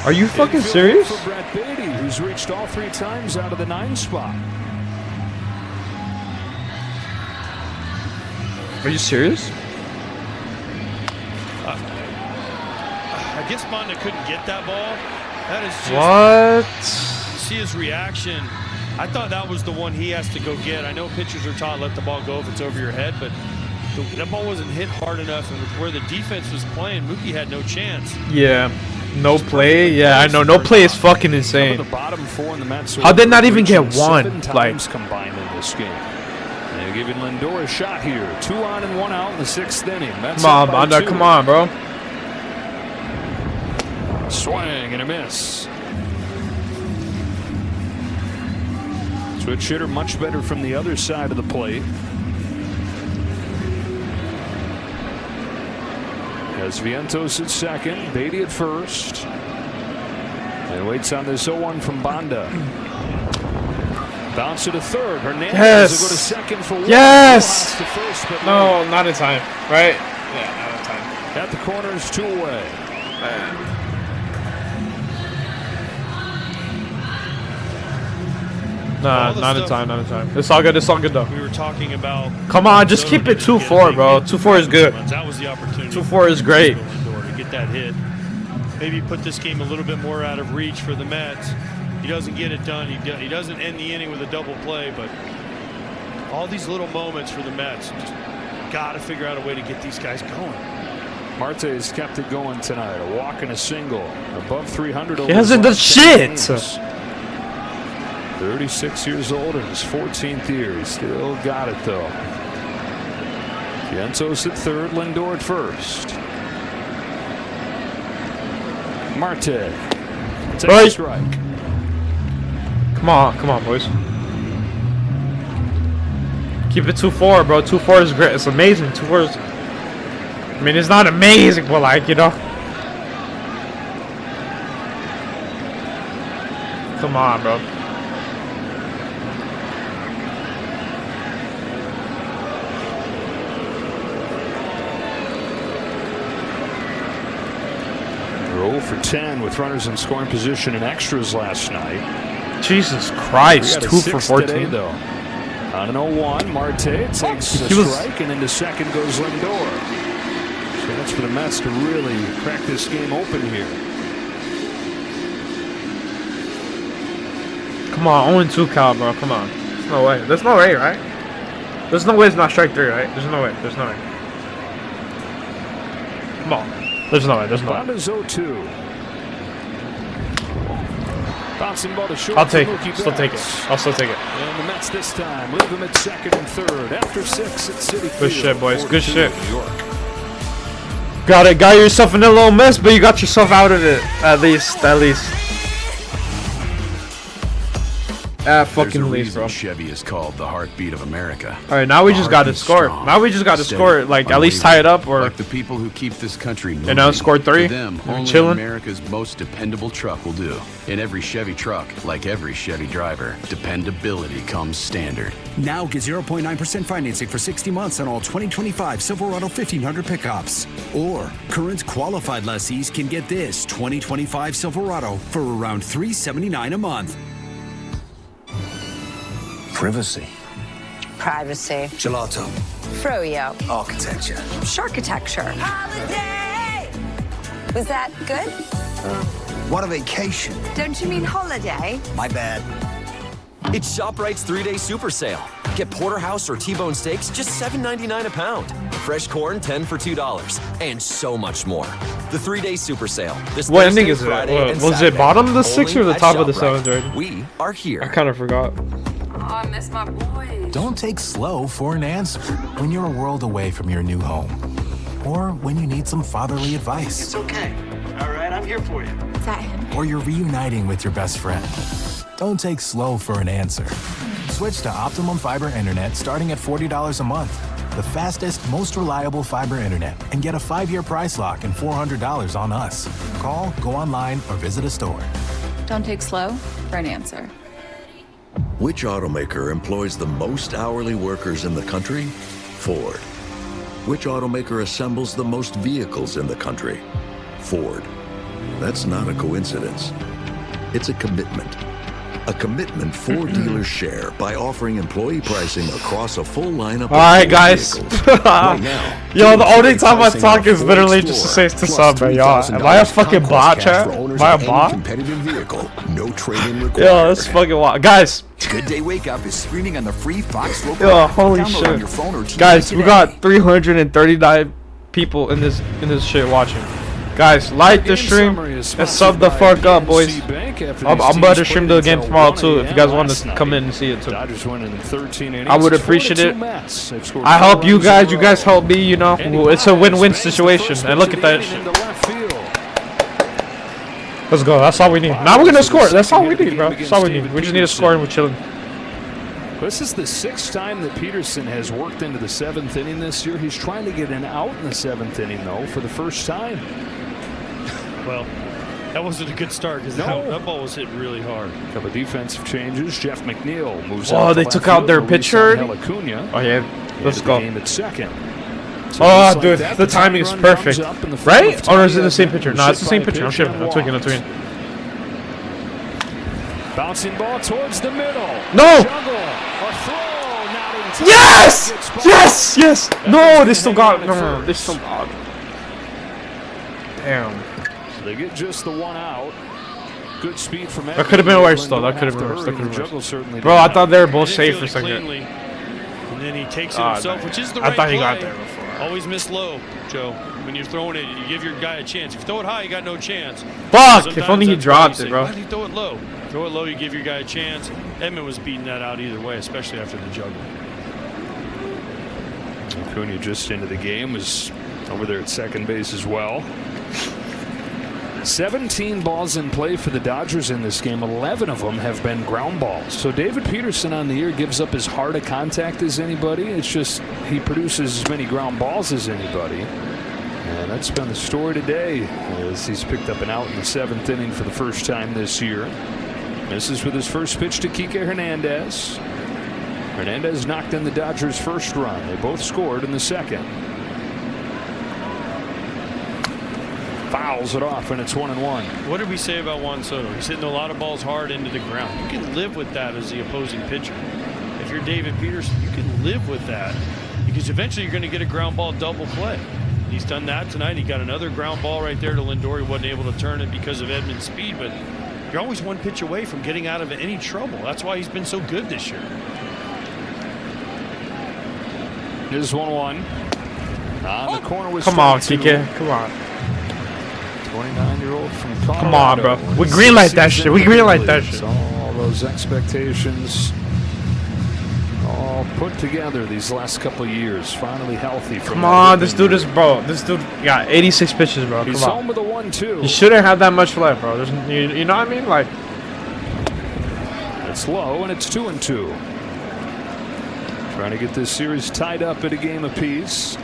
Are you fucking serious? For Brett Batty, who's reached all 3 times out of the 9 spot. Are you serious? I guess Bonda couldn't get that ball. That is just what? See his reaction. I thought that was the one he has to go get. I know pitchers are taught let the ball go if it's over your head, but that ball wasn't hit hard enough, and with where the defense was playing, Mookie had no chance. Yeah. No play? Yeah, I know. No play is fucking insane. The bottom 4 in the Mets. How'd they not even get one? Like, combined in this game. They're giving Lindor a shot here. 2 on and 1 out in the 6th inning. Mets come on, Bonda. Come on, bro. Swing and a miss. Switch hitter much better from the other side of the plate. As Vientos at second, Batty at first. And waits on this 0-1 from Bonda. Bounce to the third. Hernandez will go to second for 1. Yes! To first, but no, not in time. Right? Yeah, not in time. At the corners, 2 away. Nah, not in time, not in time. It's all good, though. We were talking about. Come on, just keep it 2-4, bro. 2-4 is good. That was the opportunity. 2-4 is great. To get that hit. Maybe put this game a little bit more out of reach for the Mets. He doesn't get it done. He doesn't end the inning with a double play, but all these little moments for the Mets. Just got to figure out a way to get these guys going. Marte has kept it going tonight. A walk and a single. Above 300. He hasn't done shit. 36 years old in his 14th year. He still got it, though. Vientos at third, Lindor at first. Marte takes a strike. Come on, boys. Keep it 2-4, bro. 2-4 is great. It's amazing. 2-4 is... I mean, it's not amazing, but like, you know. Come on, bro. They're 0 for 10 with runners in scoring position and extras last night. Jesus Christ, 2 for 14 today, though. On an 0-1, Marte takes a strike, and into second goes Lindor. So that's for the Mets to really crack this game open here. Come on, 0-2 Cal, bro. Come on. There's no way. There's no way, right? There's no way it's not strike 3, right? There's no way. There's no way. Come on. There's no way. There's no way. Bonda's 0-2. Bouncing ball to short. I'll take it. Still take it. I'll still take it. And the Mets this time leave them at second and third after 6 at Citi Field. Good shit, boys. Good shit. New York. Got yourself in a little mess, but you got yourself out of it. At least. Fucking least, bro. Chevy is called the heartbeat of America. All right, now we just got to score. Now we just got to score, like at least tie it up, or like the people who keep this country moving. You know, score 3. For them, only chilling. America's most dependable truck will do. In every Chevy truck, like every Chevy driver, dependability comes standard. Now get 0.9% financing for 60 months on all 2025 Silverado 1500 pickups. Or current qualified lessees can get this 2025 Silverado for around $379 a month. Privacy. Gelato. Froyo. Architecture. Sharkitecture. Holiday! Was that good? What a vacation. Don't you mean holiday? My bad. It's ShopRite's 3-day super sale. Get porterhouse or T-bone steaks just $7.99 a pound. Fresh corn 10 for $2. And so much more. The 3-day super sale. What ending is it? Was it bottom of the 6 or the top of the 7 already? We are here. I kind of forgot. I miss my boys. Don't take slow for an answer when you're a world away from your new home. Or when you need some fatherly advice. It's okay. All right, I'm here for you. Is that him? Or you're reuniting with your best friend. Don't take slow for an answer. Switch to Optimum Fiber Internet starting at $40 a month. The fastest, most reliable fiber internet. And get a 5-year price lock and $400 on us. Call, go online, or visit a store. Don't take slow for an answer. Which automaker employs the most hourly workers in the country? Ford. Which automaker assembles the most vehicles in the country? Ford. That's not a coincidence. It's a commitment. A commitment Ford dealers share by offering employee pricing across a full lineup. All right, guys. Right now, yo, the only time I talk is literally just to say to sub, man. Y'all, am I a fucking bot, chat? Am I a bot? Competitive vehicle, no trade-in required. Yo, that's fucking wild, guys. Good Day Wake Up is streaming on the free Fox Rope. Yo, holy shit, guys, we got 339 people in this shit watching. Guys, like the stream and sub the fuck up, boys. I'm about to stream the game tomorrow too. If you guys want to come in and see it too, I would appreciate it. I help you guys. You guys help me. You know, it's a win-win situation. And look at that shit. Let's go. That's all we need. Now we're gonna score. That's all we need, bro. That's all we need. We just need to score and we're chilling. This is the 6th time that Peterson has worked into the 7th inning this year. He's trying to get an out in the 7th inning, though, for the first time. Well, that wasn't a good start because that ball was hit really hard. A couple of defensive changes. Jeff McNeil moves out. Oh, they took out their pitcher. Oh yeah, let's go. Game at second. So oh, dude, the timing is perfect, right? Or is it the same pitcher? No, it's the same pitcher. I'm tripping. I'm tweaking. Bouncing ball towards the middle. No. Yes! Yes! Yes! No, they still got. No, they still got. Damn. They get just the one out. Good speed from that. Could have been worse though. That could have been worse. Bro, I thought they were both safe for a second. And then he takes it himself, which is the right I thought he play. got there before. Always miss low, Joe. When you're throwing it, you give your guy a chance. If you throw it high, you got no chance. Fuck! If only he dropped it, bro. Why do you throw it low? Throw it low, you give your guy a chance. Edmund was beating that out either way, especially after the juggle. Acuna just into the game, is over there at second base as well. 17 balls in play for the Dodgers in this game. 11 of them have been ground balls. So David Peterson on the year gives up as hard a contact as anybody. It's just he produces as many ground balls as anybody. And that's been the story today as he's picked up an out in the 7th inning for the first time this year. This is with his first pitch to Kike Hernandez. Hernandez knocked in the Dodgers' first run. They both scored in the second. Fouls it off, and it's 1-1. What did we say about Juan Soto? He's hitting a lot of balls hard into the ground. You can live with that as the opposing pitcher. If you're David Peterson, you can live with that because eventually you're going to get a ground ball double play. He's done that tonight. He got another ground ball right there to Lindor. He wasn't able to turn it because of Edmund's speed, but you're always one pitch away from getting out of any trouble. That's why he's been so good this year. Here's 1-1. On the corner was come on, Kike. Come on. 29-year-old from Colorado. Come on, bro. We greenlight that shit. We greenlight that shit. All those expectations all put together these last couple of years. Finally healthy. Come on, this dude is, bro. This dude got 86 pitches, bro. Come He's on. home with a 1-2. He shouldn't have that much left, bro. There's, you know what I mean? Like, it's low, and it's 2-2. Trying to get this series tied up at a game apiece.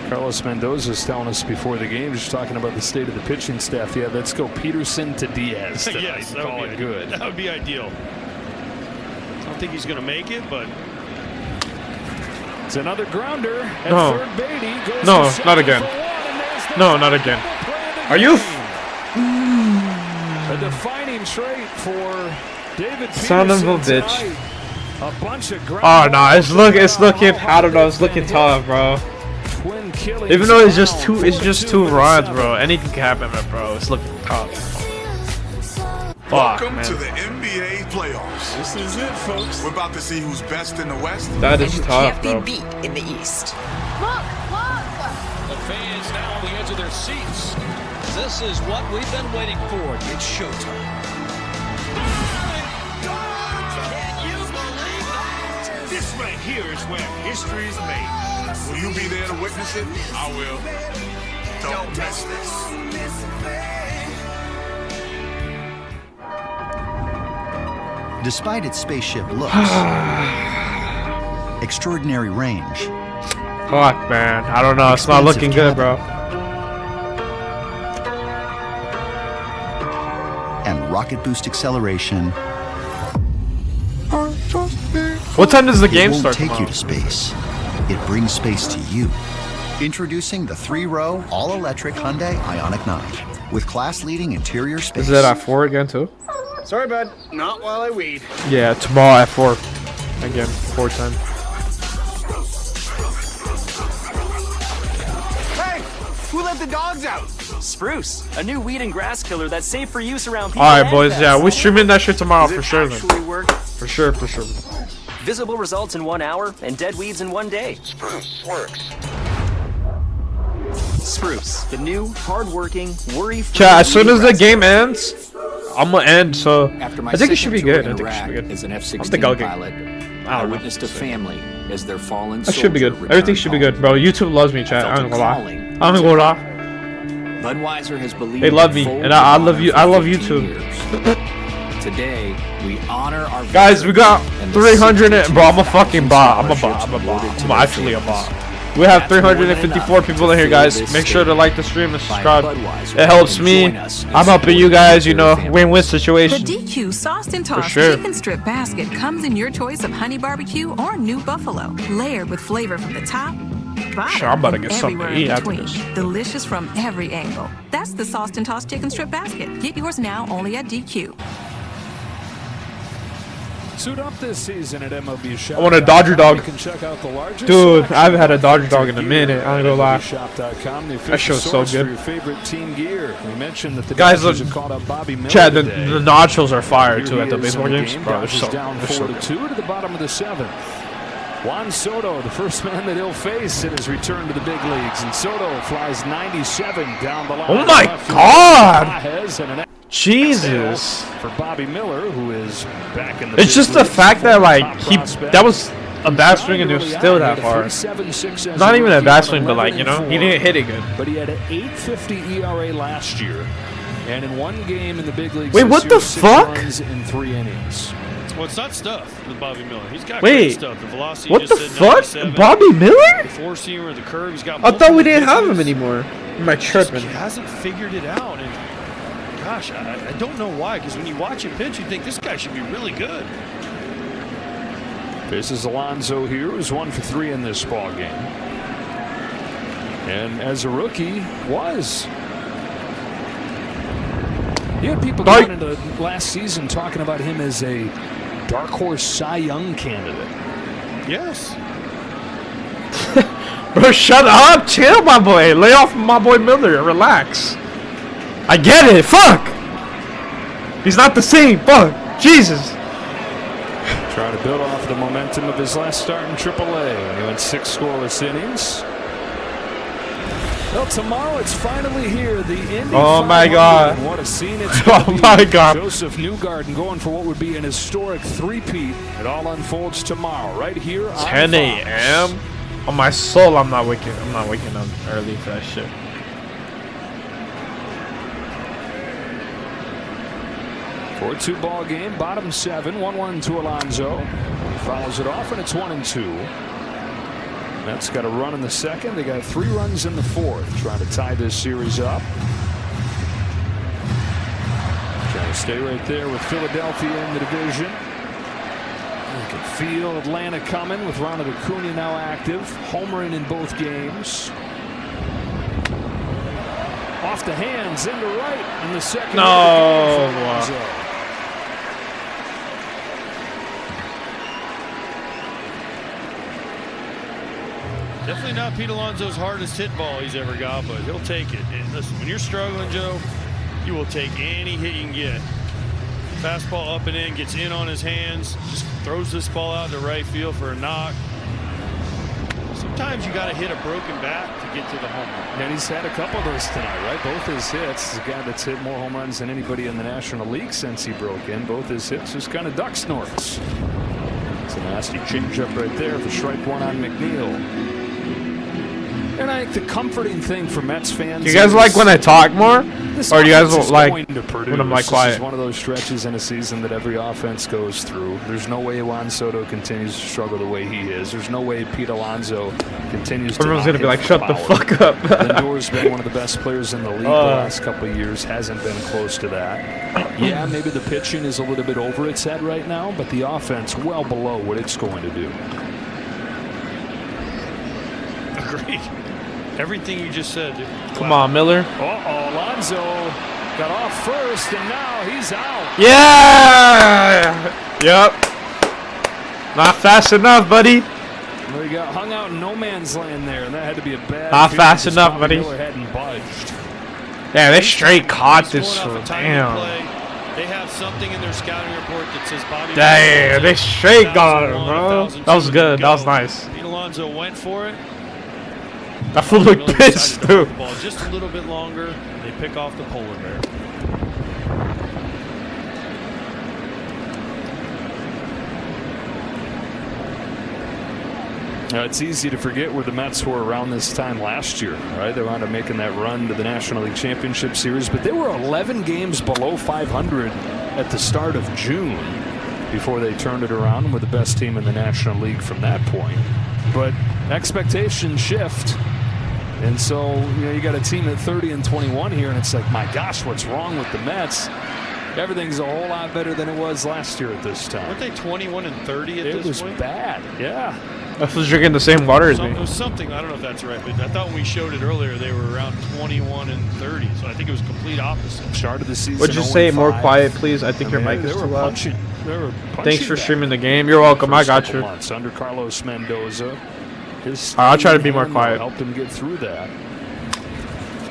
Carlos Mendoza's telling us before the game, just talking about the state of the pitching staff. Yeah, let's go Peterson to Diaz. Yes, that call would be it good. That would be ideal. I don't think he's going to make it, but it's another grounder. At no, third, Batty goes no, not again. No, not again. Are you? A defining trait for David Peterson. Son of a bitch. A bunch of oh no, it's looking. I don't know. It's looking tough, bro. Even though it's just two runs, bro. Anything can happen, bro. It's looking tough. Welcome to the NBA playoffs. This is it, folks. We're about to see who's best in the West. That is tough, bro. Can't be beat in the East. Look! The fans now on the edge of their seats. This is what we've been waiting for. It's showtime. Can you believe that? This right here is where history is made. Will you be there to witness it? I will. Don't miss this. Despite its spaceship looks, extraordinary range. Fuck, man. I don't know. It's not looking good, bro. And rocket boost acceleration. What time does the game start? It won't take you to space. It brings space to you. Introducing the 3-row, all-electric Hyundai Ioniq 9 with class-leading interior space. Is it at 4 again too? Sorry, bud. Not while I weed. Yeah, tomorrow at 4. Again, 4 time. Hey, who let the dogs out? Spruce, a new weed and grass killer that's safe for use around people. Alright, boys. Yeah, we're streaming that shit tomorrow for sure. Actually work? For sure, for sure. Visible results in 1 hour and dead weeds in 1 day. Spruce works. Spruce, the new, hard-working, worry-free. Chat, as soon as the game ends, I'm gonna end. So I think it should be good. I think it should be good. As an F-16 I think I'll get. pilot, I witnessed a family as their fallen That should be good. Everything should be good, bro. YouTube loves me, chat. I ain't gonna lie. I ain't gonna lie. Budweiser has believed They love me, and I love you. I love YouTube. Today, we honor our guys. We got 300. Bro, I'm a fucking bot. I'm a bot. I'm actually a bot. We have 354 people in here, guys. Make sure to like the stream and subscribe. It helps me. I'm helping you guys. You know, win-win situation. The DQ Sauced and Tossed sure. Chicken Strip Basket comes in your choice of honey barbecue or new buffalo, layered with flavor from the top, bottom, Sure, I'm about to get and something everywhere to eat in after between. this. Delicious from every angle. That's the Sauced and Tossed Chicken Strip Basket. Get yours now only at DQ. Suit up this season at MLB Shop. I want a Dodger dog. You can check out the largest Dude, I haven't had a Dodger dog in a minute. I ain't gonna lie. MLBshop.com, the That show's so source for good. your favorite team gear. We mentioned that the Guys, Dodgers look, have called up Bobby Miller Chad, the today. nachos are fire Here too he at the is baseball in the games. game. Bro, they're Dodgers so, down they're so 4-2 good. to the bottom of the 7th. Juan Soto, the first man that he'll face in his return to the big leagues, and Soto flies 97 down the line. Oh my God! Jesus. For Bobby Miller, who is back in the It's just the fact that like that was a bad swing and it was still that far. Not even a bad swing, but like, you know, he didn't hit it good. But he had an 8.50 ERA last year, and in one game in the big leagues. Wait, what the fuck? Runs in 3 innings. Well, it's not stuff with Bobby Miller. He's got Wait, great stuff. The velocity what just the said fuck? 97. Bobby Miller? The four-seamer, the curve. He's got. I thought we multiple didn't have him pitches. anymore. Am I tripping? He hasn't figured it out, and gosh, I don't know why. Because when you watch him pitch, you think this guy should be really good. This is Alonso here, who's 1 for 3 in this ball game, and as a rookie was. You had people going into last season talking about him as a dark horse Cy Young candidate. Yes. Bro, shut up. Chill, my boy. Lay off my boy Miller. Relax. I get it. Fuck. He's not the same. Fuck. Jesus. Trying to build off the momentum of his last start in AAA. He went 6 scoreless innings. Well, tomorrow it's finally here. The Indy. Oh my God. And what a scene it's Oh my God. Joseph Newgarden going for what would be an historic three-peat. It all unfolds tomorrow, right here on 10 a.m. On my soul, I'm not waking up early for that shit. For a 2-ball game, bottom 7, 1-1 to Alonso. Follows it off, and it's 1-2. Mets got a run in the second. They got 3 runs in the 4th, trying to tie this series up. Trying to stay right there with Philadelphia in the division. You can feel Atlanta coming with Ronald Acuna now active, homering in both games. Off the hands into right in the second. No. Definitely not Pete Alonso's hardest hit ball he's ever got, but he'll take it. And listen, when you're struggling, Joe, you will take any hit you can get. Fastball up and in, gets in on his hands, just throws this ball out to right field for a knock. Sometimes you got to hit a broken bat to get to the home run. And he's had a couple of those tonight, right? Both his hits. He's a guy that's hit more home runs than anybody in the National League since he broke in. Both his hits just kind of duck snorts. It's a nasty changeup right there for strike one on McNeil. And I think the comforting thing for Mets fans. Do you guys like when I talk more, or do you guys like when I'm like quiet? This is one of those stretches in a season that every offense goes through. There's no way Juan Soto continues to struggle the way he is. There's no way Pete Alonso continues to. Everyone's gonna be like, "Shut the fuck up." Lindor's been one of the best players in the league the last couple of years. Hasn't been close to that. Yeah, maybe the pitching is a little bit over its head right now, but the offense well below what it's going to do. Agreed. Everything you just said. Come on, Miller. Alonso got off first, and now he's out. Yeah. Yep. Not fast enough, buddy. Well, he got hung out in no man's land there, and that had to be a bad. Not fast enough, buddy. Miller hadn't budged. Yeah, they straight caught this one. Damn. They have something in their scouting report that says Bobby. Damn, they straight got him, bro. That was good. That was nice. Pete Alonso went for it. That fool looked pissed too. Just a little bit longer, and they pick off the polar bear. Now, it's easy to forget where the Mets were around this time last year, right? They wound up making that run to the National League Championship Series, but they were 11 games below 500 at the start of June before they turned it around and were the best team in the National League from that point. But expectations shift. And so, you got a team at 30-21 here, and it's like, my gosh, what's wrong with the Mets? Everything's a whole lot better than it was last year at this time. Weren't they 21-30 at this point? It was bad, yeah. I was drinking the same water as me. It was something, I don't know if that's right, but I thought when we showed it earlier, they were around 21-30. So I think it was complete opposite. Start of the season. Would you say more quiet, please? I think your mic is too loud. Thanks for streaming the game. You're welcome. I got you. Under Carlos Mendoza. I'll try to be more quiet. Helped him get through that.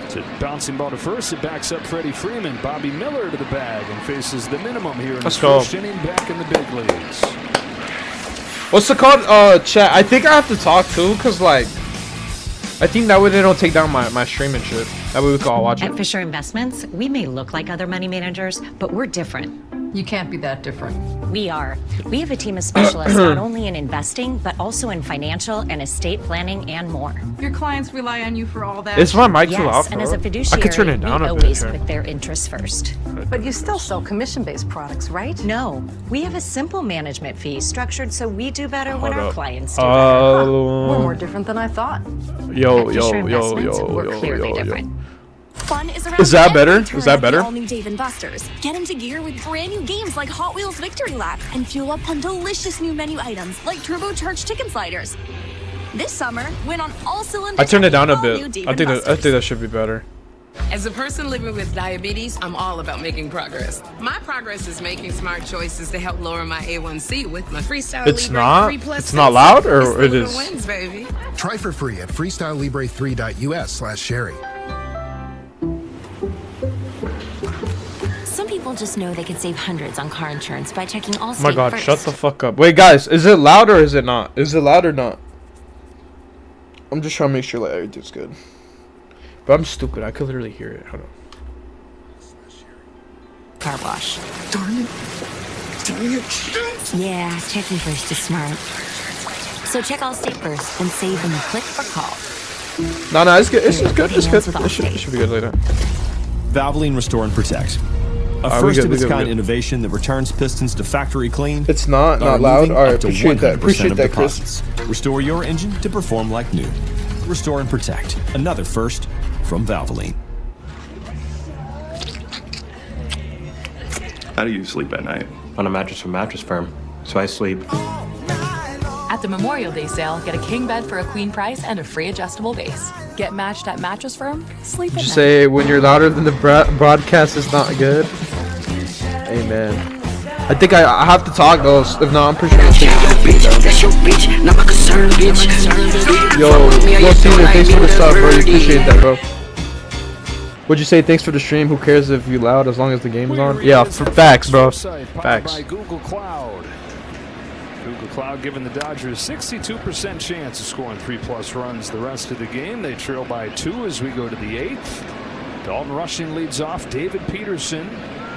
It's a bouncing ball to first. It backs up Freddie Freeman. Bobby Miller to the bag and faces the minimum here in his first inning back in the big leagues. What's it called? Chat. I think I have to talk too, cause like, I think that way they don't take down my stream and shit. That way we can all watch it. At Fisher Investments, we may look like other money managers, but we're different. You can't be that different. We are. We have a team of specialists not only in investing, but also in financial and estate planning and more. Your clients rely on you for all that. Is my mic too loud? Yes, and as a fiduciary, I could turn it down we a always bit. put their interests first. But you still sell commission-based products, right? No, we have a simple management fee structured so we do better when our clients do We're more different than I thought. Yo. We're clearly different. Fun is around. Is that better? Is that better? All new Dave & Buster's. Get into gear with brand new games like Hot Wheels Victory Lap and fuel up on delicious new menu items like turbocharged chicken sliders. This summer, win on all cylinders. I turned it down a bit. Dave I think & Buster's. that should be better. As a person living with diabetes, I'm all about making progress. My progress is making smart choices to help lower my A1C with my Freestyle It's Libre not. 3 Plus It's not loud, or it It's is. wins, baby. Try for free at freestylelibre3.us/Sherry. Some people just know they can save hundreds on car insurance by checking all Oh my god, first. shut the fuck up. Wait, guys, is it loud or is it not? Is it loud or not? I'm just trying to make sure like everything's good. But I'm stupid. I could literally hear it. Hold on. Car wash. Darn it. Yeah, checking first is smart. So check Allstate first and save when you click or call. No, it's good. It's good. It's good. It should be good later. Valvoline Restore and Protect. A first of its kind innovation that returns pistons to factory clean. It's not loud. All right, appreciate that. Appreciate that, Chris. Restore your engine to perform like new. Restore and Protect. Another first from Valvoline. How do you sleep at night? On a mattress from Mattress Firm. So I sleep. At the Memorial Day sale, get a king bed for a queen price and a free adjustable base. Get matched at Mattress Firm. Sleep at Just night. say when you're louder than the broadcast is not good. Amen. I think I have to talk though. If not, I'm pretty sure it's Yo, Steven, thanks for the sub, bro. You appreciate that, bro. Would you say thanks for the stream? Who cares if you loud as long as the game's on? Yeah, for facts, bro. Facts. By Google Cloud. Google Cloud giving the Dodgers 62% chance of scoring 3+ runs the rest of the game. They trail by 2 as we go to the 8th. Dalton Rushing leads off. David Peterson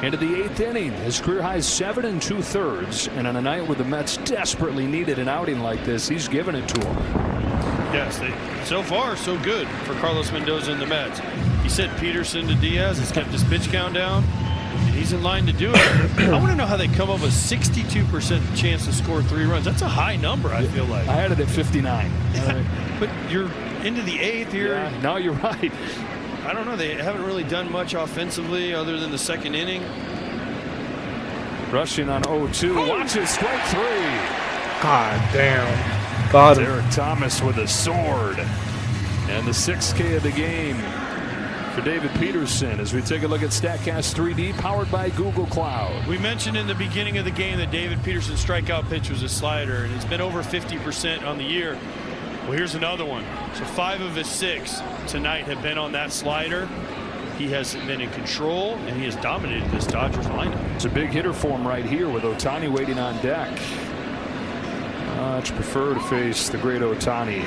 Into the 8th inning, his career high 7 2/3, and on a night where the Mets desperately needed an outing like this, he's given it to them. Yes, so far so good for Carlos Mendoza and the Mets. He sent Peterson to Diaz, has kept his pitch count down, and he's in line to do it. I want to know how they come up with 62% chance to score 3 runs. That's a high number, I feel like. I had it at 59. But you're into the 8th here. Yeah, no, you're right. I don't know. They haven't really done much offensively other than the 2nd inning. Rushing on 0-2. Watch it, strike 3. God damn. Got him. Derek Thomas with a sword. And the 6th K of the game for David Peterson as we take a look at StatCast 3D powered by Google Cloud. We mentioned in the beginning of the game that David Peterson's strikeout pitch was a slider, and it's been over 50% on the year. Well, here's another one. So 5 of his 6 tonight have been on that slider. He has been in control, and he has dominated this Dodgers lineup. It's a big hitter for him right here with Ohtani waiting on deck. Much prefer to face the great Ohtani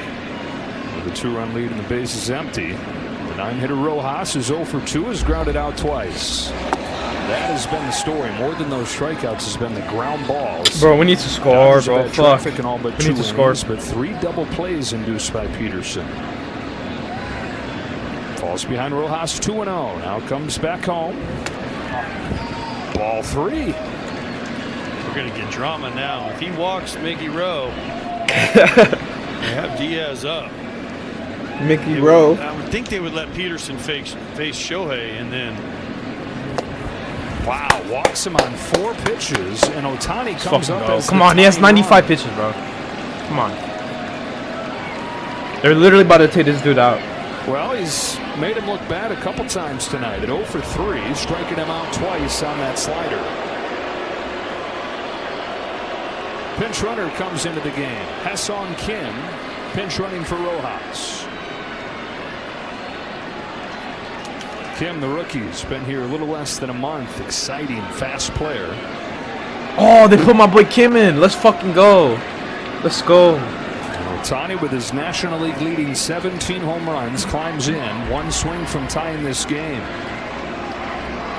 with a 2-run lead and the base is empty. The 9-hitter Rojas is 0 for 2, has grounded out twice. That has been the story. More than those strikeouts has been the ground balls. Bro, we need to score, bro. Fuck. And all but we 2 need to score. But 3 double plays induced by Peterson. Falls behind Rojas 2-0. Now comes back home. Ball 3. We're going to get drama now. If he walks Mickey Rowe, they have Diaz up. Mickey Rowe. I would think they would let Peterson face Shohei, and then wow, walks him on 4 pitches, and Ohtani comes up. Come on, he has 95 pitches, bro. Come on. They're literally about to take this dude out. Well, he's made him look bad a couple times tonight. At 0 for 3, striking him out twice on that slider. Pinch runner comes into the game. Ha-Seong Kim, pinch running for Rojas. Kim, the rookie's been here a little less than a month. Exciting, fast player. Oh, they put my boy Kim in. Let's fucking go. Let's go. Ohtani with his National League leading 17 home runs climbs in. 1 swing from tying this game.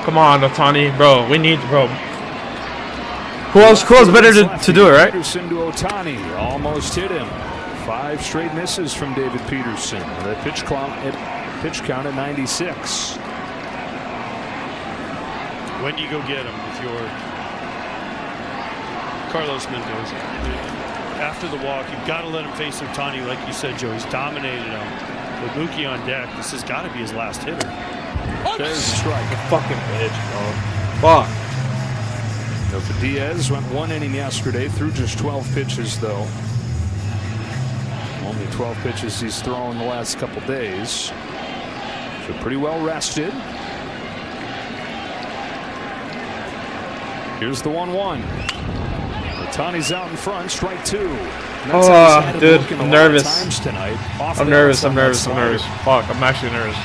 Come on, Ohtani, bro. We need, bro. Who else better to do it, right? Peterson to Ohtani. Almost hit him. 5 straight misses from David Peterson. The pitch count at 96. When do you go get him with your Carlos Mendoza? After the walk, you've got to let him face Ohtani, like you said, Joe. He's dominated him. With Mookie on deck, this has got to be his last hitter. There's a strike. Fucking bitch, bro. Fuck. So for Diaz, went 1 inning yesterday, threw just 12 pitches, though. Only 12 pitches he's thrown the last couple days. So pretty well rested. Here's the 1-1. Ohtani's out in front, strike 2. Oh, dude, I'm nervous. I'm nervous. Fuck, I'm actually nervous.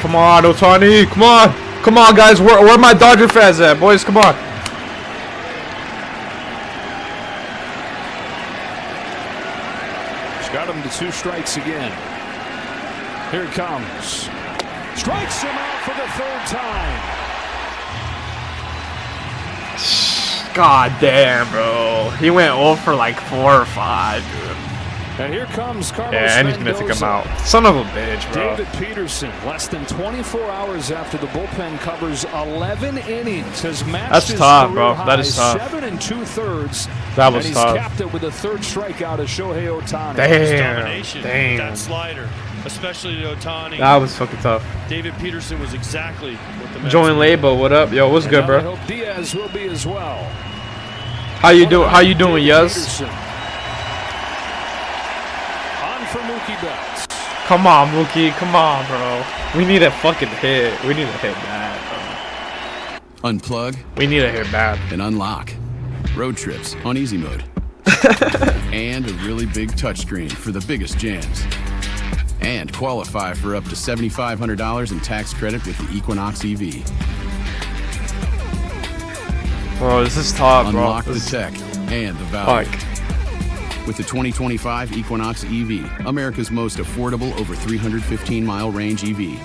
Come on, Ohtani. Come on. Come on, guys. Where are my Dodger fans at, boys? Come on. He's got him to 2 strikes again. Here it comes. Strikes him out for the 3rd time. God damn, bro. He went 0 for like 4 or 5, dude. And here comes Carlos Yeah, I need to take him out. Son of a bitch, bro. David Peterson, less than 24 hours after the bullpen covers 11 innings, has matched That's his tough, career bro. That is high, tough. 7 2/3. That was and tough. He's capped it with a 3rd strikeout of Shohei Ohtani. Domination. Damn. That slider, especially to Ohtani. That was fucking tough. David Peterson was exactly what the Mets Join needed. Labo, what up? Yo, what's good, I bro? hope Diaz will be as well. How you doing? How you doing, Yuz? On for Mookie Betts. Come on, Mookie. Come on, bro. We need a fucking hit. We need a hit bad, bro. Unplug. We need a hit bad. And unlock. Road trips on easy mode. And a really big touchscreen for the biggest jams. And qualify for up to $7,500 in tax credit with the Equinox EV. Bro, this is tough, bro. Unlock the tech and the value. With the 2025 Equinox EV, America's most affordable over 315-mile range EV.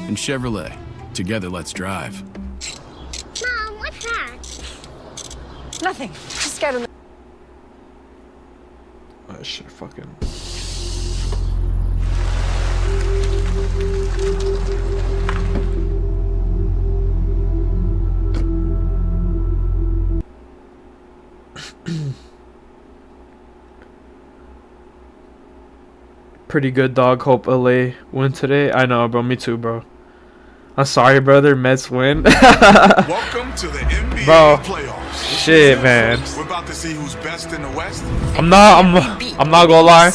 And Chevrolet, Together, let's drive. Mom, what's that? Nothing. Just get him. Oh shit, fucking. Pretty good, dog. Hope LA win today. I know, bro. Me too, bro. I'm sorry, brother. Mets win. Welcome to the NBA bro, playoffs. shit, man. We're about to see who's best in the West. I'm not gonna lie.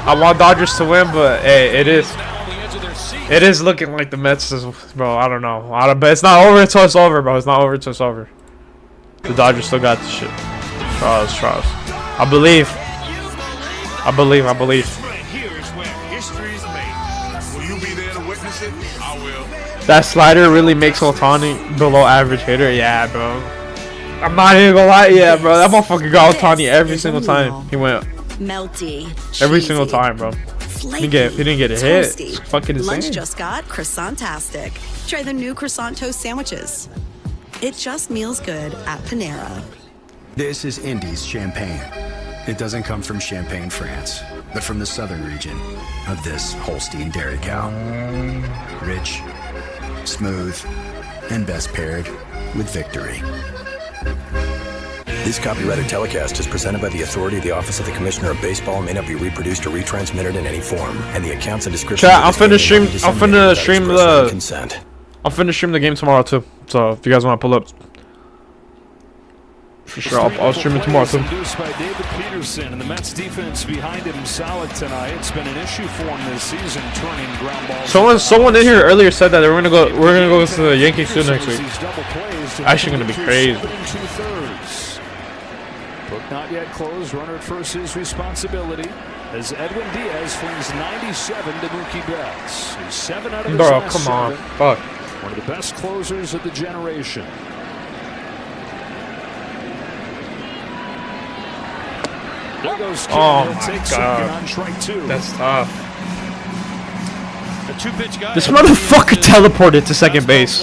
I want Dodgers to win, but hey, it is looking like the Mets is, bro. I don't know. But it's not over until it's over, bro. It's not over until it's over. The Dodgers still got the shit. Trust. I believe. That slider really makes Ohtani below average hitter. Yeah, bro. I'm not even gonna lie. Yeah, bro. That motherfucker got Ohtani every single time. He went melty. Every single time, bro. He didn't get a hit. It's fucking insane. Lunch just got croissant-tastic. Try the new croissant toast sandwiches. It just meals good at Panera. This is Indy's champagne. It doesn't come from Champagne, France, but from the southern region of this Holstein dairy cow. Rich, smooth, and best paired with victory. This copyrighted telecast is presented by the authority of the Office of the Commissioner of Baseball and may not be reproduced or retransmitted in any form. And the accounts and descriptions. Chat, I'm finna stream the game tomorrow too. So if you guys want to pull up, for sure, I'll stream it tomorrow too. Induced by David Peterson, and the Mets defense behind him solid tonight. It's been an issue for him this season, turning ground balls. Someone in here earlier said that we're gonna go to the Yankees soon next week. Actually, gonna be crazy. Book not yet closed. Runner at first is responsibility as Edwin Diaz flings 97 to Mookie Betts. He's 7 out of his last come on, 7. fuck. One of the best closers of the generation. There goes Kim. Oh He'll my take god, on strike 2. that's tough. A two-pitch guy. This motherfucker teleported to second base.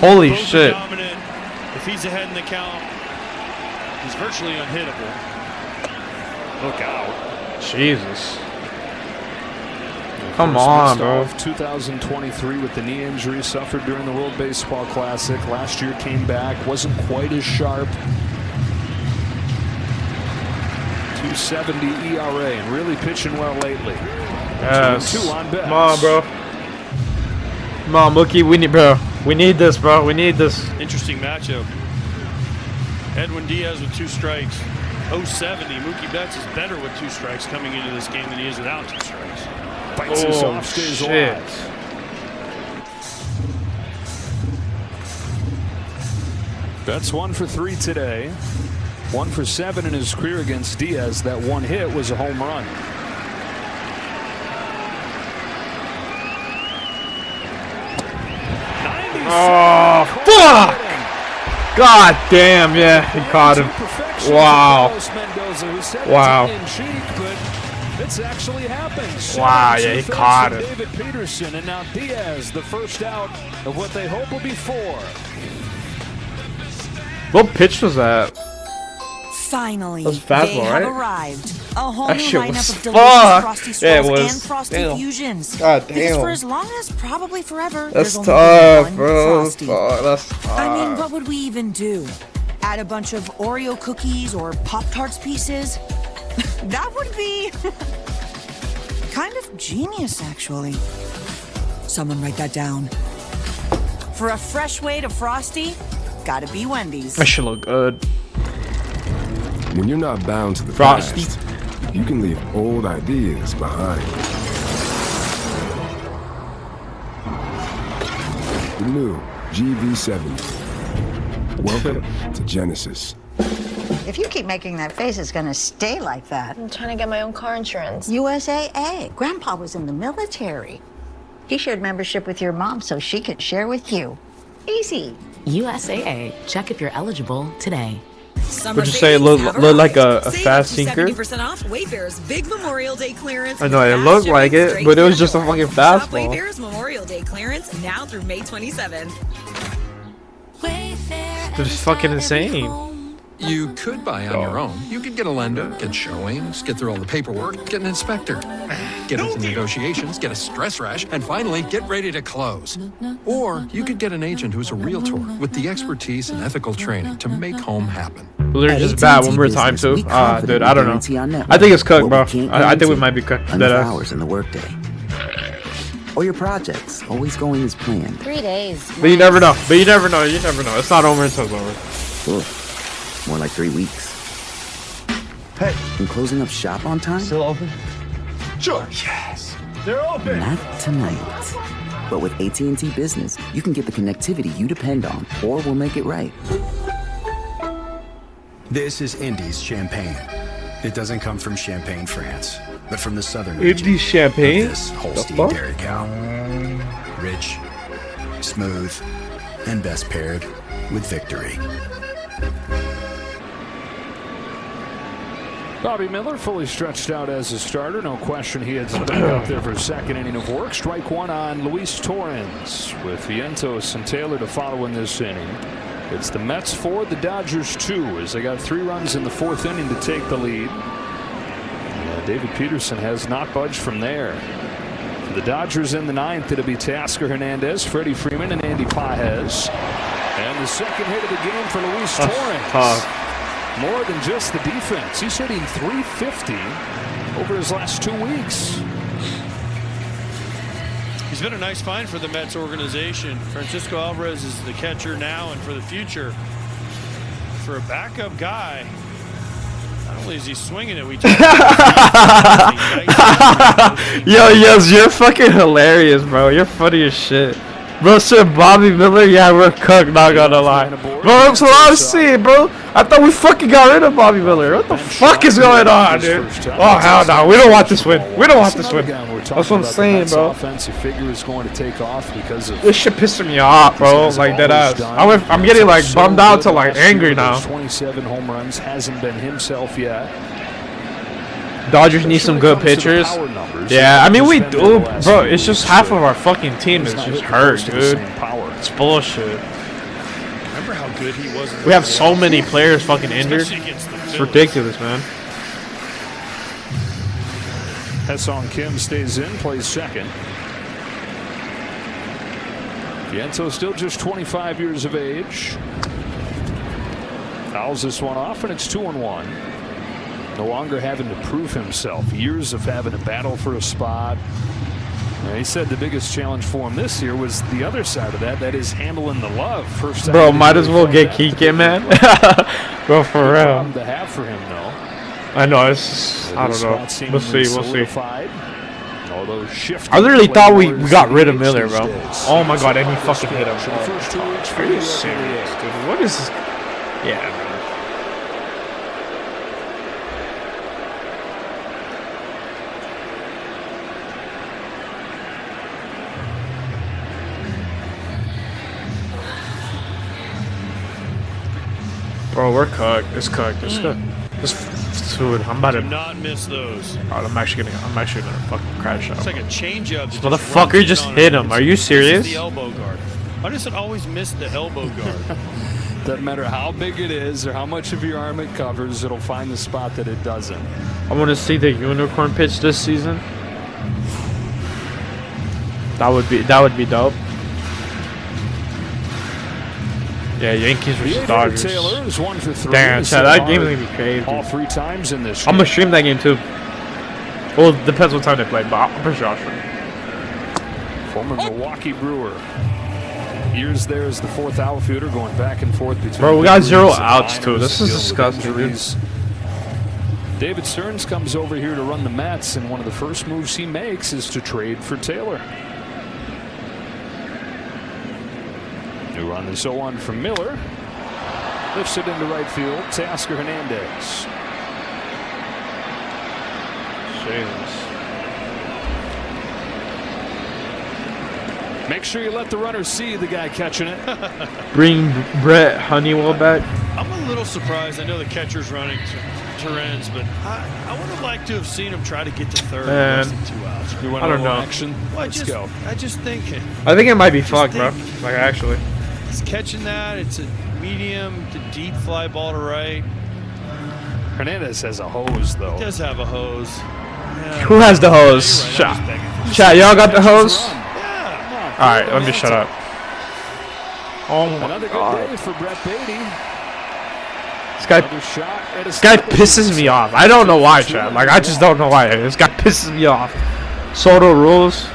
Holy Both are shit. dominant. If he's ahead in the count, he's virtually unhittable. Look out. Jesus. Come on, bro. 2023 with the knee injury suffered during the World Baseball Classic. Last year came back, wasn't quite as sharp. 2.70 ERA and really pitching well lately. Yes. 2 on Betts. Come on, bro. Come on, Mookie. We need this, bro. We need this. Interesting matchup. Edwin Diaz with 2 strikes. 0.70. Mookie Betts is better with 2 strikes coming into this game than he is without 2 strikes. Bites this off, stays alive. Betts 1 for 3 today. 1 for 7 in his career against Diaz. That one hit was a home run. Oh, fuck! God damn, yeah, he caught him. Wow. Wow. It's actually happened. Wow, yeah, he caught him. David Peterson, and now Diaz, the first out of what they hope will be 4. What pitch was that? Finally, that was fastball, they have right? arrived. A whole That new shit lineup was of delicious fuck. Frosty Yeah, it Swirls was. and Frosty Damn. Fusions. God Because damn. for as long as probably forever, That's there's tough, only bro. one Frosty. Fuck, that's tough. I mean, what would we even do? Add a bunch of Oreo cookies or Pop-Tarts pieces? That would be kind of genius, actually. Someone write that down. For a fresh way to Frosty, gotta be Wendy's. That should look good. When you're not bound to the Frosty. past, you can leave old ideas behind. The new GV70. Welcome to Genesis. If you keep making that face, it's gonna stay like that. I'm trying to get my own car insurance. USAA. Grandpa was in the military. He shared membership with your mom so she could share with you. Easy. USAA. Check if you're eligible today. Would you say it looked like a fast sinker? 70% off Wayfair's big Memorial Day clearance. I know it looked like it, but it was just a fucking fastball. Wayfair's Memorial Day clearance now through May 27th. It's fucking insane. You could buy on your own. You could get a lender, get showings, get through all the paperwork, get an inspector, get into negotiations, get a stress rash, and finally get ready to close. Or you could get an agent who's a realtor with the expertise and ethical training to make home happen. They're just bad one more time too. Dude, I don't know. I think it's cooked, bro. I think we might be cooked. Hours in the workday. Or your projects always going as planned. 3 days. But you never know. You never know. It's not over until it's over. Oof. More like 3 weeks. Hey. And closing up shop on time? Still open? Sure. Yes. They're open. Not tonight. But with AT&T Business, you can get the connectivity you depend on, or we'll make it right. This is Indy's champagne. It doesn't come from Champagne, France, but from the southern Indy's champagne? This Holstein dairy cow. Rich, smooth, and best paired with victory. Bobby Miller fully stretched out as a starter. No question he had some up there for a second inning of work. Strike one on Luis Torrens with Vientos and Taylor to follow in this inning. It's the Mets 4, the Dodgers 2 as they got 3 runs in the 4th inning to take the lead. David Peterson has not budged from there. For the Dodgers in the 9th, it'll be Tasker Hernandez, Freddie Freeman, and Andy Pages. And the second hit of the game for Luis Torrens. More than just the defense. He's hitting .350 over his last 2 weeks. He's been a nice find for the Mets organization. Francisco Alvarez is the catcher now and for the future. For a backup guy, not only is he swinging it, we talk Yo, you're fucking hilarious, bro. You're funny as shit. Bro, sir, Bobby Miller, yeah, we're cooked, not gonna lie. Bro, that's what I was seeing, bro. I thought we fucking got rid of Bobby Miller. What the fuck is going on, dude? Oh, hell no. We don't want this win. We don't want this win. That's what I'm saying, bro. Offense, you figure is going to take off because of this shit pissing me off, bro. Like, dead ass. I'm getting, like, bummed out to, like, angry now. 27 home runs, hasn't been himself yet. Dodgers need some good pitchers. Yeah, I mean, we do, bro. It's just half of our fucking team is just hurt, dude. It's bullshit. Remember how good he was? We have so many players fucking injured. It's ridiculous, man. Hesong Kim stays in, plays second. Vientos still just 25 years of age. Fouls this one off, and it's 2-1. No longer having to prove himself. Years of having to battle for a spot. And he said the biggest challenge for him this year was the other side of that. That is handling the love. First time. Bro, might as well get Keegan, man. Bro, for real. To have for him, though. I know. It's just, I don't know. We'll see. We'll see. I literally thought we got rid of Miller, bro. Oh my god, and he fucking hit him. Are you serious, dude? What is this? Yeah, man. Bro, we're cooked. It's cooked. It's cooked. This food. I'm about to. Do not miss those. Oh, I'm actually gonna fucking crash out. It's like a changeup. This motherfucker just hit him. Are you serious? The elbow guard. Why does it always miss the elbow guard? Doesn't matter how big it is or how much of your arm it covers, it'll find the spot that it doesn't. I want to see the unicorn pitch this season. That would be dope. Yeah, Yankees versus Dodgers. Taylor is 1 for 3. Damn, Chad, that game is gonna be crazy. All 3 times in this. I'm gonna stream that game too. Well, it depends what time they play, but I'm pretty sure I'll stream. Former Milwaukee Brewer. Years there as the 4th outfielder, going back and forth between. Bro, we got 0 outs too. This is disgusting, dude. David Stearns comes over here to run the Mets, and one of the first moves he makes is to trade for Taylor. New run is 0-1 from Miller. Lifts it into right field. Tasker Hernandez. Jesus. Make sure you let the runner see the guy catching it. Bring Brett Honeywell back. I'm a little surprised. I know the catcher's running. Terrence, but I would have liked to have seen him try to get to third Man. in less than 2 outs. You want I don't a little know. action? Well, Let's go. I just think I think it might be fucked, bro. Like, actually. he's catching that. It's a medium to deep fly ball to right. Hernandez has a hose, though. He does have a hose. Yeah. Who has the hose? Chat, y'all got the hose? Yeah. Alright, let me shut up. Oh my Another god. good day for Brett Batty. This guy pisses me off. I don't know why, chat. Like, I just don't know why. This guy pisses me off. Soto rules.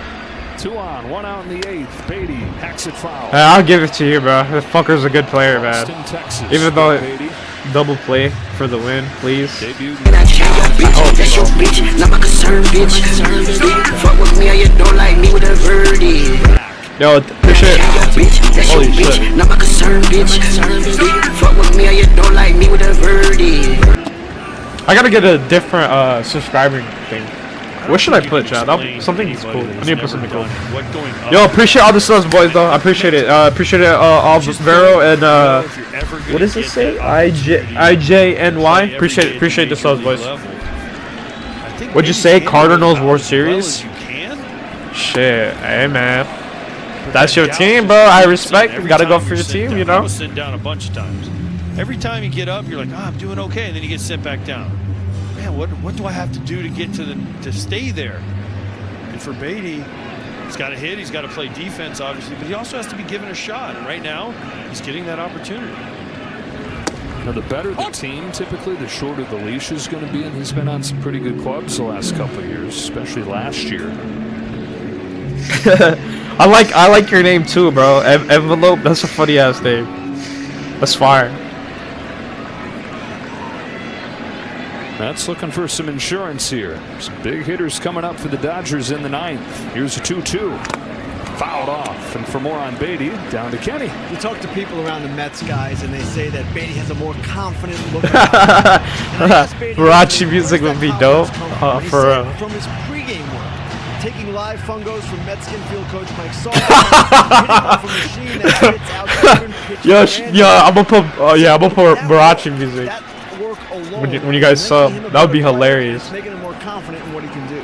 2 on, 1 out in the 8th. Beatty hacks it foul. I'll give it to you, bro. This fucker's a good player, man. Austin, Texas. Even though Beatty. double play for the win, please. Debuted That's your bitch, not my concern, bitch. Fuck with me or you don't like me with a verdict. Yo, appreciate it. Holy shit. Not my concern, bitch. Fuck with me or you don't like me with a verdict. I gotta get a different subscribing thing. What should I put, chat? Something cool. I need to put something cool. Yo, appreciate all the subs, boys, though. I appreciate it. Appreciate it, Alvaro and what does it say? IJNY. Appreciate the subs, boys. What'd you say? Cardinals World Series? Shit, hey man. That's your team, bro. I respect. You gotta go for your team, you know. I was sent down a bunch of times. Every time you get up, you're like, I'm doing okay, and then you get sent back down. Man, what do I have to do to get to stay there? And for Beatty, he's got to hit, he's got to play defense, obviously, but he also has to be given a shot. And right now, he's getting that opportunity. Now, the better the team, typically, the shorter the leash is going to be, and he's been on some pretty good clubs the last couple of years, especially last year. I like your name too, bro. Envelope. That's a funny ass name. That's fire. That's looking for some insurance here. Some big hitters coming up for the Dodgers in the 9th. Here's a 2-2. Fouled off. And for more on Beatty, down to Kenny. You talk to people around the Mets, guys, and they say that Beatty has a more confident look. Barachi music would be dope. For from his pregame work, taking live fungos from Mets infield coach Mike Sora. Yo, I'm gonna put Barachi music. When you guys sub, that would be hilarious. Making him more confident in what he can do.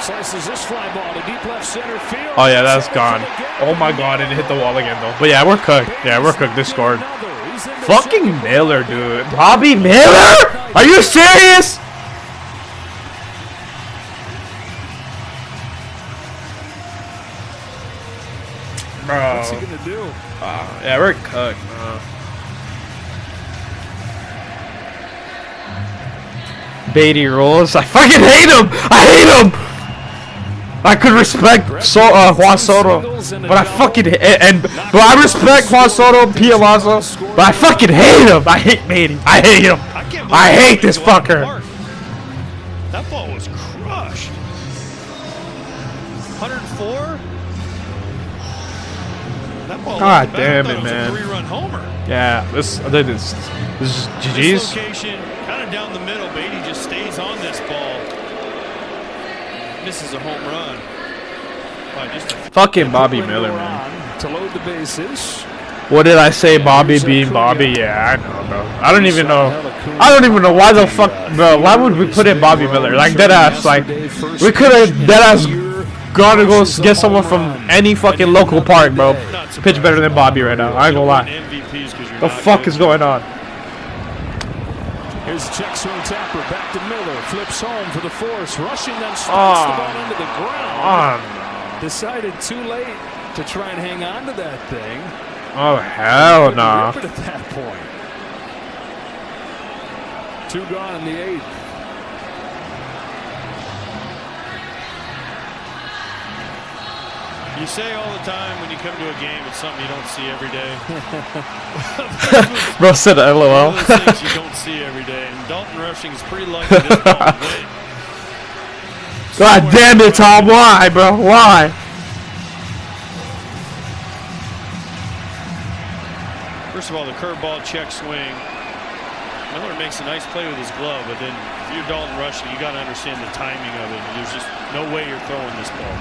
Slices this fly ball to deep left center field. Oh yeah, that's gone. Oh my god, it hit the wall again though. But yeah, we're cooked. Yeah, we're cooked. They scored. Fucking Miller, dude. Bobby Miller? Are you serious? Bro. What's he gonna do? Yeah, we're cooked, bro. Beatty rolls. I fucking hate him. I hate him. I could respect Juan Soto, but I fucking but I respect Juan Soto, P. Alonso, but I fucking hate him. I hate Beatty. I hate him. I hate this fucker. That ball was crushed. 104. That ball. God damn it, man. Was a 3-run homer. Yeah, this is GG's. This location, kind of down the middle. Beatty just stays on this ball. This is a home run. Fucking Bobby Miller, man. To load the bases. What did I say? Bobby being Bobby? Yeah, I know, bro. I don't even know. I don't even know why the fuck, bro. Why would we put in Bobby Miller? Like dead ass. Like we could have dead ass gone to go get someone from any fucking local park, bro. Pitch better than Bobby right now. I ain't gonna lie. The fuck is going on? Here's a check swing tapper back to Miller. Flips home for the force. Rushing then strikes the ball into the ground. Decided too late to try and hang on to that thing. Oh hell no! Nah. At that point. 2 gone in the 8th. You say all the time when you come to a game, it's something you don't see every day. Bro said LOL. One of those things you don't see every day, and Dalton Rushing is pretty lucky this ball to win. God damn it, Tom! Why, bro? Why? First of all, the curveball check swing. Miller makes a nice play with his glove, but then if you're Dalton Rushing, you got to understand the timing of it. There's just no way you're throwing this ball.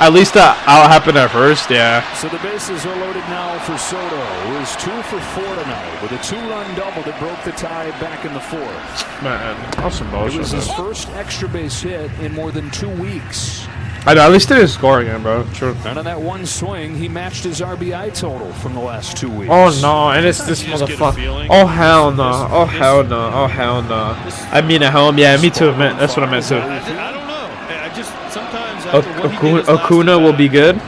At least that out happened at first, yeah. So the bases are loaded now for Soto, who is 2 for 4 tonight with a 2-run double that broke the tie back in the 4th. Man, awesome bullshit. It was his first extra base hit in more than 2 weeks. I know, at least he didn't score again, bro. True. And on that one swing, he matched his RBI total from the last 2 weeks. Oh no, and it's this motherfucker. Oh hell no. Oh hell no. Oh hell no. I mean at home, yeah, me too, man. That's what I meant too. I don't know. I just sometimes after what he did his Acuna last will be good.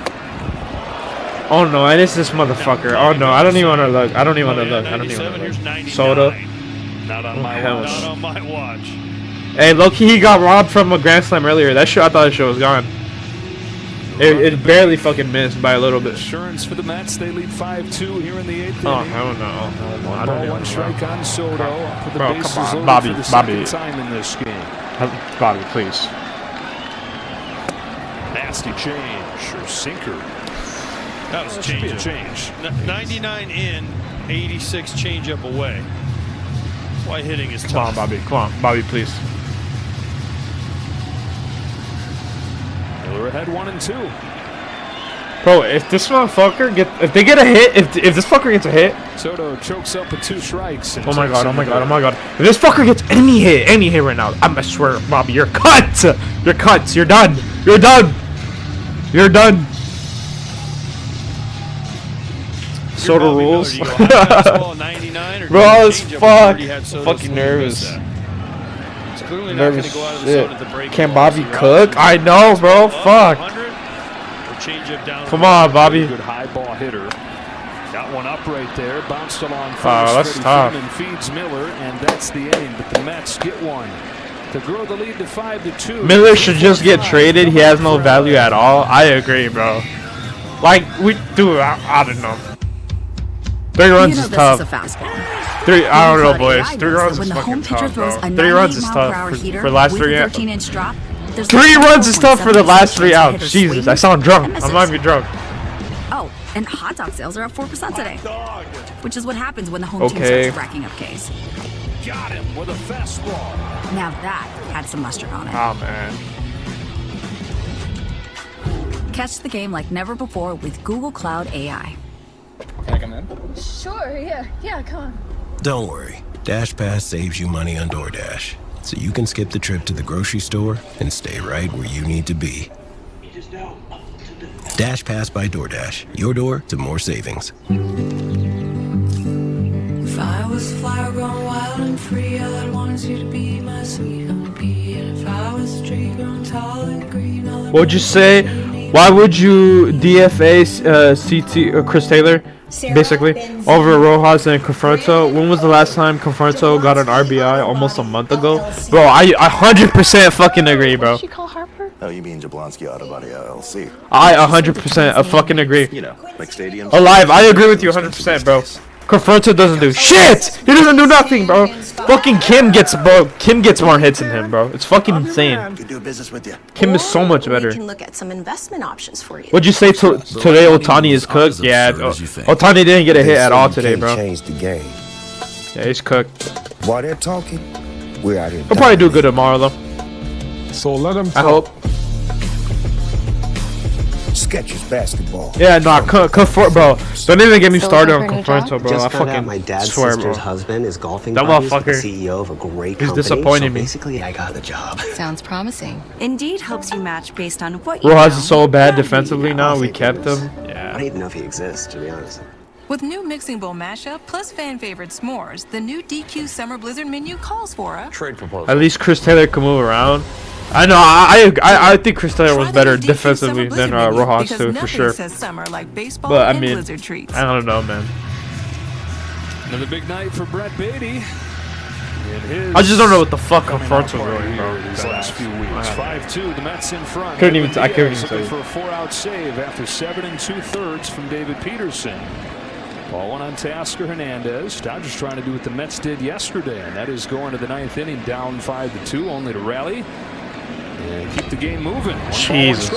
Oh no, and it's this motherfucker. Oh no, I don't even want to look. I don't even want to look. I don't even want to look. Soda. Not on my watch. Not on my watch. Hey, low-key, he got robbed from a grand slam earlier. That shit, I thought that shit was gone. It barely fucking missed by a little bit. Insurance for the Mets. They lead 5-2 here in the 8th Oh inning. hell no. One ball, one strike on Soto. For the Bro, bases come on, loaded for the Bobby. second time in this game. Bobby, please. Nasty change or sinker. That was Should be a change. 99 in, 86 changeup away. That's why hitting is tough. Come on, Bobby. Come on, Bobby, please. Miller ahead 1-2. Bro, if this motherfucker if they get a hit, if this fucker gets a hit. Soto chokes up with 2 strikes. Oh my god, oh my god, oh my god. If this fucker gets any hit right now, I swear, Bobby, you're cut. You're cut. You're done. You're done. You're done. Soto rules. Bro, I was fucking nervous. Nervous shit. Can Bobby cook? I know, bro. Fuck. Come on, Bobby. Good high ball hitter. Got one up right there. Bounced along first. That's tough. And feeds Miller, and that's the inning. But the Mets get one to grow the lead to 5-2. Miller should just get traded. He has no value at all. I agree, bro. Like I don't know. 3 runs is tough. I don't know, boys. 3 runs is fucking tough, bro. 3 runs is tough for the last 3 outs. 3 runs is tough for the last 3 outs. Jesus, I sound drunk. I'm not even drunk. Oh, and hot dog sales are up 4% today. Which is what happens when the home team starts racking up Ks. Got him with a fastball. Now that had some mustard on it. Oh, man. Catch the game like never before with Google Cloud AI. Can I come in? Sure, yeah, come on. Don't worry. DashPass saves you money on DoorDash, so you can skip the trip to the grocery store and stay right where you need to be. DashPass by DoorDash. Your door to more savings. If I was a flower grown wild and free, all I'd want is you to be my sweet honeybee. And if I was a tree grown tall and green, all I'd What'd you say? Why would you DFA CT Chris Taylor, basically, over Rojas and Conforto? When was the last time Conforto got an RBI? Almost a month ago? Bro, I 100% fucking agree, bro. She call Harper? Oh, you mean Jablonski Auto Body LLC? I 100% fucking agree. You know, like stadiums. Alive, I agree with you 100%, bro. Conforto doesn't do shit. He doesn't do nothing, bro. Fucking Kim gets more hits than him, bro. It's fucking insane. Could do business with you. Kim is so much better. We can look at some investment options for you. What'd you say today? Otani is cooked. Yeah, Otani didn't get a hit at all today, bro. Change the game. Yeah, he's cooked. While they're talking, we're out here. He'll probably do good tomorrow, though. So let him talk. I hope. Sketches basketball. Yeah, nah, bro. Don't even get me started on Conforto, bro. Just I found out fucking my dad's swear, sister's bro. husband is golfing That buddies with the motherfucker. CEO of a great He's company. disappointing so me. basically, I got the job. Sounds promising. Indeed helps you match based on what you Rojas know. is so bad defensively now. We kept him. I Yeah. don't even know if he exists, to be honest. With new Mixing Bowl mashup plus fan favorite s'mores, the new DQ Summer Blizzard menu calls for a Trade proposal. At least Chris Taylor can move around. I know. I think Chris Taylor was better defensively than Rojas too, for sure. Says summer like baseball But I and mean, Blizzard treats. I don't know, man. Another big night for Brett Batty. I just don't know what the fuck Conforto's doing, bro. These last few weeks. 5-2, the Mets in front. I couldn't even tell you. For a 4-out save after 7 2/3 from David Peterson. Ball one on Tasker Hernandez. Dodgers trying to do what the Mets did yesterday, and that is going to the 9th inning, down 5-2, only to rally and keep the game moving. Jesus.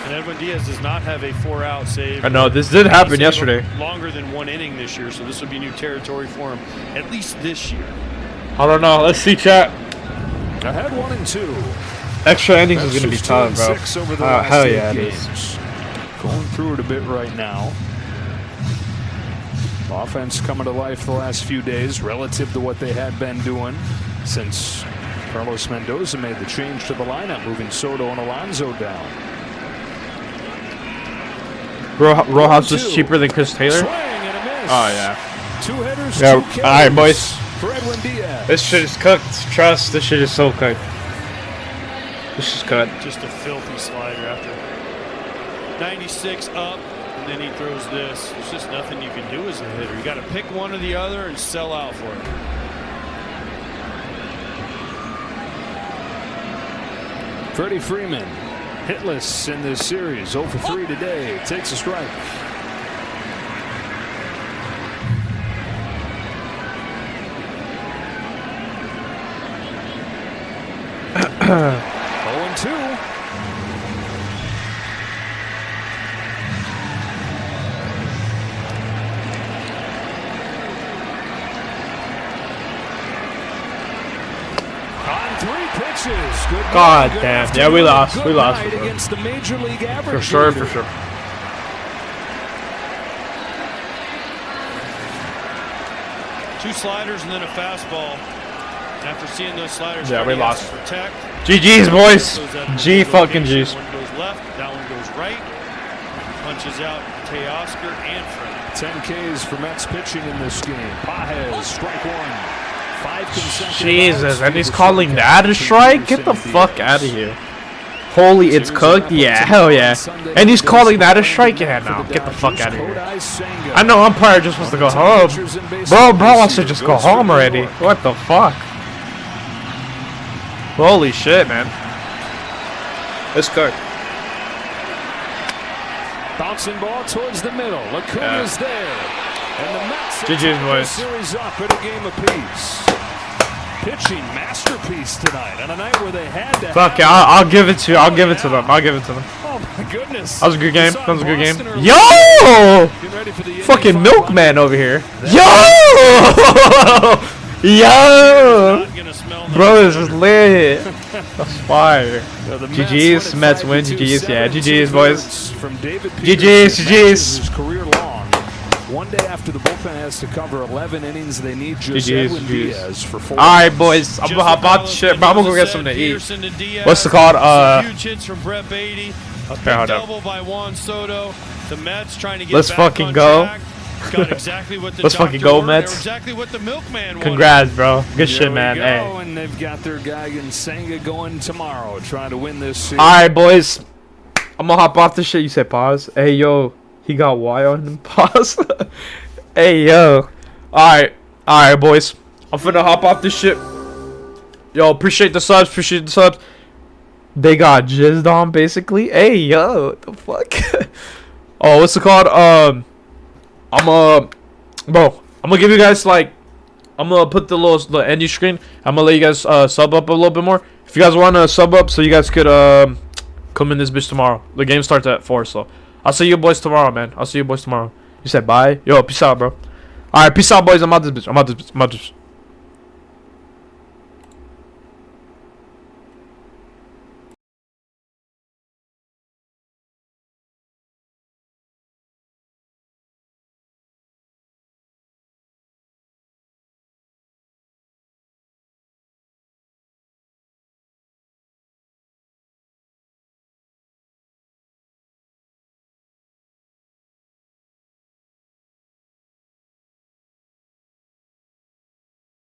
And Edwin Diaz does not have a 4-out save. I know this did happen yesterday. Longer than 1 inning this year, so this would be new territory for him at least this year. I don't know. Let's see, chat. Ahead 1-2. Extra innings is gonna be tough, bro. Hell yeah, it is. Going through it a bit right now. Offense coming to life the last few days relative to what they had been doing since Carlos Mendoza made the change to the lineup, moving Soto and Alonso down. Rojas is cheaper than Chris Taylor? Oh, yeah. Two hitters, yeah. two Alright, boys. For Edwin Diaz. This shit is cooked. Trust, this shit is so cooked. This is cut. Just a filthy slider after 96 up, and then he throws this. There's just nothing you can do as a hitter. You got to pick one or the other and sell out for it. Freddie Freeman, hitless in this series, 0 for 3 today. Takes a strike. Oh, 2. On 3 pitches. Good God damn. Yeah, we lost. We lost. Against the major league average. For sure, for sure. Two sliders and then a fastball. After seeing those sliders, yeah, we lost. Protect. GG's, boys. G fucking G's. One goes left, that one goes right. Punches out Teoscar and Fred. 10 Ks for Mets pitching in this game. Pajes, strike 1. 5 consecutive. Jesus, and he's calling that a strike? Get the fuck out of here. Holy, it's cooked? Yeah, hell yeah. And he's calling that a strike? Yeah, no. Get the fuck out of here. I know umpire just wants to go home. Bro wants to just go home already. What the fuck? Holy shit, man. It's cooked. Bouncing ball towards the middle. Acuna's there. And the Mets GG's, boys. Series up at a game apiece. Pitching masterpiece tonight on a night where they had to. Fuck yeah, I'll give it to you. I'll give it to them. I'll give it to them. Oh my goodness. That was a good game. That was a good game. Yo! Fucking milkman over here. Yo! Yo! Bro, this is lit. That's fire. GG's, Mets win. GG's, yeah. GG's, boys. GG's, GG's. Career long. One day after the bullpen has to cover 11 innings, they need just Edwin Diaz for 4. Alright, boys. I'm gonna hop out the shit, but I'm gonna go get something to eat. What's it called? Huge hits from Brett Batty. A big double by Juan Soto. The Mets trying to get Let's back fucking on go. track. Got exactly what the Let's fucking go, Mets. exactly what the milkman wanted. Congrats, bro. Good shit, man. Hey. And they've got their guy Gonsenga going tomorrow, trying to win this series. Alright, boys. I'm gonna hop off the shit. You said pause. Hey, yo. He got Y on him. Pause. Hey, yo. Alright. Alright, boys. I'm finna hop off this shit. Yo, appreciate the subs. Appreciate the subs. They got jizzed on, basically. Hey, yo. What the fuck? Oh, what's it called? Bro, I'm gonna give you guys, like, I'm gonna put the end screen. I'm gonna let you guys sub up a little bit more. If you guys want to sub up so you guys could come in this bitch tomorrow. The game starts at 4, so I'll see you boys tomorrow, man. I'll see you boys tomorrow. You said bye? Yo, peace out, bro. Alright, peace out, boys. I'm out this bitch. I'm out this bitch. I'm out this bitch.